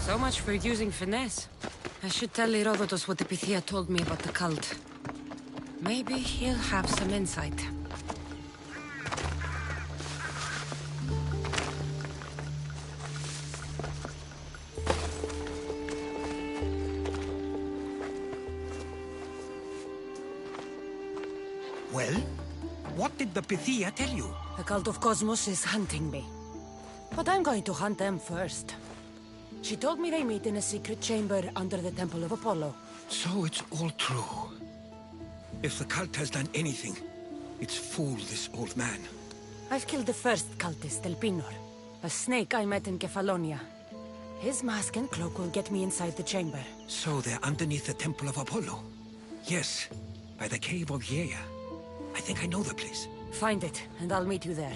So much for using finesse. I should tell Herodotus what the Pythia told me about the cult. Maybe he'll have some insight. Well? What did the Pythia tell you? The cult of Cosmos is hunting me. But I'm going to hunt them first. She told me they meet in a secret chamber under the Temple of Apollo. So it's all true. If the cult has done anything, it's fooled this old man. I've killed the first cultist, Elpinor. A snake I met in Kefalonia. His mask and cloak will get me inside the chamber. So they're underneath the Temple of Apollo? Yes, by the cave of Yea. I think I know the place. Find it, and I'll meet you there.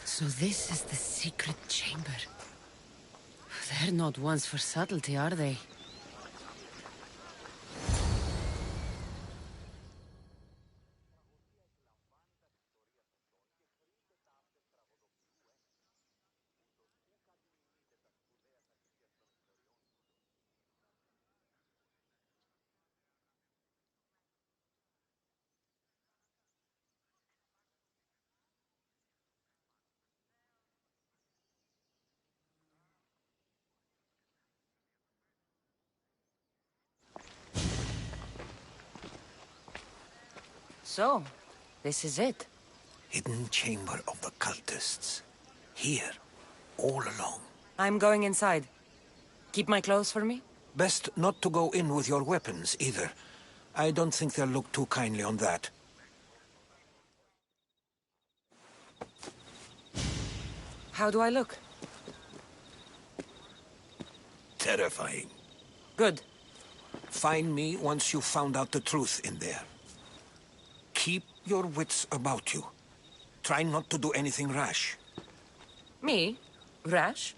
So this is the secret chamber. They're not ones for subtlety, are they? So, this is it. Hidden chamber of the cultists. Here, all along. I'm going inside. Keep my clothes for me? Best not to go in with your weapons, either. I don't think they'll look too kindly on that. How do I look? Terrifying. Good. Find me once you've found out the truth in there. Keep your wits about you. Try not to do anything rash. Me? Rash?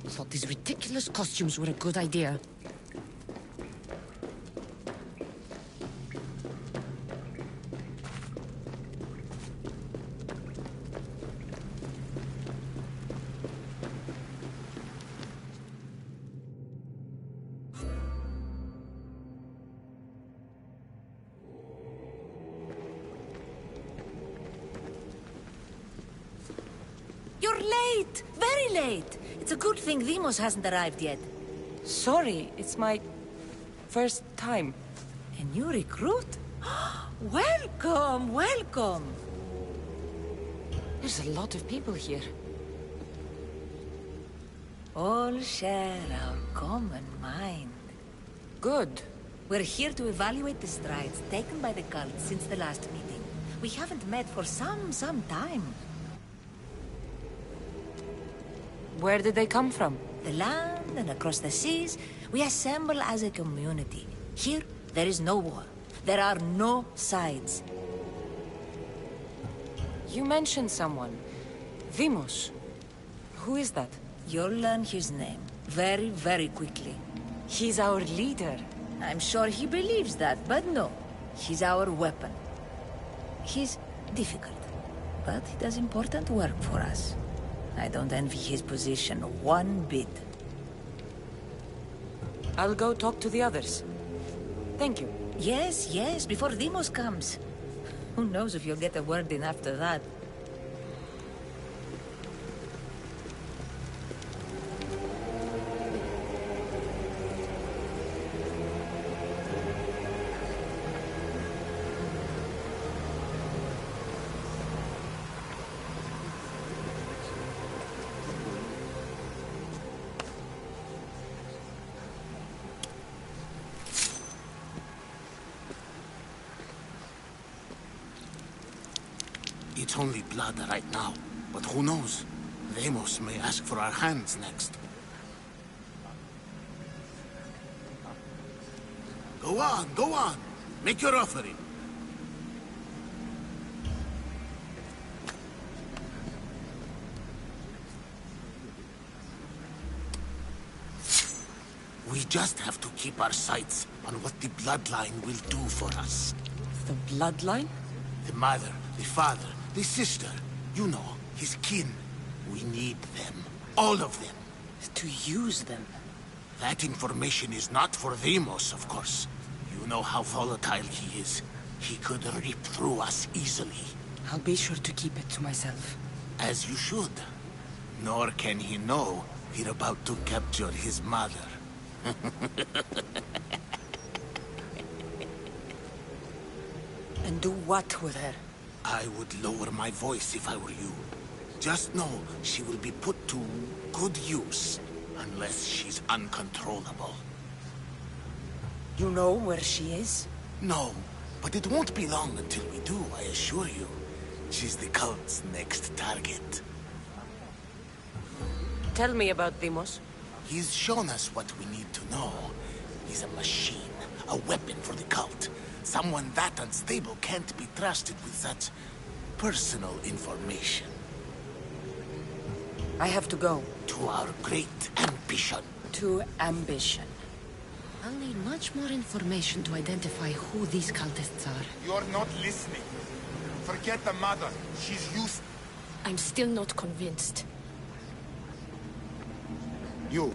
Thought these ridiculous costumes were a good idea. You're late! Very late! It's a good thing Demos hasn't arrived yet. Sorry, it's my first time. A new recruit? Welcome, welcome! There's a lot of people here. All share our common mind. Good. We're here to evaluate the strides taken by the cult since the last meeting. We haven't met for some time. Where did they come from? The land and across the seas, we assemble as a community. Here, there is no war. There are no sides. You mentioned someone. Vimos. Who is that? You'll learn his name very, very quickly. He's our leader. I'm sure he believes that, but no. He's our weapon. He's difficult, but he does important work for us. I don't envy his position one bit. I'll go talk to the others. Thank you. Yes, yes, before Demos comes. Who knows if you'll get a word in after that. It's only blood right now, but who knows? Ramos may ask for our hands next. Go on, go on. Make your offering. We just have to keep our sights on what the bloodline will do for us. The bloodline? The mother, the father, the sister. You know, his kin. We need them. All of them. To use them? That information is not for Demos, of course. You know how volatile he is. He could rip through us easily. I'll be sure to keep it to myself. As you should. Nor can he know we're about to capture his mother. And do what with her? I would lower my voice if I were you. Just know she will be put to good use. Unless she's uncontrollable. You know where she is? No, but it won't be long until we do, I assure you. She's the cult's next target. Tell me about Deimos. He's shown us what we need to know. He's a machine, a weapon for the cult. Someone that unstable can't be trusted with such personal information. I have to go. To our great ambition. To ambition. I'll need much more information to identify who these cultists are. You're not listening. Forget the mother. She's used... I'm still not convinced. You.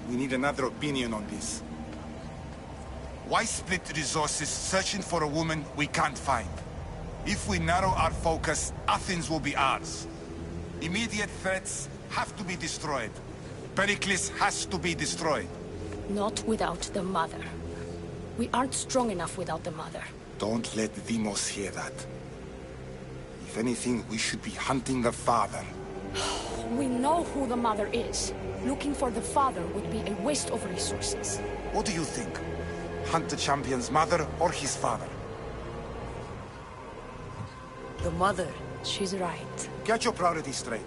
We need another opinion on this. Why split resources searching for a woman we can't find? If we narrow our focus, Athens will be ours. Immediate threats have to be destroyed. Pericles has to be destroyed. Not without the mother. We aren't strong enough without the mother. Don't let Deimos hear that. If anything, we should be hunting the father. We know who the mother is. Looking for the father would be a waste of resources. What do you think? Hunt the champion's mother or his father? The mother. She's right. Get your priorities straight.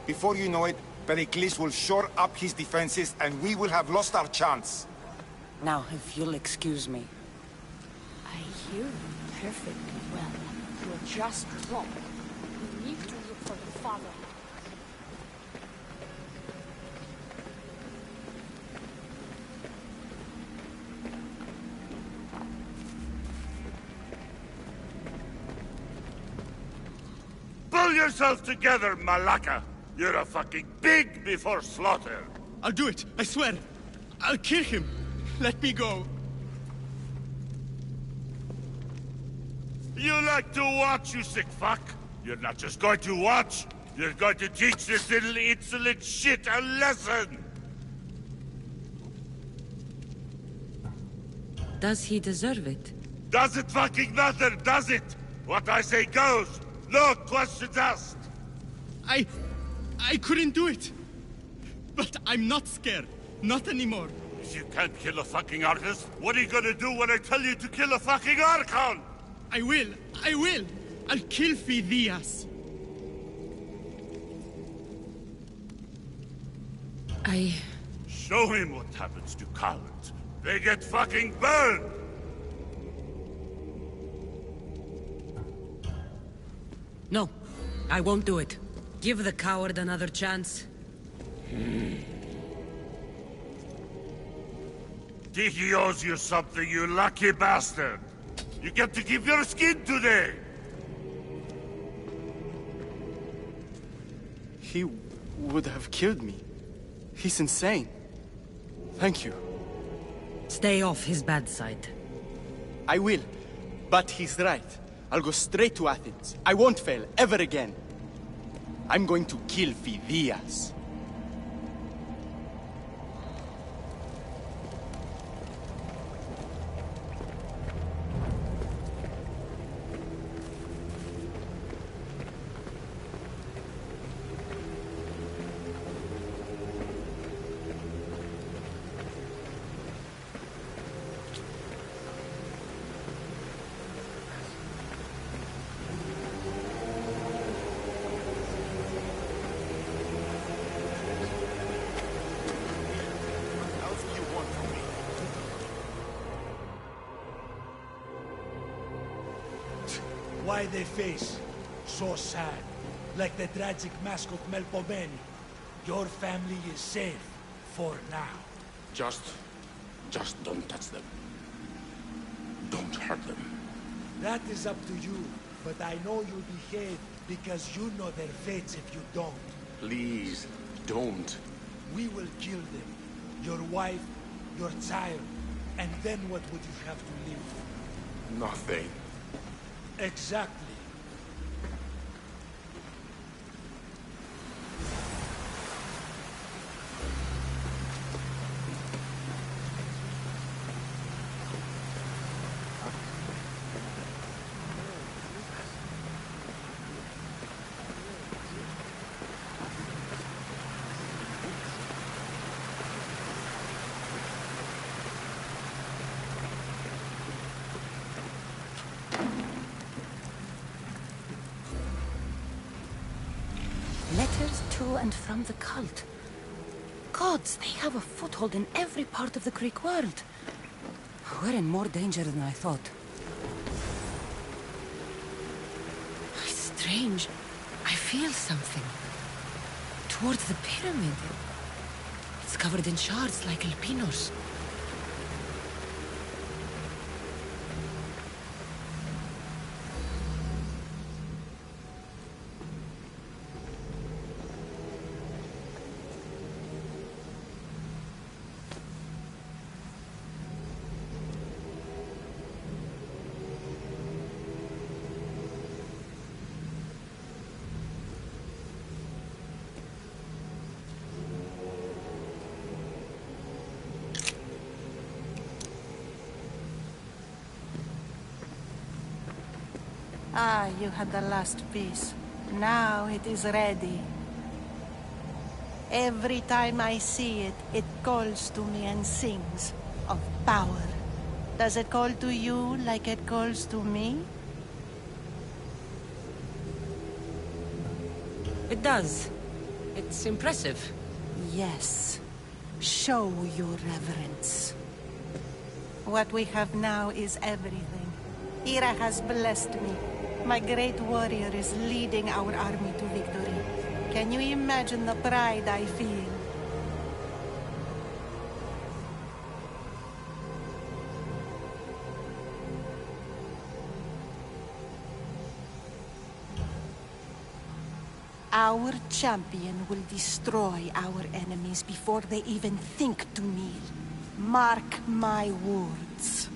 Before you know it, Pericles will shore up his defenses and we will have lost our chance. Now, if you'll excuse me. I hear you perfectly well. You're just wrong. We need to look for the father. Pull yourself together, Malaka! You're a fucking pig before slaughter! I'll do it, I swear. I'll kill him. Let me go. You like to watch, you sick fuck? You're not just going to watch, you're going to teach this little insolent shit a lesson! Does he deserve it? Does it fucking matter, does it? What I say goes! No questions asked! I couldn't do it. But I'm not scared. Not anymore. If you can't kill a fucking artist, what are you gonna do when I tell you to kill a fucking Archon? I will. I will. I'll kill Phidias. Show him what happens to cowards. They get fucking burned! No, I won't do it. Give the coward another chance. He owes you something, you lucky bastard! You get to keep your skin today! He would have killed me. He's insane. Thank you. Stay off his bad side. I will. But he's right. I'll go straight to Athens. I won't fail, ever again. I'm going to kill Phidias. Why they face? So sad. Like the tragic mask of Melpomene. Your family is safe. For now. Just don't touch them. Don't hurt them. That is up to you. But I know you'll behave because you know their fates if you don't. Please, don't. We will kill them. Your wife, your child. And then what would you have to live with? Nothing. Exactly. Letters to and from the cult. Gods, they have a foothold in every part of the Greek world. We're in more danger than I thought. It's strange. I feel something. Towards the pyramid. It's covered in shards like Alpinos. Ah, you had the last piece. Now it is ready. Every time I see it, it calls to me and sings of power. Does it call to you like it calls to me? It does. It's impressive. Yes. Show your reverence. What we have now is everything. Ira has blessed me. My great warrior is leading our army to victory. Can you imagine the pride I feel? Our champion will destroy our enemies before they even think to kneel. Mark my words.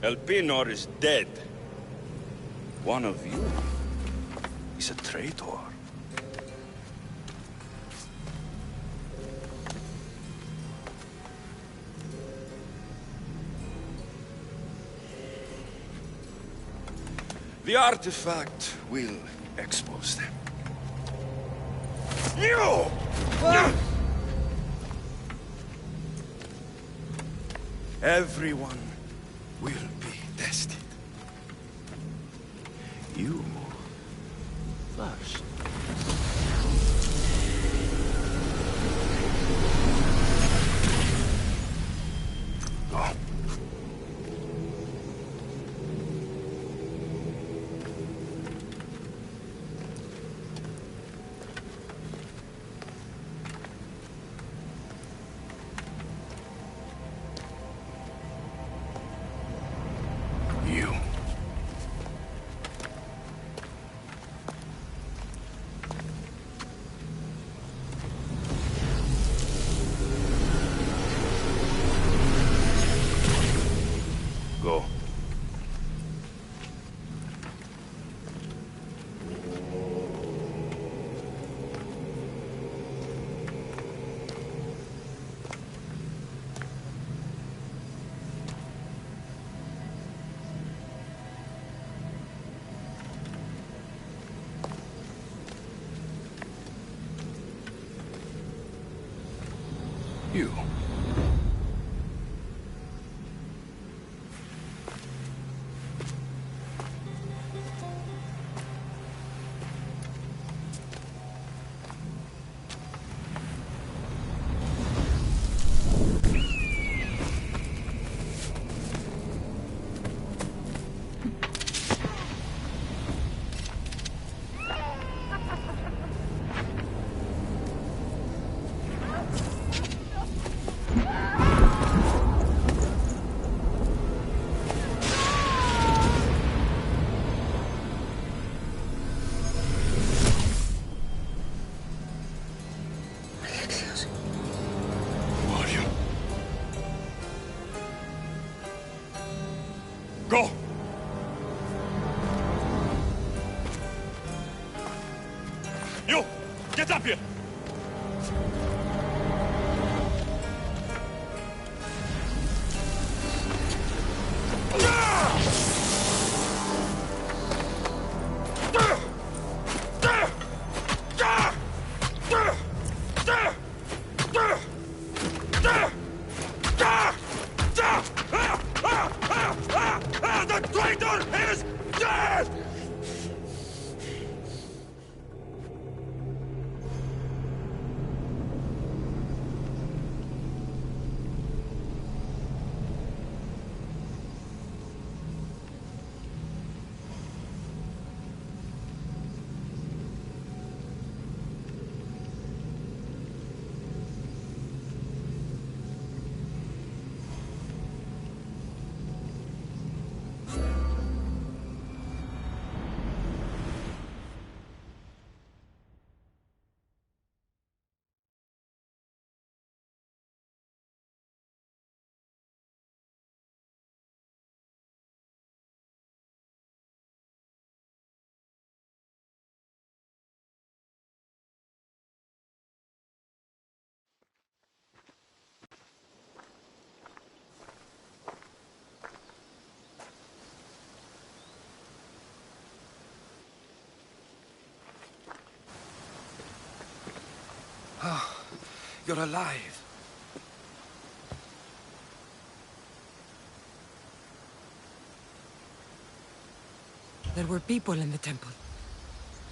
Elpinor is dead. One of you is a traitor. The artifact will expose them. You! Everyone will be tested. You first. Go. You. Go. You. Go! You! Get up here! You're alive. There were people in the temple.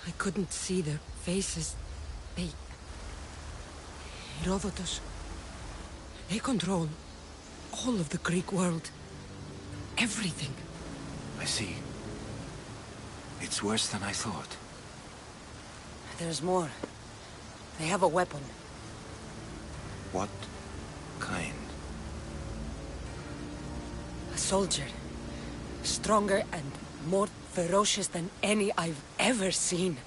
I couldn't see their faces. They... Herodotus. They control all of the Greek world. Everything. I see. It's worse than I thought. There's more. They have a weapon. What kind? A soldier. Stronger and more ferocious than any I've ever seen.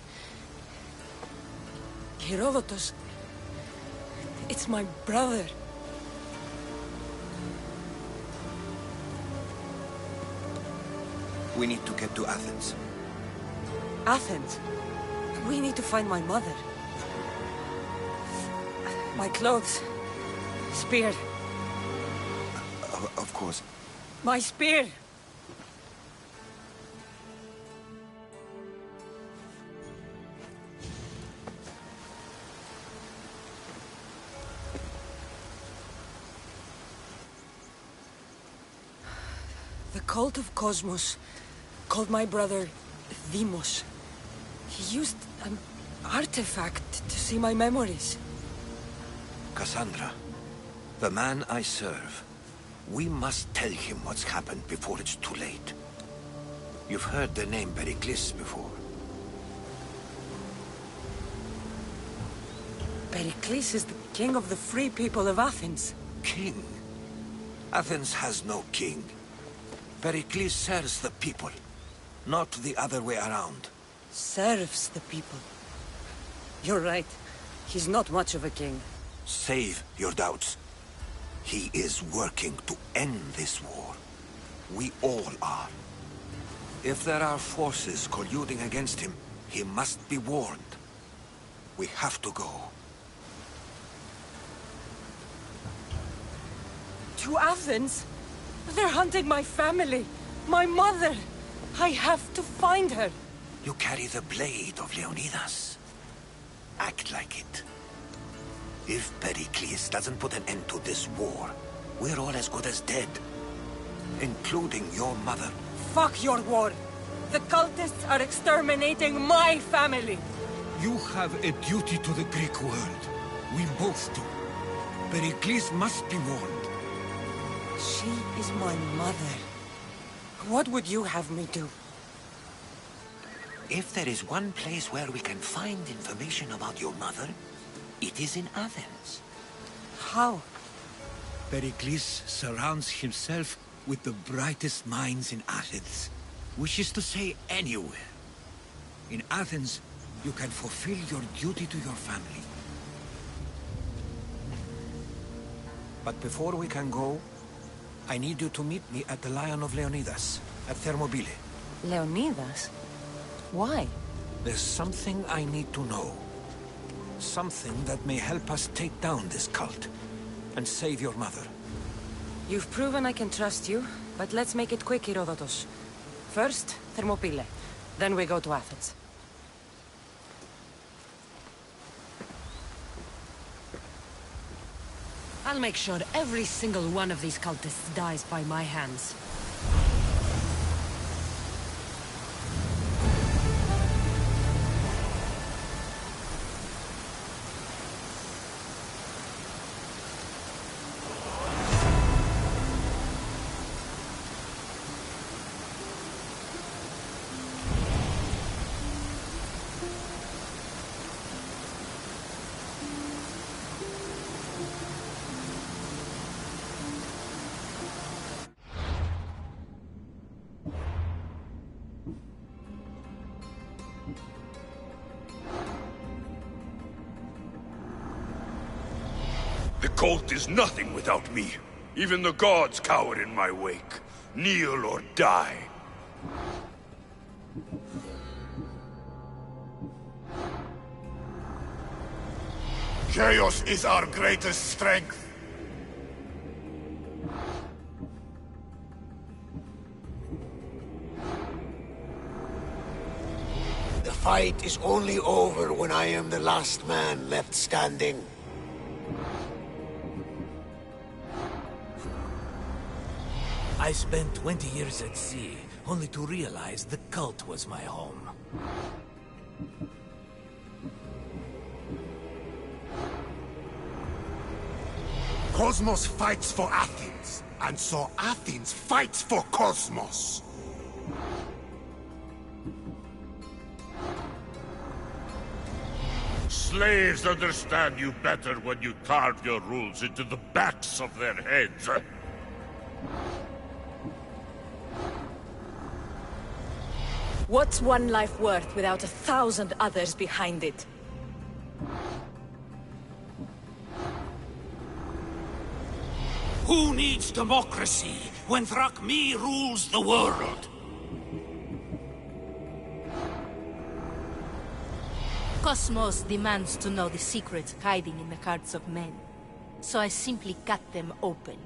Herodotus. It's my brother. We need to get to Athens. Athens? We need to find my mother. My clothes. Spear. Of course. My spear! The cult of Cosmos called my brother Deimos. He used an artifact to see my memories. Cassandra, the man I serve. We must tell him what's happened before it's too late. You've heard the name Pericles before. Pericles is the king of the free people of Athens. King? Athens has no king. Pericles serves the people, not the other way around. Serves the people. You're right. He's not much of a king. Save your doubts. He is working to end this war. We all are. If there are forces colluding against him, he must be warned. We have to go. To Athens? They're hunting my family. My mother. I have to find her. You carry the blade of Leonidas. Act like it. If Pericles doesn't put an end to this war, we're all as good as dead. Including your mother. Fuck your war. The cultists are exterminating my family. You have a duty to the Greek world. We both do. Pericles must be warned. She is my mother. What would you have me do? If there is one place where we can find information about your mother, it is in Athens. How? Pericles surrounds himself with the brightest minds in Athens. Which is to say, anywhere. In Athens, you can fulfill your duty to your family. But before we can go, I need you to meet me at the Lion of Leonidas, at Thermopylae. Leonidas? Why? There's something I need to know. Something that may help us take down this cult and save your mother. You've proven I can trust you, but let's make it quick, Herodotus. First, Thermopylae. Then we go to Athens. I'll make sure every single one of these cultists dies by my hands. The cult is nothing without me. Even the gods cower in my wake. Kneel or die. Chaos is our greatest strength. The fight is only over when I am the last man left standing. I spent 20 years at sea, only to realize the cult was my home. Cosmos fights for Athens, and so Athens fights for Cosmos. Slaves understand you better when you carve your rules into the backs of their heads. What's one life worth without 1,000 others behind it? Who needs democracy when Thrakmi rules the world? Cosmos demands to know the secrets hiding in the hearts of men. So I simply cut them open.